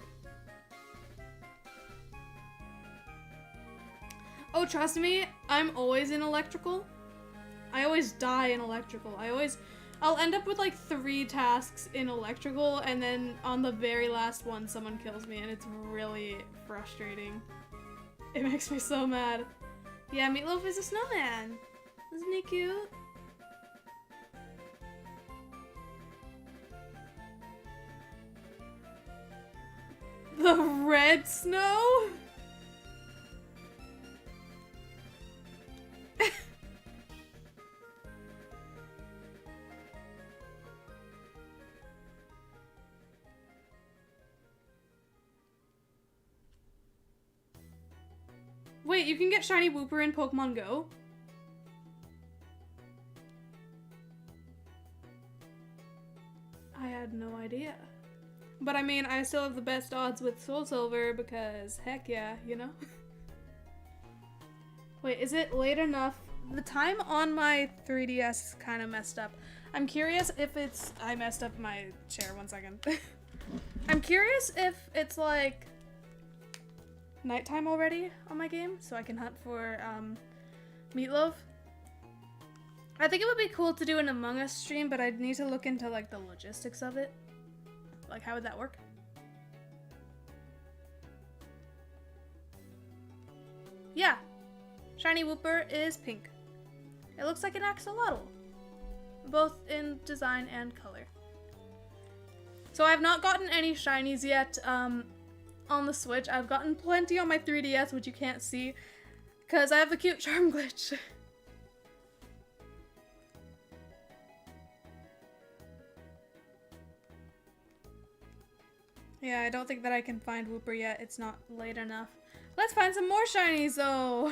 Oh, trust me, I'm always in electrical. I always die in electrical. I'll end up with like 3 tasks in electrical, and then on the very last one, someone kills me, and it's really frustrating. It makes me so mad. Yeah, Meatloaf is a snowman. Isn't he cute? The red snow? Wait, you can get shiny Wooper in Pokemon Go? I had no idea. But I mean, I still have the best odds with Soul Silver because heck yeah, you know? Wait, is it late enough? The time on my 3DS is kind of messed up. I'm curious if it's... I messed up my chair, 1 second. I'm curious if it's like nighttime already on my game, so I can hunt for Meatloaf. I think it would be cool to do an Among Us stream, but I'd need to look into like the logistics of it. Like, how would that work? Yeah, shiny Wooper is pink. It looks like an axolotl, both in design and color. So I've not gotten any shinies yet on the Switch. I've gotten plenty on my 3DS, which you can't see, because I have the cute charm glitch. Yeah, I don't think that I can find Wooper yet. It's not late enough. Let's find some more shinies, though!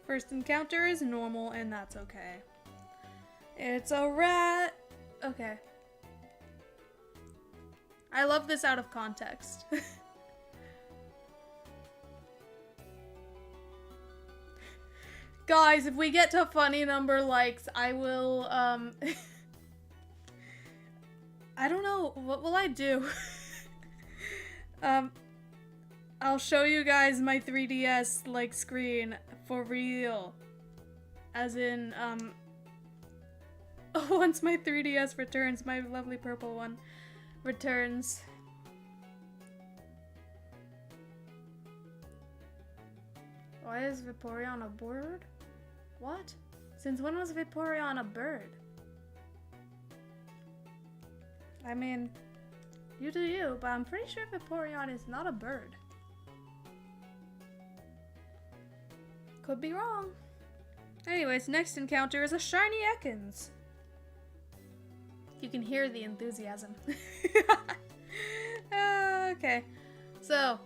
First encounter is normal, and that's okay. It's a rat! Okay. I love this out of context. Guys, if we get to funny number likes, I will, I don't know, what will I do? I'll show you guys my 3DS, like, screen for real. As in, once my 3DS returns, my lovely purple one returns. Why is Vaporeon a bird? What? Since when was Vaporeon a bird? I mean, you do you, but I'm pretty sure Vaporeon is not a bird. Could be wrong. Anyways, next encounter is a shiny Ekans. You can hear the enthusiasm. Okay, so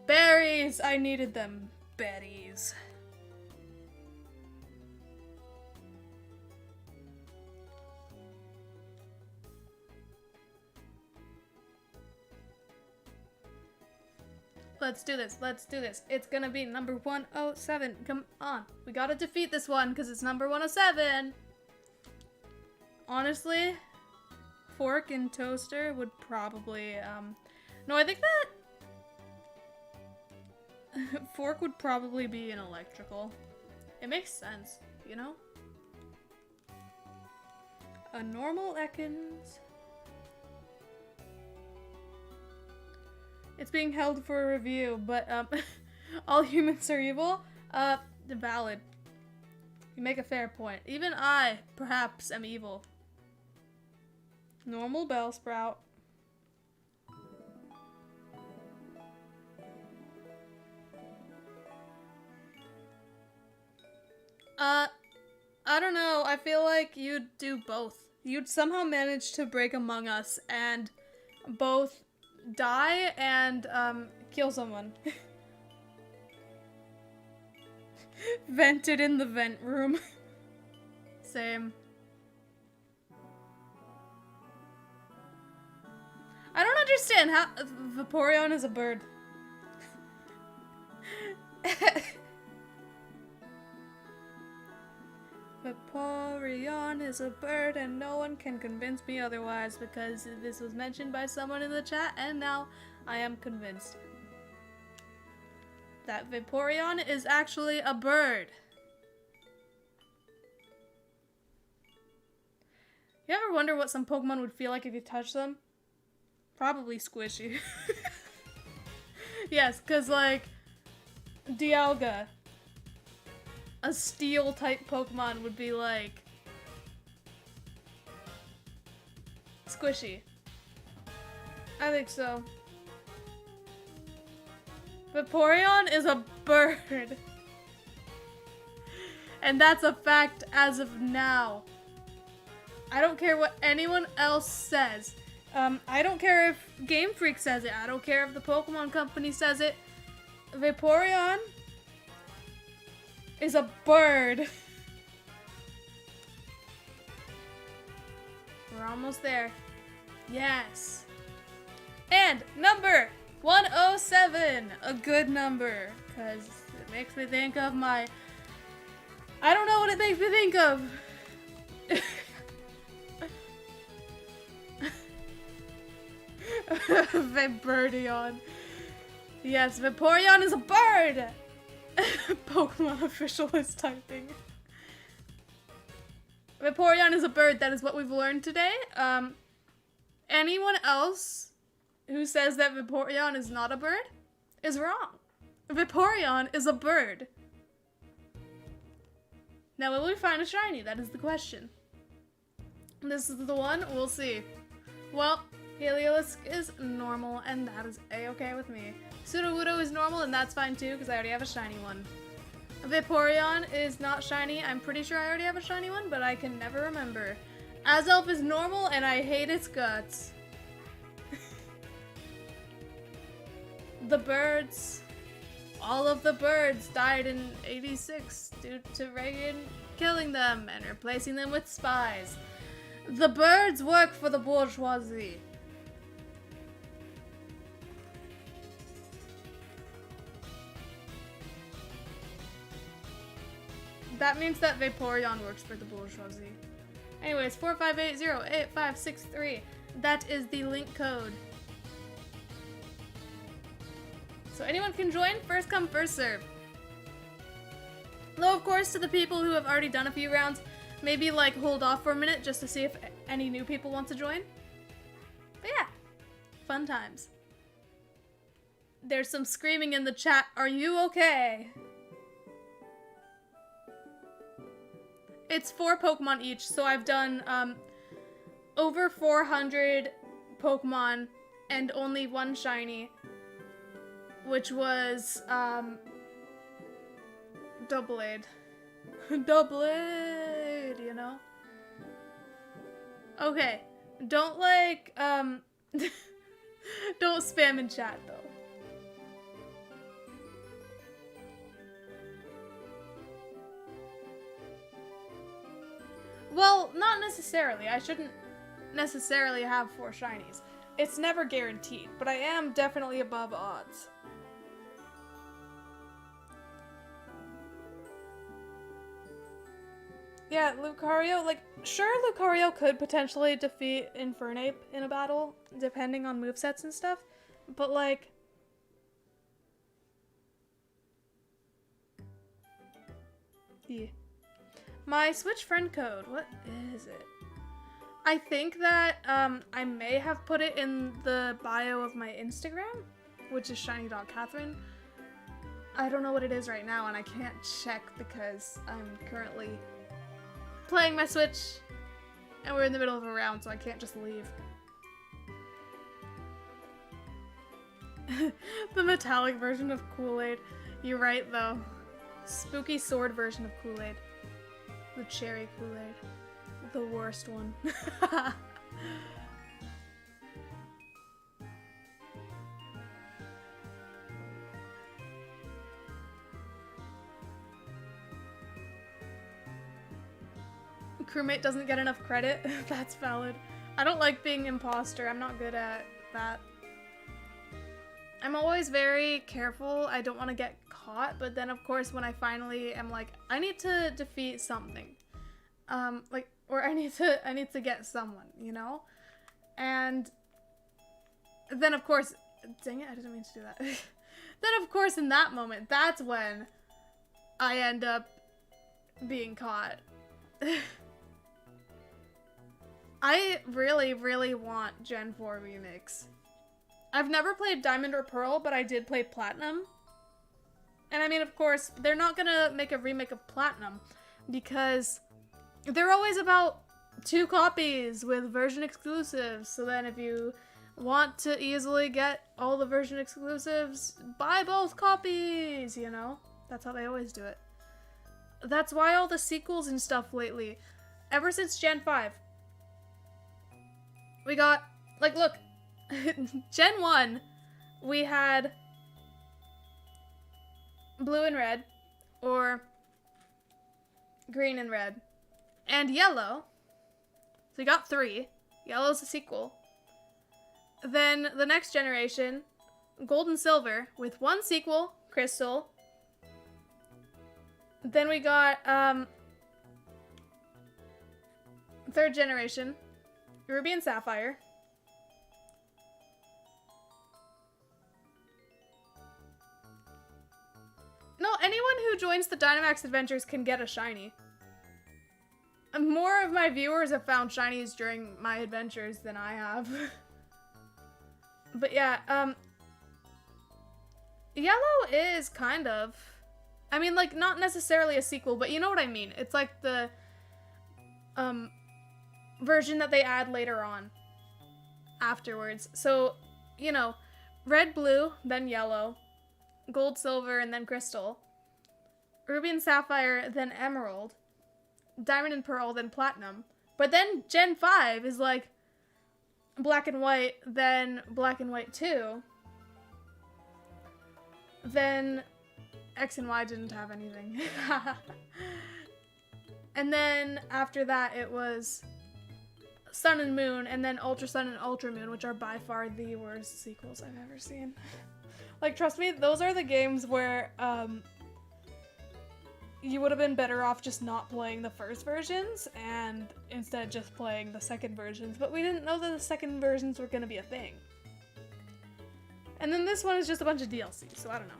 berries. I needed them. Berries. Let's do this. Let's do this. It's gonna be number 107. Come on. We gotta defeat this one because it's number 107. Honestly, Fork and Toaster would probably, no, I think that Fork would probably be an electrical. It makes sense, you know? A normal Ekans. It's being held for a review, but, all humans are evil? Valid. You make a fair point. Even I, perhaps, am evil. Normal Bellsprout. I don't know. I feel like you'd do both. You'd somehow manage to break Among Us and both die and, kill someone. Vented in the vent room. Same. I don't understand how Vaporeon is a bird. Vaporeon is a bird and no one can convince me otherwise because this was mentioned by someone in the chat and now I am convinced that Vaporeon is actually a bird. You ever wonder what some Pokemon would feel like if you touch them? Probably squishy. Yes, because like Dialga, a steel type Pokemon, would be like squishy. I think so. Vaporeon is a bird. And that's a fact as of now. I don't care what anyone else says. I don't care if Game Freak says it. I don't care if the Pokemon Company says it. Vaporeon is a bird. We're almost there. Yes. And number 107. A good number. Because it makes me think of my... I don't know what it makes me think of. Vaporeon. Yes, Vaporeon is a bird! Pokemon official is typing. Vaporeon is a bird, that is what we've learned today. Anyone else who says that Vaporeon is not a bird is wrong. Vaporeon is a bird. Now will we find a shiny? That is the question. This is the one, we'll see. Well, Heliolisk is normal, and that is a-okay with me. Sudowoodo is normal, and that's fine too, because I already have a shiny one. Vaporeon is not shiny. I'm pretty sure I already have a shiny one, but I can never remember. Azelf is normal, and I hate its guts. The birds. All of the birds died in 86 due to Reagan killing them and replacing them with spies. The birds work for the bourgeoisie. That means that Vaporeon works for the bourgeoisie. Anyways, 45808563. That is the link code. So anyone can join, first come, first serve. Though, of course, to the people who have already done a few rounds, maybe like hold off for a minute just to see if any new people want to join. But yeah, fun times. There's some screaming in the chat. Are you okay? It's 4 Pokemon each, so I've done over 400 Pokemon and only one shiny, which was Doublade. Doublade, you know? Okay, don't like don't spam in chat though. Well, not necessarily. I shouldn't necessarily have 4 shinies. It's never guaranteed, but I am definitely above odds. Yeah, Lucario, like, sure Lucario could potentially defeat Infernape in a battle, depending on movesets and stuff, but like... Yeah. My Switch friend code, what is it? I think that I may have put it in the bio of my Instagram, which is shiny.catherine. I don't know what it is right now, and I can't check because I'm currently playing my Switch, and we're in the middle of a round, so I can't just leave. The metallic version of Kool-Aid. You're right, though. Spooky sword version of Kool-Aid. The cherry Kool-Aid. The worst one. Crewmate doesn't get enough credit. That's valid. I don't like being imposter. I'm not good at that. I'm always very careful. I don't want to get caught, but then of course when I finally am like, I need to defeat something. Or I need to get someone, you know? And then of course, dang it, I didn't mean to do that. Then of course in that moment, that's when I end up being caught. I really, really want Gen 4 Remix. I've never played Diamond or Pearl, but I did play Platinum. And I mean, of course, they're not gonna make a remake of Platinum because they're always about 2 copies with version exclusives. So then if you want to easily get all the version exclusives, buy both copies, you know? That's how they always do it. That's why all the sequels and stuff lately, ever since Gen 5, we got, like, look, Gen 1, we had blue and red, or green and red, and yellow. So we got 3. Yellow's a sequel. Then the next generation, gold and silver, with 1 sequel, crystal. Then we got, 3rd generation, ruby and sapphire. No, anyone who joins the Dynamax adventures can get a shiny. More of my viewers have found shinies during my adventures than I have. But yeah, yellow is kind of, I mean, like, not necessarily a sequel, but you know what I mean. It's like the, version that they add later on. Afterwards. So, you know, red, blue, then yellow. Gold, silver, and then crystal. Ruby and sapphire, then emerald. Diamond and pearl, then platinum. But then Gen 5 is like black and white, then black and white 2. Then X and Y didn't have anything. And then after that it was Sun and Moon, and then Ultra Sun and Ultra Moon, which are by far the worst sequels I've ever seen. Like, trust me, those are the games where, you would have been better off just not playing the first versions, and instead just playing the second versions, but we didn't know that the second versions were gonna be a thing. And then this one is just a bunch of DLC, so I don't know.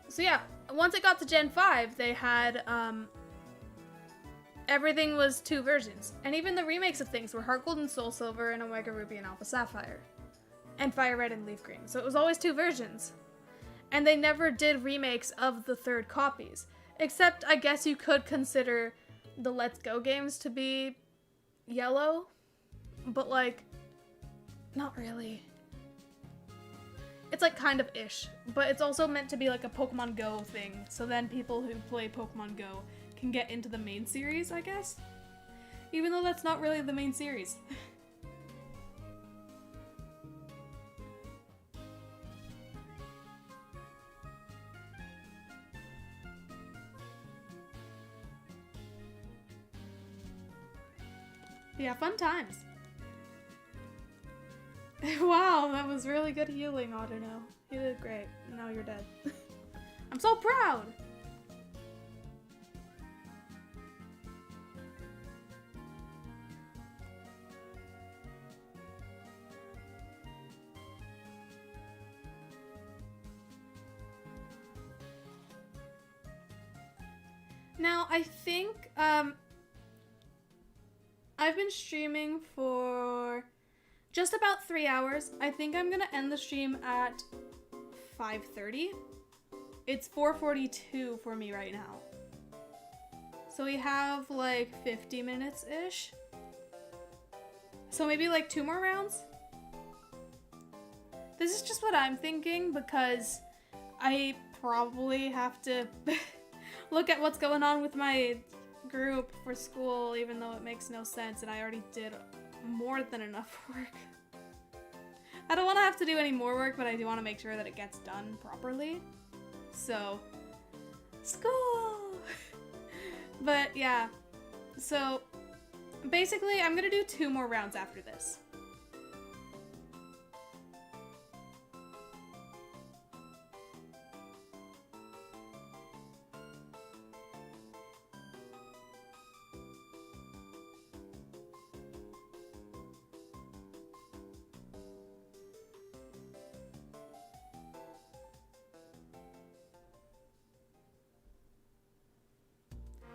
So yeah, once it got to Gen 5, they had, everything was 2 versions. And even the remakes of things were Heart Gold and Soul Silver and Omega Ruby and Alpha Sapphire. And Fire Red and Leaf Green. So it was always 2 versions. And they never did remakes of the 3rd copies. Except, I guess you could consider the Let's Go games to be yellow. But, like, not really. It's, like, kind of ish. But it's also meant to be, like, a Pokemon Go thing. So then people who play Pokemon Go can get into the main series, I guess? Even though that's not really the main series. Yeah, fun times. Wow, that was really good healing, Autono. You did great. Now you're dead. I'm so proud! Now, I think, I've been streaming for just about 3 hours. I think I'm gonna end the stream at 5:30. It's 4:42 for me right now. So we have like 50 minutes-ish. So maybe like 2 more rounds? This is just what I'm thinking because I probably have to look at what's going on with my group for school, even though it makes no sense and I already did more than enough work. I don't want to have to do any more work, but I do want to make sure that it gets done properly. So, school! But yeah, so basically I'm gonna do 2 more rounds after this.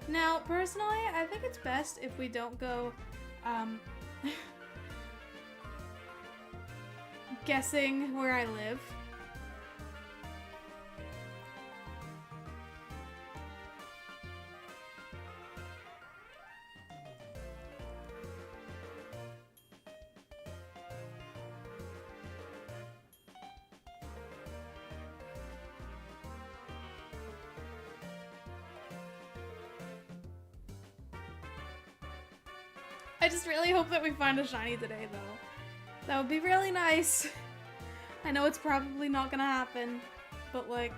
Now, personally, I think it's best if we don't go, guessing where I live. I just really hope that we find a shiny today, though. That would be really nice. I know it's probably not gonna happen, but like,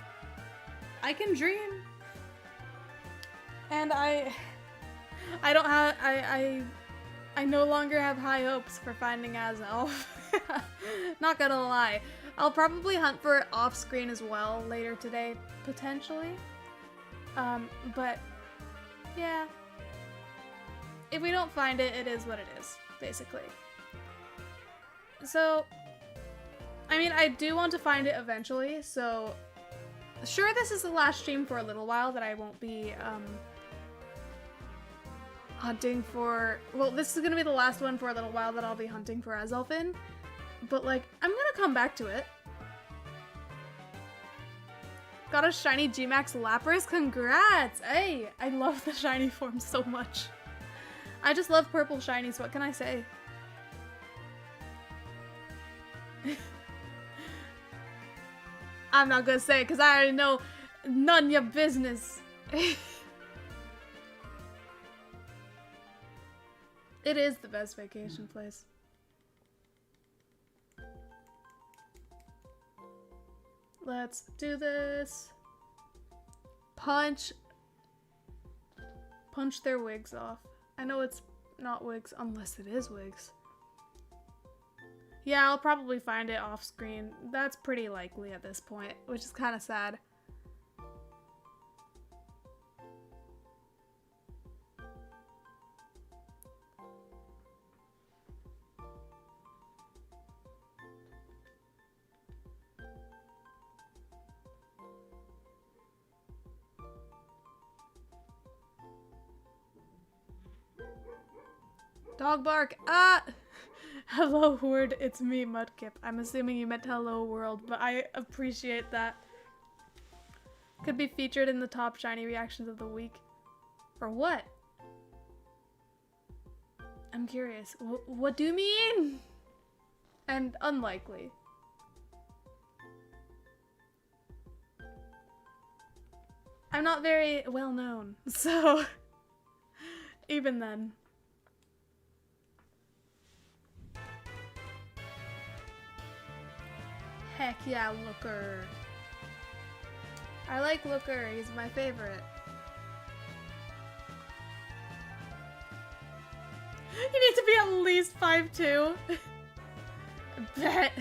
I can dream. And I don't have, I no longer have high hopes for finding Azelf. Not gonna lie. I'll probably hunt for it off screen as well later today, potentially. But yeah. If we don't find it, it is what it is, basically. So, I mean, I do want to find it eventually, so sure, this is the last stream for a little while that I won't be, hunting for, well, this is gonna be the last one for a little while that I'll be hunting for Azelf in, but, like, I'm gonna come back to it. Got a shiny Gmax Lapras, congrats! Hey, I love the shiny form so much. I just love purple shinies, what can I say? I'm not gonna say it because I already know none your business. It is the best vacation place. Let's do this. Punch their wigs off. I know it's not wigs unless it is wigs. Yeah, I'll probably find it off screen. That's pretty likely at this point, which is kind of sad. Dog bark! Ah! Hello word, it's me, Mudkip. I'm assuming you meant hello world, but I appreciate that. Could be featured in the top shiny reactions of the week. Or what? I'm curious. What do you mean? And unlikely. I'm not very well known, so even then. Heck yeah, Looker. I like Looker, he's my favorite. You need to be at least 5'2". Bet.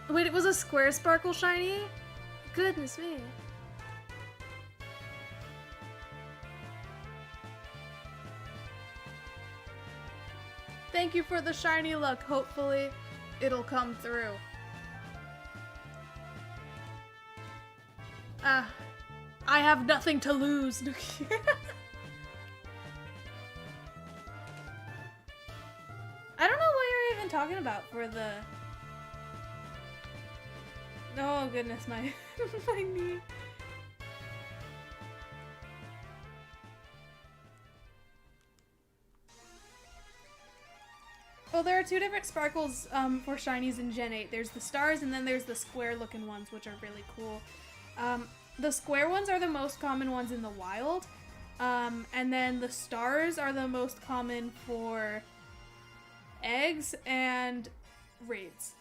Wait, it was a Square Sparkle shiny? Goodness me. Thank you for the shiny luck. Hopefully, it'll come through. I have nothing to lose. I don't know what you're even talking about for the... Oh goodness, my my knee. Well, there are 2 different sparkles for shinies in Gen 8. There's the stars and then there's the square looking ones, which are really cool. The square ones are the most common ones in the wild. And then the stars are the most common for eggs and raids.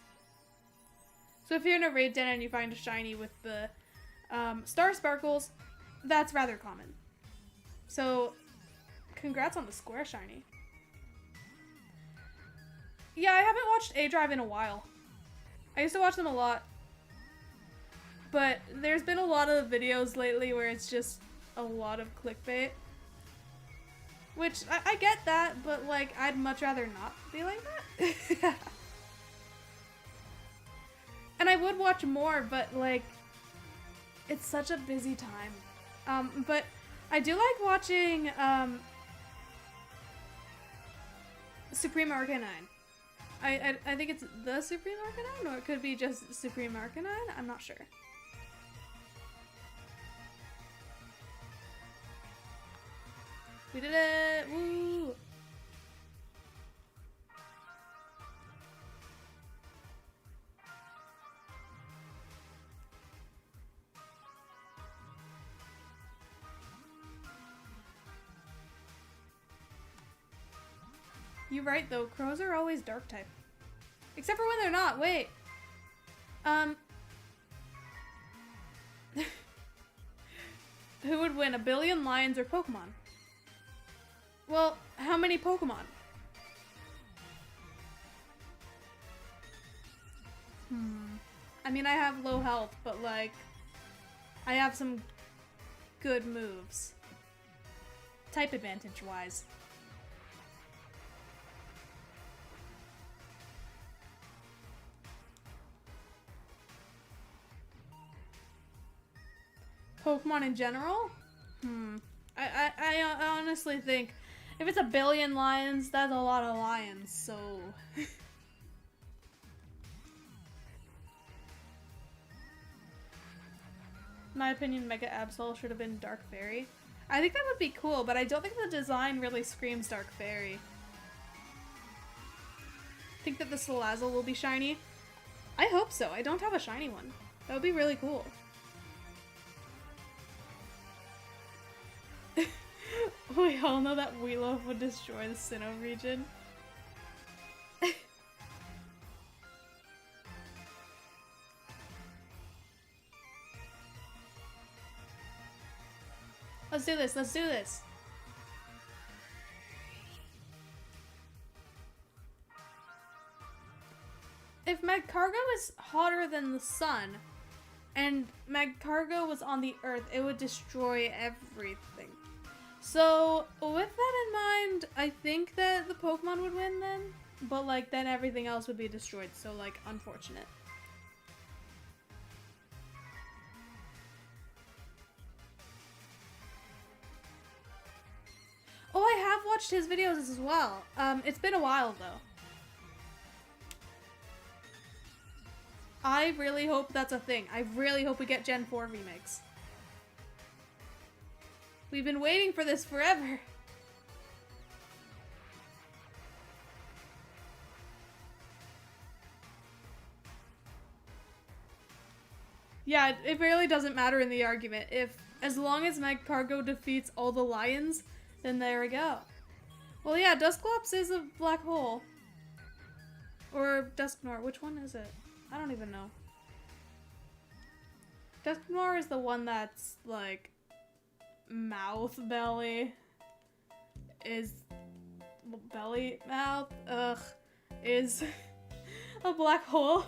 So if you're in a raid den and you find a shiny with the star sparkles, that's rather common. So congrats on the square shiny. Yeah, I haven't watched A-Drive in a while. I used to watch them a lot. But there's been a lot of videos lately where it's just a lot of clickbait. Which, I get that, but like, I'd much rather not be like that. And I would watch more, but like, it's such a busy time. But I do like watching Supreme Arcanine. I think it's the Supreme Arcanine, or it could be just Supreme Arcanine. I'm not sure. We did it! Woo! You're right though, crows are always dark type. Except for when they're not, wait. Who would win, a billion lions or Pokemon? Well, how many Pokemon? I mean, I have low health, but like, I have some good moves. Type advantage wise. Pokemon in general? I honestly think if it's a billion lions, that's a lot of lions, so... In my opinion, Mega Absol should have been Dark Fairy. I think that would be cool, but I don't think the design really screams Dark Fairy. Think that the Salazzle will be shiny? I hope so. I don't have a shiny one. That would be really cool. We all know that Weelow would destroy the Sinnoh region. Let's do this, let's do this! If Magcargo is hotter than the sun, and Magcargo was on the earth, it would destroy everything. So, with that in mind, I think that the Pokemon would win then, but like, then everything else would be destroyed, so like, unfortunate. Oh, I have watched his videos as well. It's been a while though. I really hope that's a thing. I really hope we get Gen 4 remakes. We've been waiting for this forever. Yeah, it really doesn't matter in the argument. As long as Magcargo defeats all the lions, then there we go. Well, yeah, Dusclops is a black hole. Or Dusknoir, which one is it? I don't even know. Dusknoir is the one that's, like, mouth belly. Is belly mouth? Ugh. Is a black hole.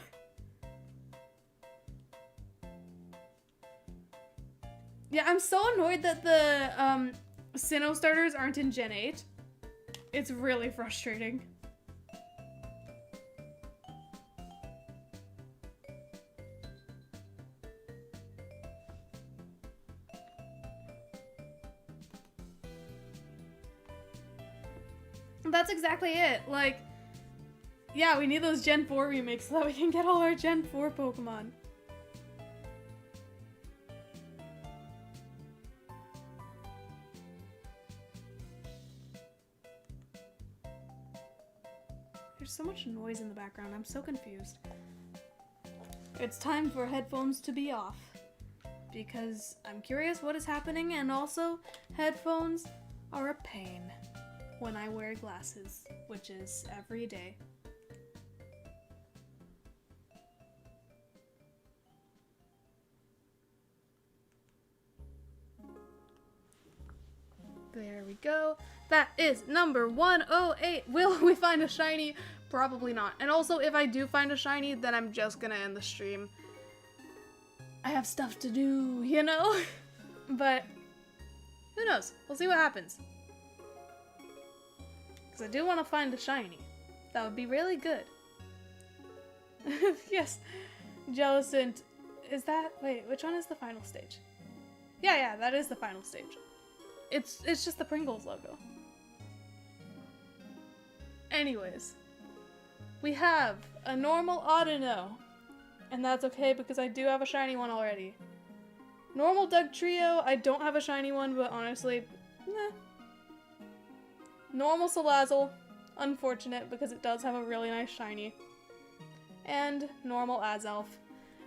Yeah, I'm so annoyed that the, Sinnoh starters aren't in Gen 8. It's really frustrating. That's exactly it. Like, yeah, we need those Gen 4 remakes so that we can get all our Gen 4 Pokemon. There's so much noise in the background. I'm so confused. It's time for headphones to be off. Because I'm curious what is happening, and also headphones are a pain when I wear glasses, which is every day. There we go. That is number 108. Will we find a shiny? Probably not. And also, if I do find a shiny, then I'm just gonna end the stream. I have stuff to do, you know? But who knows? We'll see what happens. Because I do want to find a shiny. That would be really good. Yes. Jellicent. Is that... Wait, which one is the final stage? Yeah, that is the final stage. It's just the Pringles logo. Anyways. We have a normal Audino. And that's okay because I do have a shiny one already. Normal Doug Trio, I don't have a shiny one, but honestly, meh. Normal Salazzle, unfortunate because it does have a really nice shiny. And normal Azelf.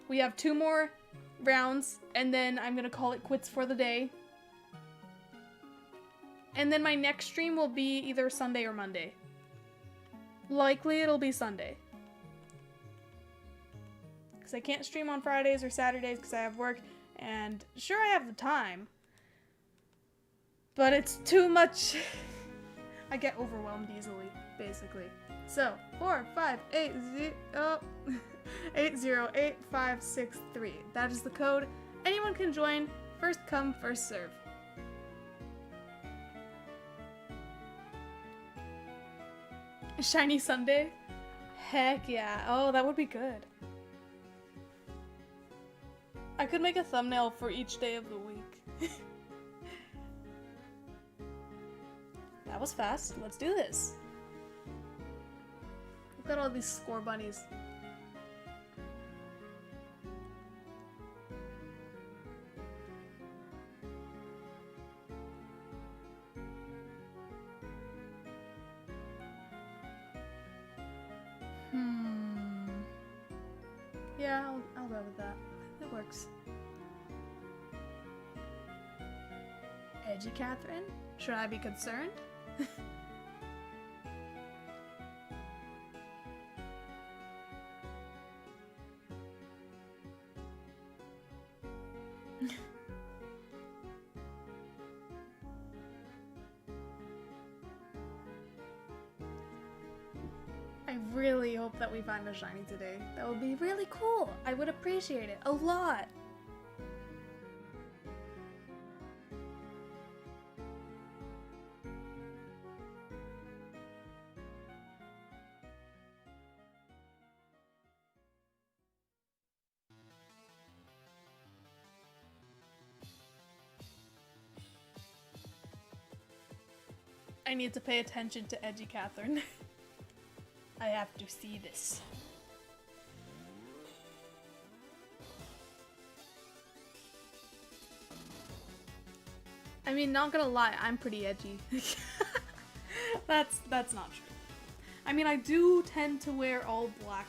We have 2 more rounds, and then I'm gonna call it quits for the day. And then my next stream will be either Sunday or Monday. Likely it'll be Sunday. Because I can't stream on Fridays or Saturdays because I have work, and sure I have the time, but it's too much. I get overwhelmed easily, basically. So, 4, 5, 8, 0, 808563. That is the code. Anyone can join. First come, first serve. Shiny Sunday? Heck yeah. Oh, that would be good. I could make a thumbnail for each day of the week. That was fast. Let's do this. Look at all these score bunnies. Yeah, I'll go with that. It works. Edgy Catherine? Should I be concerned? I really hope that we find a shiny today. That would be really cool. I would appreciate it a lot. I need to pay attention to Edgy Catherine. I have to see this. I mean, not gonna lie, I'm pretty edgy. That's not true. I mean, I do tend to wear all black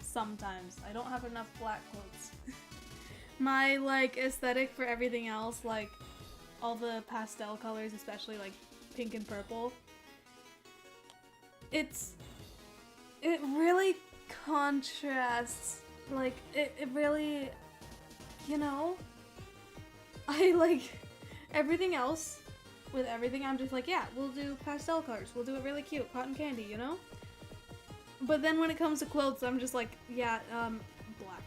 sometimes. I don't have enough black clothes. My, like, aesthetic for everything else, like, all the pastel colors, especially, like, pink and purple, it really contrasts, like, it really, you know, I like everything else. With everything, I'm just like, yeah, we'll do pastel colors, we'll do it really cute, cotton candy, you know? But then when it comes to quilts, I'm just like, yeah, black.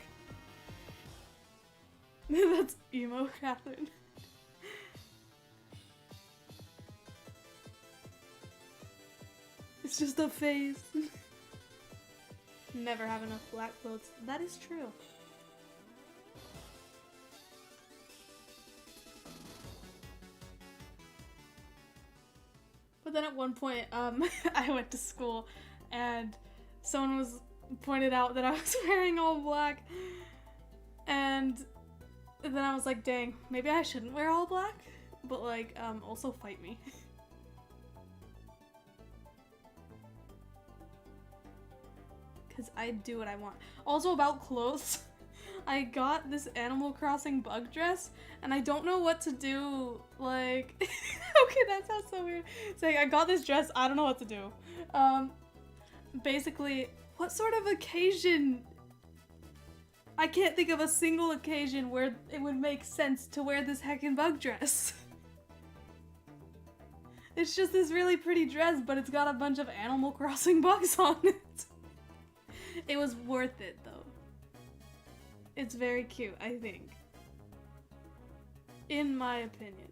That's emo Catherine. It's just a phase. Never have enough black clothes. That is true. But then at one point, I went to school and someone was pointed out that I was wearing all black, and then I was like, dang, maybe I shouldn't wear all black, but like, also fight me. Because I do what I want. Also about clothes, I got this Animal Crossing bug dress, and I don't know what to do, like, okay, that sounds so weird. It's like, I got this dress, I don't know what to do. Basically, what sort of occasion? I can't think of a single occasion where it would make sense to wear this heckin' bug dress. It's just this really pretty dress, but it's got a bunch of Animal Crossing bugs on it. It was worth it, though. It's very cute, I think. In my opinion.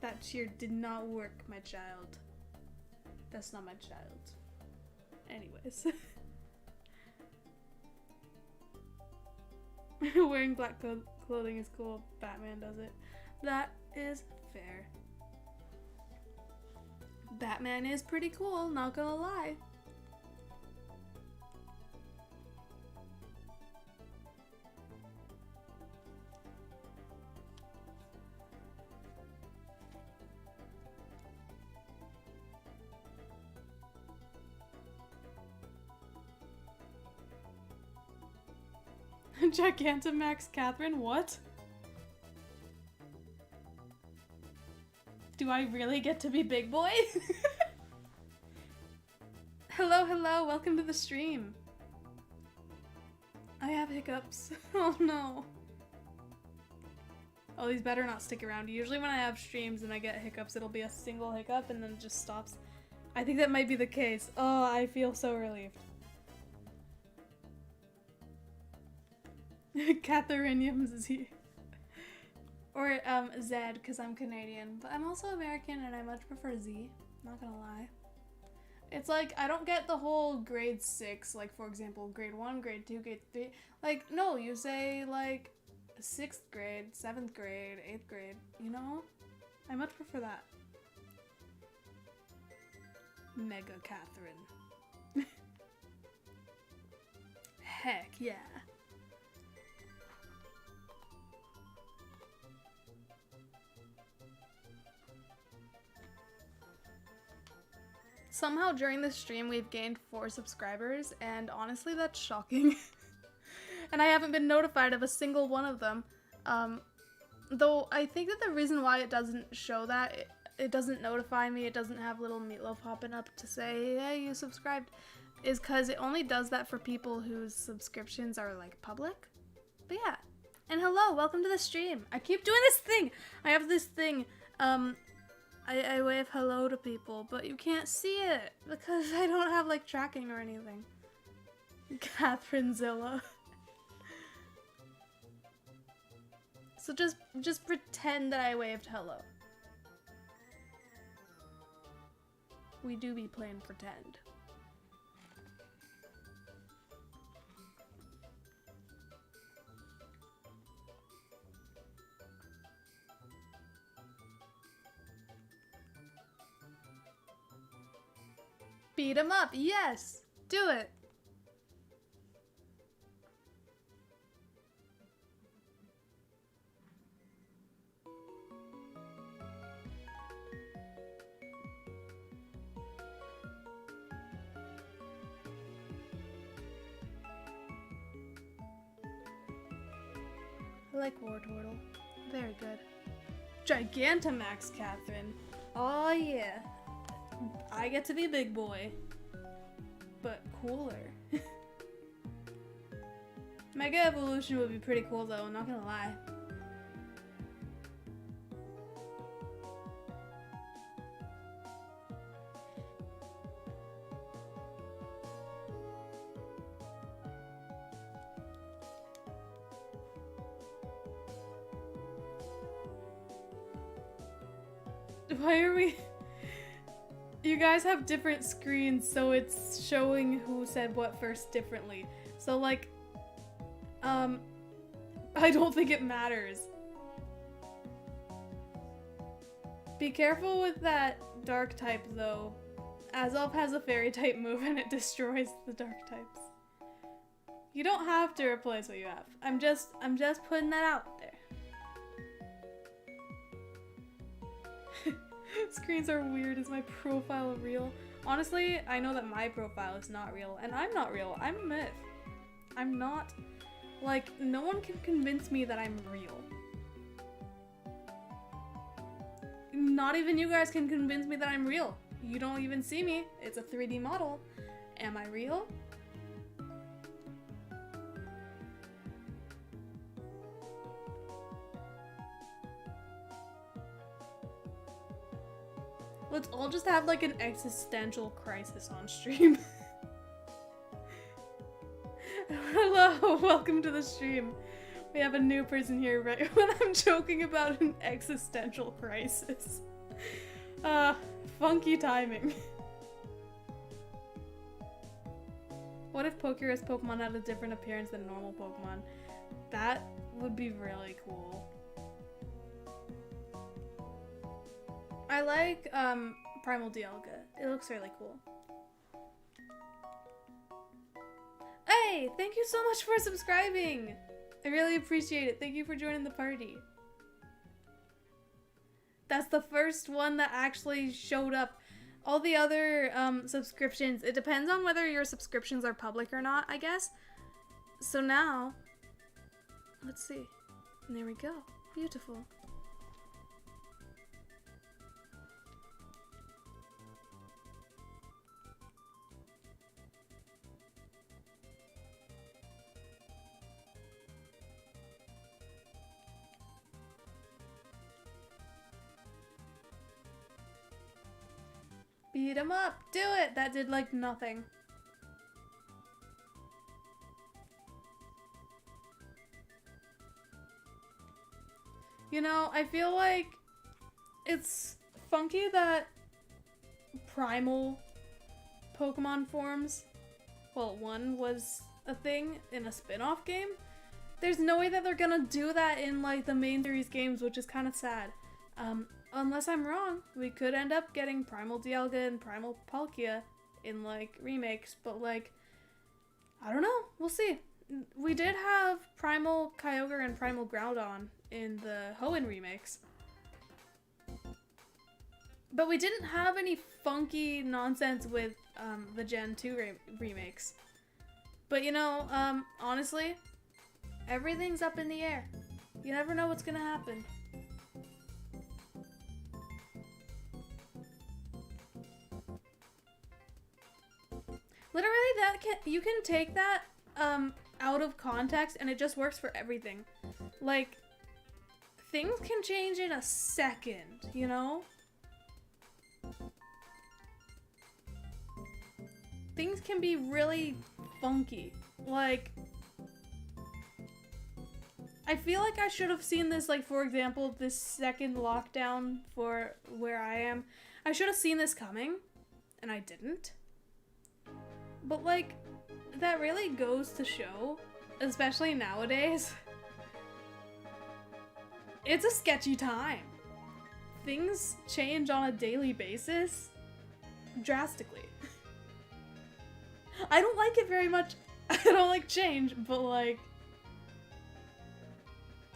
That cheer did not work, my child. That's not my child. Anyways. Wearing black clothing is cool. Batman does it. That is fair. Batman is pretty cool, not gonna lie. Gigantamax Catherine, what? Do I really get to be big boy? Hello, hello, welcome to the stream. I have hiccups. Oh no. Oh, these better not stick around. Usually when I have streams and I get hiccups, it'll be a single hiccup and then it just stops. I think that might be the case. Oh, I feel so relieved. Catherine Z. Or Zed, because I'm Canadian. But I'm also American and I much prefer Z. Not gonna lie. It's like, I don't get the whole grade 6, like for example, grade 1, grade 2, grade 3. Like, no, you say like 6th grade, 7th grade, 8th grade, you know? I much prefer that. Mega Catherine. Heck yeah. Somehow during the stream we've gained 4 subscribers, and honestly that's shocking. And I haven't been notified of a single one of them. Though I think that the reason why it doesn't show that, it doesn't notify me, it doesn't have little meatloaf popping up to say, hey, you subscribed, is because it only does that for people whose subscriptions are like public. But yeah. And hello, welcome to the stream. I keep doing this thing. I have this thing, I wave hello to people, but you can't see it because I don't have like tracking or anything. Catherine Zilla. So just pretend that I waved hello. We do be playing pretend. Beat him up, yes! Do it! I like Wartortle. Very good. Gigantamax Catherine. Oh yeah. I get to be big boy. But cooler. Mega Evolution would be pretty cool though, not gonna lie. Why are we... You guys have different screens, so it's showing who said what first differently. So like, I don't think it matters. Be careful with that dark type though. Azelf has a fairy type move and it destroys the dark types. You don't have to replace what you have. I'm just putting that out there. Screens are weird. Is my profile real? Honestly, I know that my profile is not real, and I'm not real. I'm a myth. I'm not, like, no one can convince me that I'm real. Not even you guys can convince me that I'm real. You don't even see me. It's a 3D model. Am I real? Let's all just have like an existential crisis on stream. Hello, welcome to the stream. We have a new person here right when I'm joking about an existential crisis. Funky timing. What if Pokerus Pokemon had a different appearance than normal Pokemon? That would be really cool. I like Primal Dialga. It looks really cool. Hey, thank you so much for subscribing. I really appreciate it. Thank you for joining the party. That's the first one that actually showed up. All the other subscriptions, it depends on whether your subscriptions are public or not, I guess. So now, let's see. And there we go. Beautiful. Beat him up! Do it! That did like nothing. You know, I feel like it's funky that primal Pokemon forms, well, one was a thing in a spin-off game. There's no way that they're gonna do that in like the main series games, which is kind of sad. Unless I'm wrong, we could end up getting Primal Dialga and Primal Palkia in, like, remakes, but, like, I don't know. We'll see. We did have Primal Kyogre and Primal Groudon in the Hoenn remakes. But we didn't have any funky nonsense with the Gen 2 remakes. But, you know, honestly, everything's up in the air. You never know what's gonna happen. Literally, you can take that out of context and it just works for everything. Like, things can change in a second, you know? Things can be really funky. Like, I feel like I should have seen this, like, for example, this second lockdown for where I am. I should have seen this coming, and I didn't. But, like, that really goes to show, especially nowadays, it's a sketchy time. Things change on a daily basis drastically. I don't like it very much. I don't like change, but, like,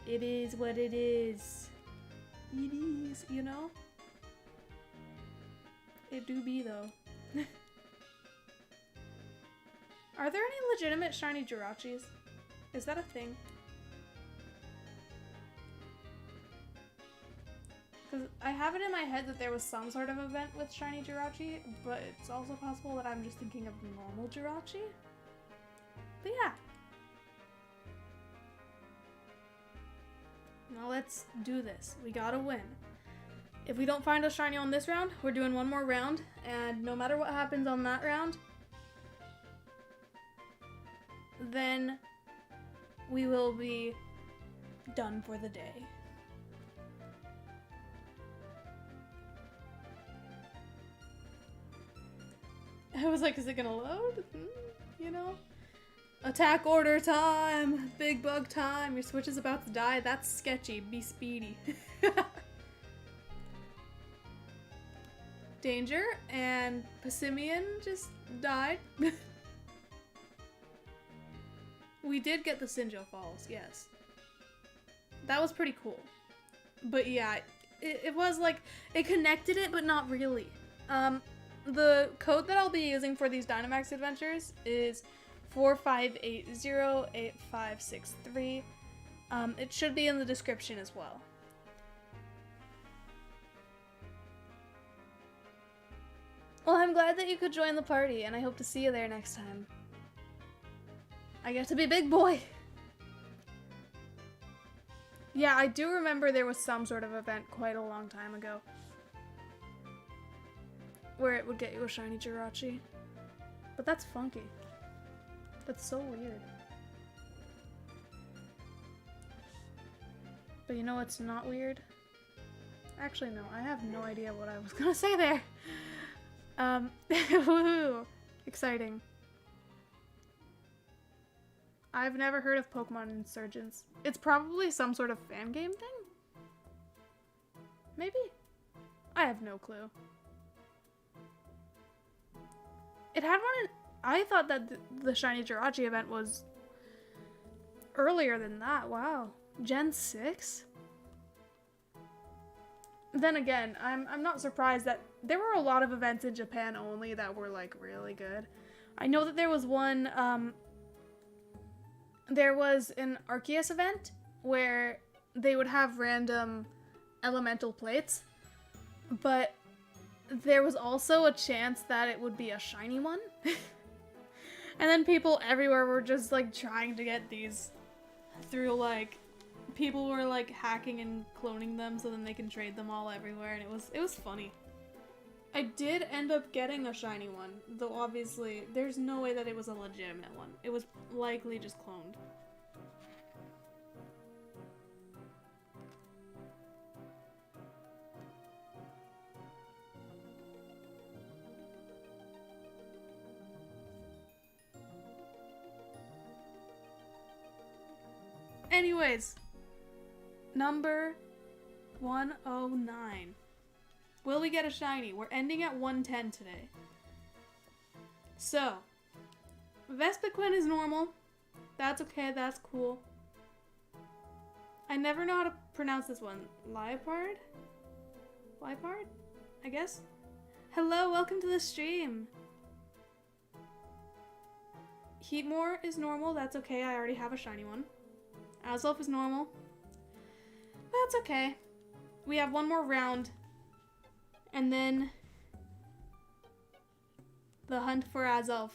it is what it is. It is, you know? It do be, though. Are there any legitimate shiny Jirachis? Is that a thing? Because I have it in my head that there was some sort of event with shiny Jirachi, but it's also possible that I'm just thinking of normal Jirachi. But yeah. Now let's do this. We gotta win. If we don't find a shiny on this round, we're doing one more round, and no matter what happens on that round, then we will be done for the day. I was like, is it gonna load? You know? Attack order time! Big bug time! Your Switch is about to die. That's sketchy. Be speedy. Danger and Passimian just died. We did get the Sinjo Falls, yes. That was pretty cool. But yeah, it was like, it connected it, but not really. The code that I'll be using for these Dynamax adventures is 45808563. It should be in the description as well. Well, I'm glad that you could join the party, and I hope to see you there next time. I get to be big boy! Yeah, I do remember there was some sort of event quite a long time ago. where it would get you a shiny Jirachi. But that's funky. That's so weird. But you know what's not weird? Actually, no, I have no idea what I was gonna say there. Woohoo! Exciting. I've never heard of Pokemon Insurgents. It's probably some sort of fan game thing? Maybe? I have no clue. It had one in... I thought that the Shiny Jirachi event was earlier than that. Wow. Gen 6? Then again, I'm not surprised that there were a lot of events in Japan only that were like really good. I know that there was one, there was an Arceus event where they would have random elemental plates, but there was also a chance that it would be a shiny one. And then people everywhere were just like trying to get these through like, people were like hacking and cloning them so then they can trade them all everywhere, and it was funny. I did end up getting a shiny one, though obviously there's no way that it was a legitimate one. It was likely just cloned. Anyways, number 109. Will we get a shiny? We're ending at 110 today. So, Vespiquen is normal. That's okay, that's cool. I never know how to pronounce this one. Liepard? Liepard? I guess? Hello, welcome to the stream. Heatmore is normal, that's okay, I already have a shiny one. Azelf is normal. That's okay. We have one more round. And then the hunt for Azelf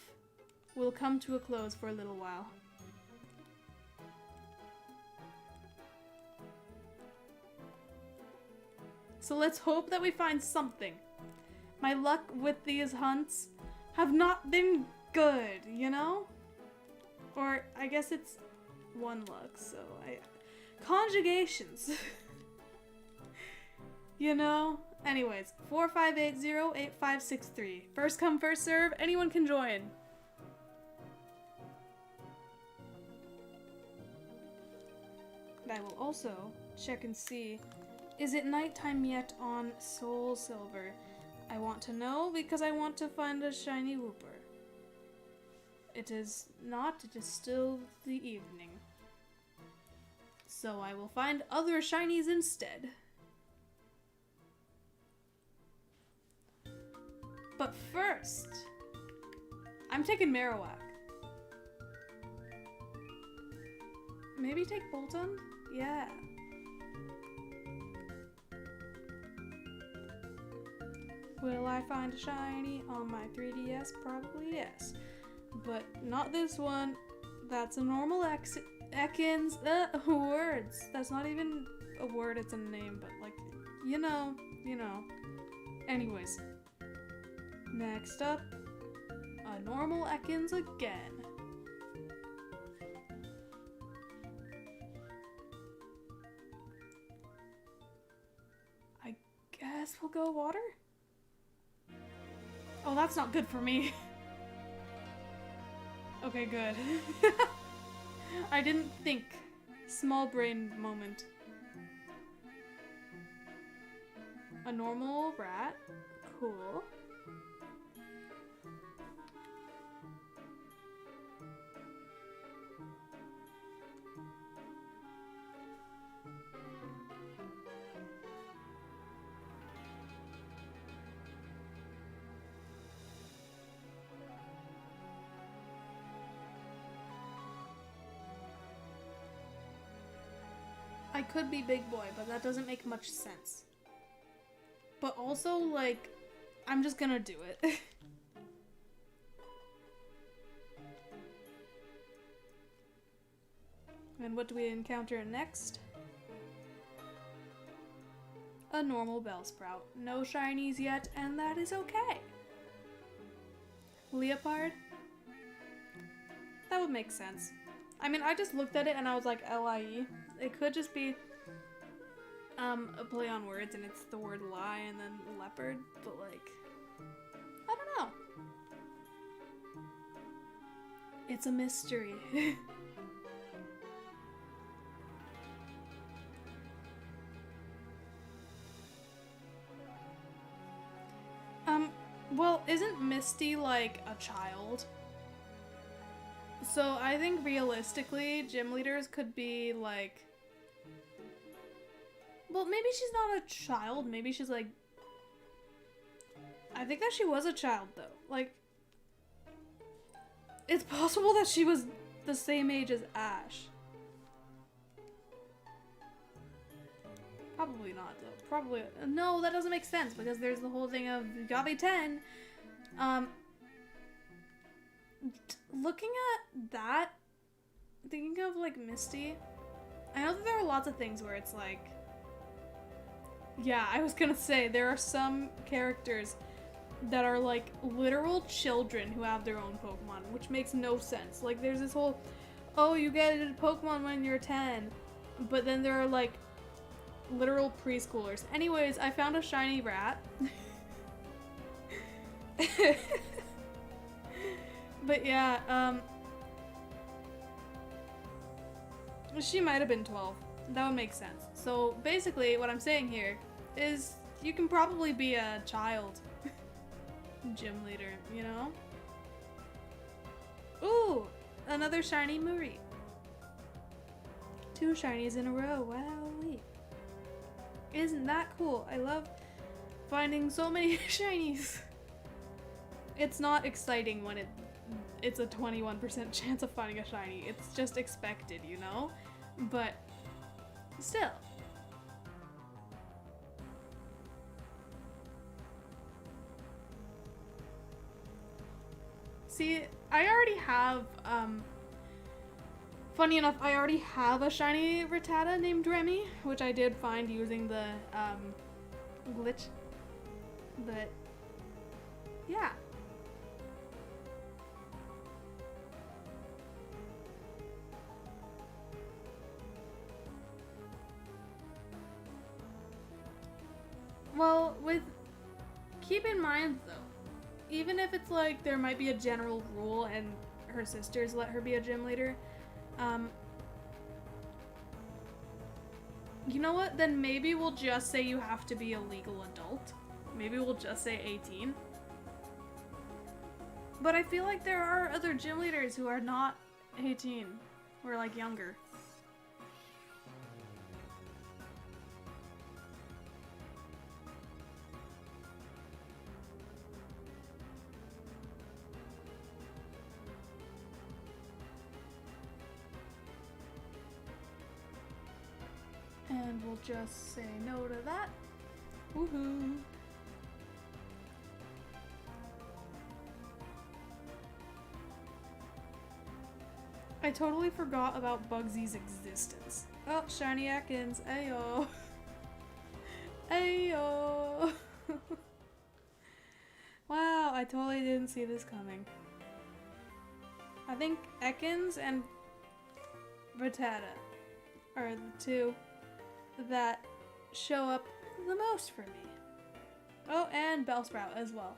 will come to a close for a little while. So let's hope that we find something. My luck with these hunts have not been good, you know? Or I guess it's one luck, so conjugations. You know? Anyways, 4580-8563. First come, first serve. Anyone can join. And I will also check and see, is it nighttime yet on Soul Silver? I want to know because I want to find a shiny Wooper. It is not, it is still the evening. So I will find other shinies instead. But first, I'm taking Marowak. Maybe take Bolton? Yeah. Will I find a shiny on my 3DS? Probably yes. But not this one. That's a normal Ekans. Words. That's not even a word, it's a name, but like, you know. Anyways. Next up, a normal Ekans again. I guess we'll go water? Oh, that's not good for me. Okay, good. I didn't think. Small brain moment. A normal rat. Cool. I could be big boy, but that doesn't make much sense. But also, like, I'm just gonna do it. And what do we encounter next? A normal Bellsprout. No shinies yet, and that is okay. Leopard? That would make sense. I mean, I just looked at it and I was like, L-I-E. It could just be a play on words and it's the word lie and then leopard, but like, I don't know. It's a mystery. Well, isn't Misty like a child? So I think realistically, gym leaders could be like... Well, maybe she's not a child. Maybe she's like... I think that she was a child though. Like... It's possible that she was the same age as Ash. Probably not though. Probably... No, that doesn't make sense because there's the whole thing of you gotta be 10. Looking at that, thinking of like Misty, I know that there are lots of things where it's like, yeah, I was gonna say there are some characters that are like literal children who have their own Pokemon, which makes no sense. Like there's this whole, oh, you get a Pokemon when you're 10, but then there are like literal preschoolers. Anyways, I found a shiny rat. But yeah, she might have been 12. That would make sense. So basically what I'm saying here is you can probably be a child gym leader, you know? Ooh, another shiny Muri. 2 shinies in a row, wowee. Isn't that cool? I love finding so many shinies. It's not exciting when it's a 21% chance of finding a shiny. It's just expected, you know? But still. See, I already have, funny enough, I already have a shiny Rattata named Remy, which I did find using the, glitch. But, yeah. Well, keep in mind though, even if it's like there might be a general rule and her sisters let her be a gym leader, you know what? Then maybe we'll just say you have to be a legal adult. Maybe we'll just say 18. But I feel like there are other gym leaders who are not 18, who are like younger. And we'll just say no to that. Woohoo! I totally forgot about Bugsy's existence. Oh, shiny Ekans. Ayo. Ayo. Wow, I totally didn't see this coming. I think Ekans and Rattata are the 2 that show up the most for me. Oh, and Bellsprout as well.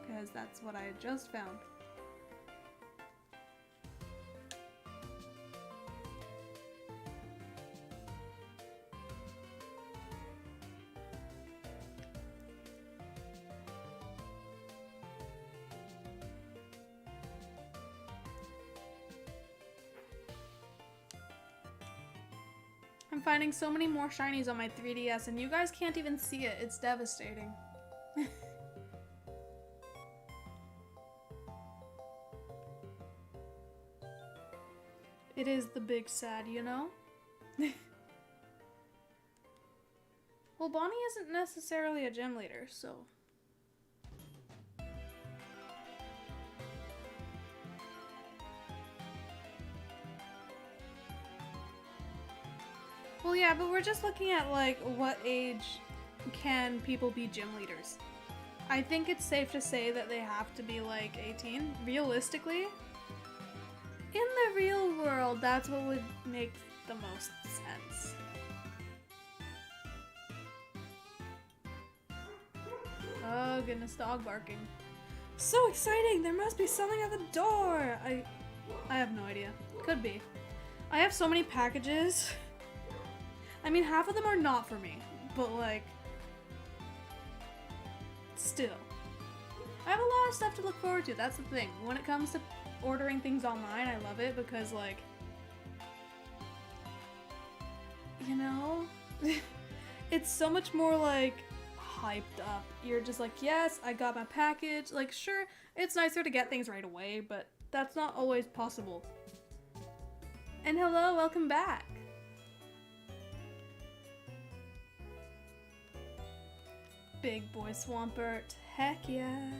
Because that's what I just found. I'm finding so many more shinies on my 3DS and you guys can't even see it. It's devastating. It is the big sad, you know? Well, Bonnie isn't necessarily a gym leader, so... Well, yeah, but we're just looking at, like, what age can people be gym leaders? I think it's safe to say that they have to be like 18, realistically. In the real world, that's what would make the most sense. Oh goodness, dog barking. So exciting! There must be something at the door! I have no idea. Could be. I have so many packages. I mean, half of them are not for me, but like, still. I have a lot of stuff to look forward to, that's the thing. When it comes to ordering things online, I love it because like, you know, it's so much more like hyped up. You're just like, yes, I got my package. Like, sure, it's nicer to get things right away, but that's not always possible. And hello, welcome back. Big boy Swampert, heck yeah.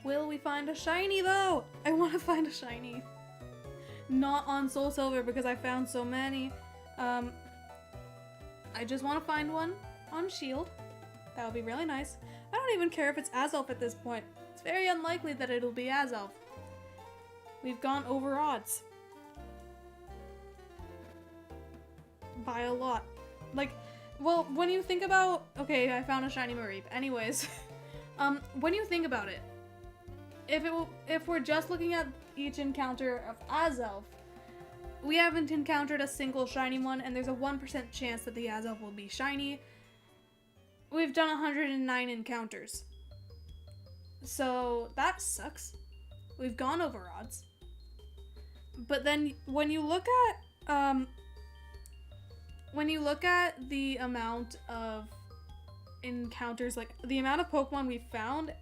Will we find a shiny though? I want to find a shiny. Not on Soul Silver because I found so many. I just want to find one on Shield. That would be really nice. I don't even care if it's Azelf at this point. It's very unlikely that it'll be Azelf. We've gone over odds. By a lot. Like, well, when you think about... Okay, I found a shiny Mareep. Anyways, when you think about it, if we're just looking at each encounter of Azelf, we haven't encountered a single shiny one, and there's a 1% chance that the Azelf will be shiny. We've done 109 encounters. So, that sucks. We've gone over odds. But then, when you look at the amount of encounters, like the amount of Pokemon we've found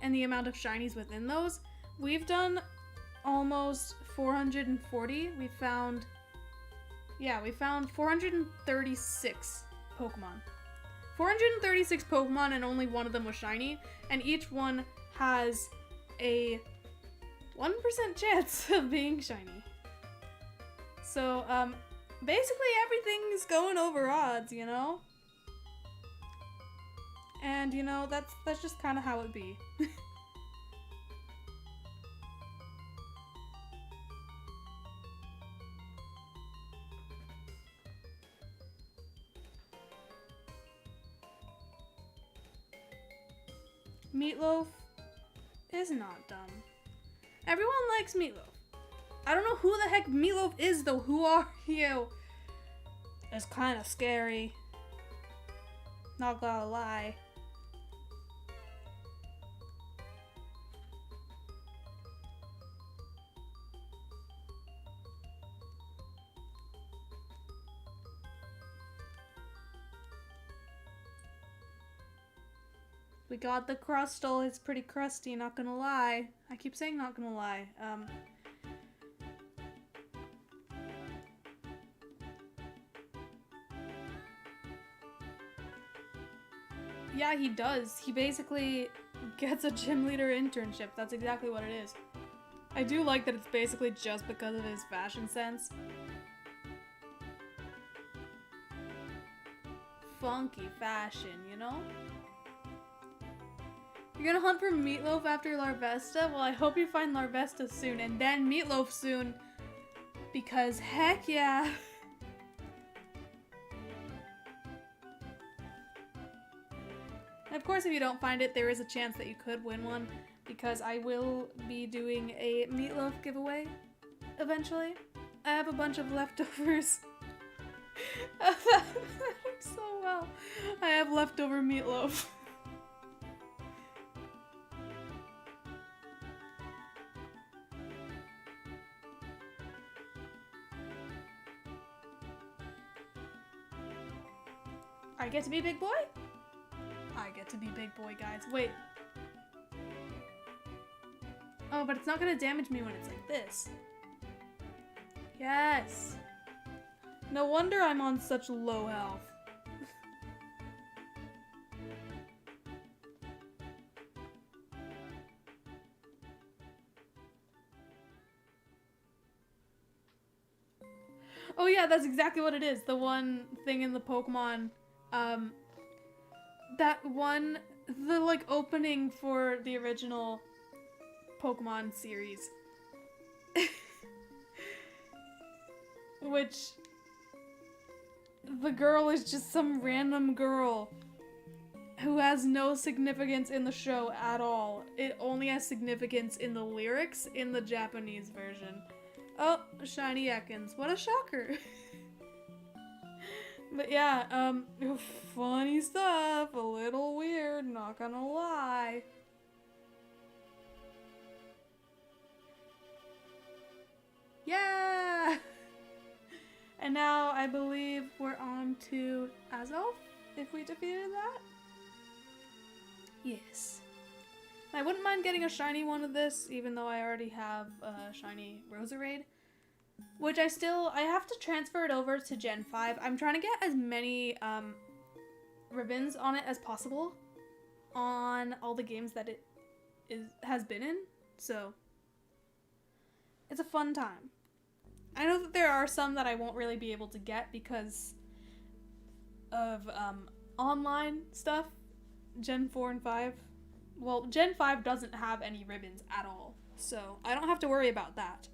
and the amount of shinies within those, we've done almost 440. We found 436 Pokemon. 436 Pokemon and only one of them was shiny, and each one has a 1% chance of being shiny. So, basically everything's going over odds, you know? And, you know, that's just kind of how it be. Meatloaf is not dumb. Everyone likes Meatloaf. I don't know who the heck Meatloaf is, though. Who are you? It's kind of scary. Not gonna lie. We got the Crustal. It's pretty crusty, not gonna lie. I keep saying not gonna lie. Yeah, he does. He basically gets a gym leader internship. That's exactly what it is. I do like that it's basically just because of his fashion sense. Funky fashion, you know? You're gonna hunt for Meatloaf after Larvesta? Well, I hope you find Larvesta soon, and then Meatloaf soon. Because heck yeah! And of course, if you don't find it, there is a chance that you could win one, because I will be doing a Meatloaf giveaway eventually. I have a bunch of leftovers. That works so well. I have leftover Meatloaf. I get to be big boy? I get to be big boy, guys. Wait. Oh, but it's not gonna damage me when it's like this. Yes. No wonder I'm on such low health. Oh yeah, that's exactly what it is. The one thing in the Pokemon, that one the like opening for the original Pokemon series. Which the girl is just some random girl who has no significance in the show at all. It only has significance in the lyrics in the Japanese version. Oh, shiny Ekans. What a shocker. But yeah, funny stuff. A little weird, not gonna lie. Yeah! And now I believe we're on to Azelf, if we defeated that. Yes. I wouldn't mind getting a shiny one of this, even though I already have a shiny Roserade. Which I have to transfer it over to Gen 5. I'm trying to get as many ribbons on it as possible on all the games that it has been in. So, it's a fun time. I know that there are some that I won't really be able to get because of online stuff. Gen 4 and 5. Well, Gen 5 doesn't have any ribbons at all, so I don't have to worry about that.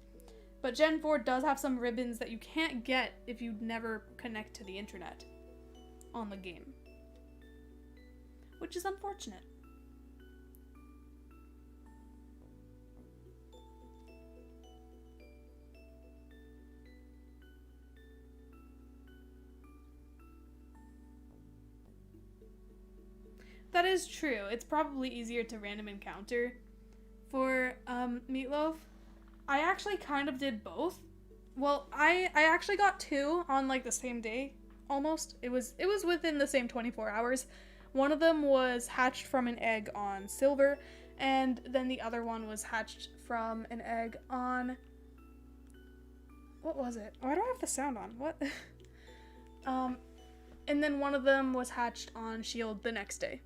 But Gen 4 does have some ribbons that you can't get if you never connect to the internet on the game, which is unfortunate. That is true. It's probably easier to random encounter for Meatloaf. I actually kind of did both. Well, I actually got 2 on like the same day, almost. It was within the same 24 hours. One of them was hatched from an egg on Silver, and then the other one was hatched from an egg on... What was it? Why do I have the sound on? What? And then one of them was hatched on Shield the next day.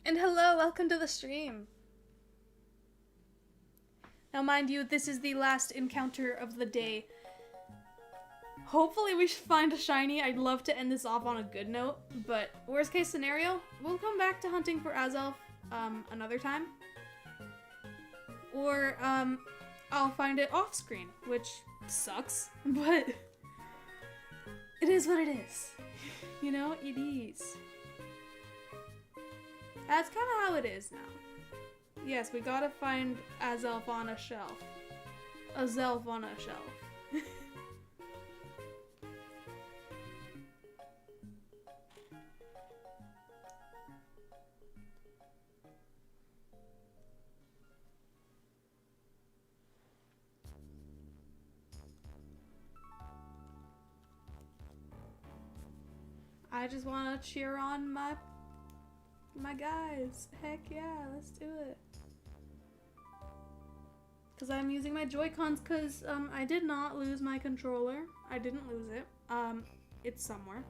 And hello, welcome to the stream. Now mind you, this is the last encounter of the day. Hopefully we should find a shiny. I'd love to end this off on a good note, but worst case scenario, we'll come back to hunting for Azelf another time. Or I'll find it off screen, which sucks, but it is what it is. You know, it is. That's kind of how it is now. Yes, we gotta find Azelf on a shelf. Azelf on a shelf. I just want to cheer on my guys. Heck yeah, let's do it. Because I'm using my Joy-Cons because I did not lose my controller. I didn't lose it. It's somewhere.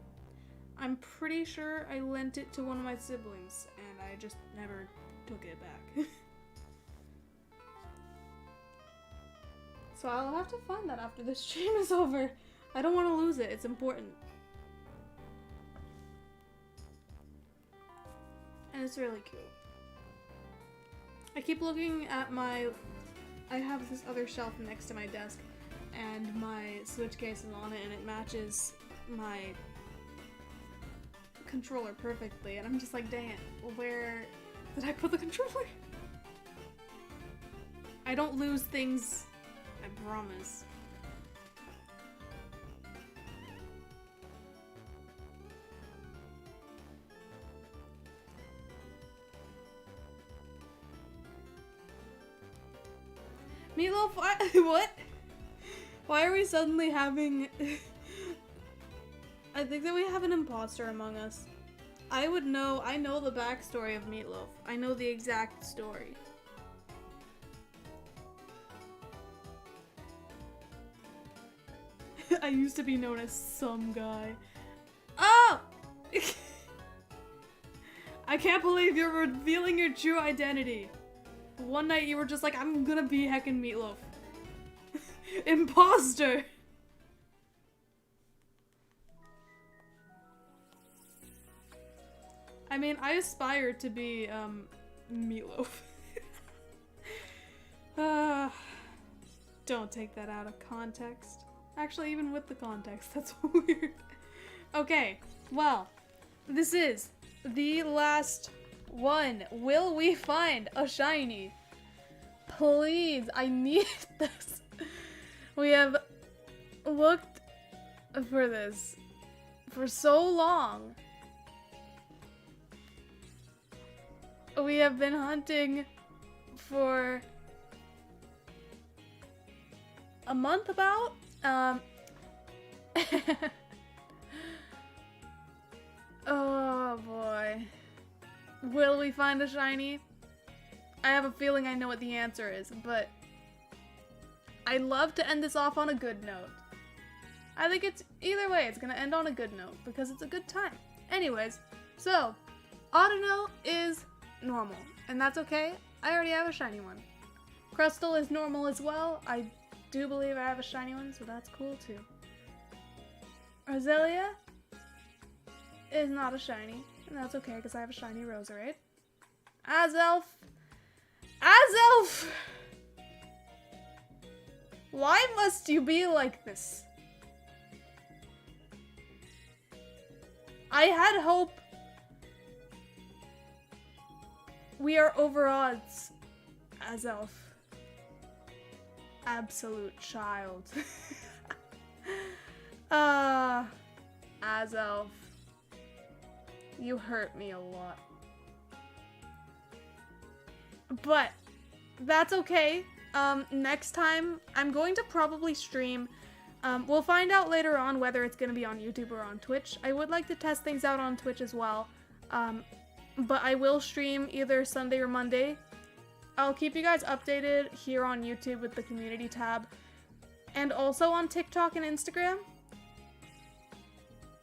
I'm pretty sure I lent it to one of my siblings and I just never took it back. So I'll have to find that after this stream is over. I don't want to lose it. It's important. And it's really cute. I keep looking at I have this other shelf next to my desk and my Switch case is on it and it matches my controller perfectly and I'm just like, dang it, where did I put the controller? I don't lose things, I promise. Meatloaf, what? Why are we suddenly having... I think that we have an imposter among us. I know the backstory of Meatloaf. I know the exact story. I used to be known as some guy. Oh! I can't believe you're revealing your true identity. One night you were just like, I'm gonna be heckin' Meatloaf. Imposter! I mean, I aspire to be, Meatloaf. Don't take that out of context. Actually, even with the context, that's weird. Okay, well, this is the last one. Will we find a shiny? Please, I need this. We have looked for this for so long. We have been hunting for a month about. Oh boy. Will we find a shiny? I have a feeling I know what the answer is, but I'd love to end this off on a good note. I think it's, either way, it's gonna end on a good note because it's a good time. Anyways, so, Audino is normal, and that's okay. I already have a shiny one. Crustle is normal as well. I do believe I have a shiny one, so that's cool too. Roselia is not a shiny, and that's okay because I have a shiny Roserade. Azelf! Azelf! Why must you be like this? I had hope. We are over odds, Azelf. Absolute child. Azelf. You hurt me a lot. But that's okay. Next time I'm going to probably stream. We'll find out later on whether it's going to be on YouTube or on Twitch. I would like to test things out on Twitch as well. But I will stream either Sunday or Monday. I'll keep you guys updated here on YouTube with the community tab. And also on TikTok and Instagram.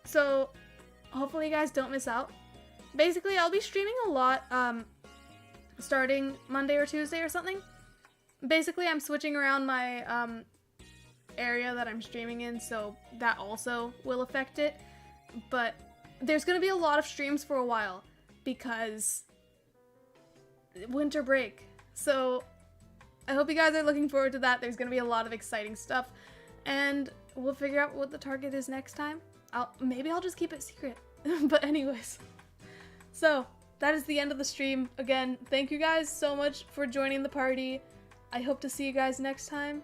So hopefully you guys don't miss out. Basically, I'll be streaming a lot starting Monday or Tuesday or something. Basically, I'm switching around my area that I'm streaming in, so that also will affect it. But there's going to be a lot of streams for a while because winter break. So I hope you guys are looking forward to that. There's going to be a lot of exciting stuff, and we'll figure out what the target is next time. Maybe I'll just keep it secret. But anyways, so that is the end of the stream. Again, thank you guys so much for joining the party. I hope to see you guys next time,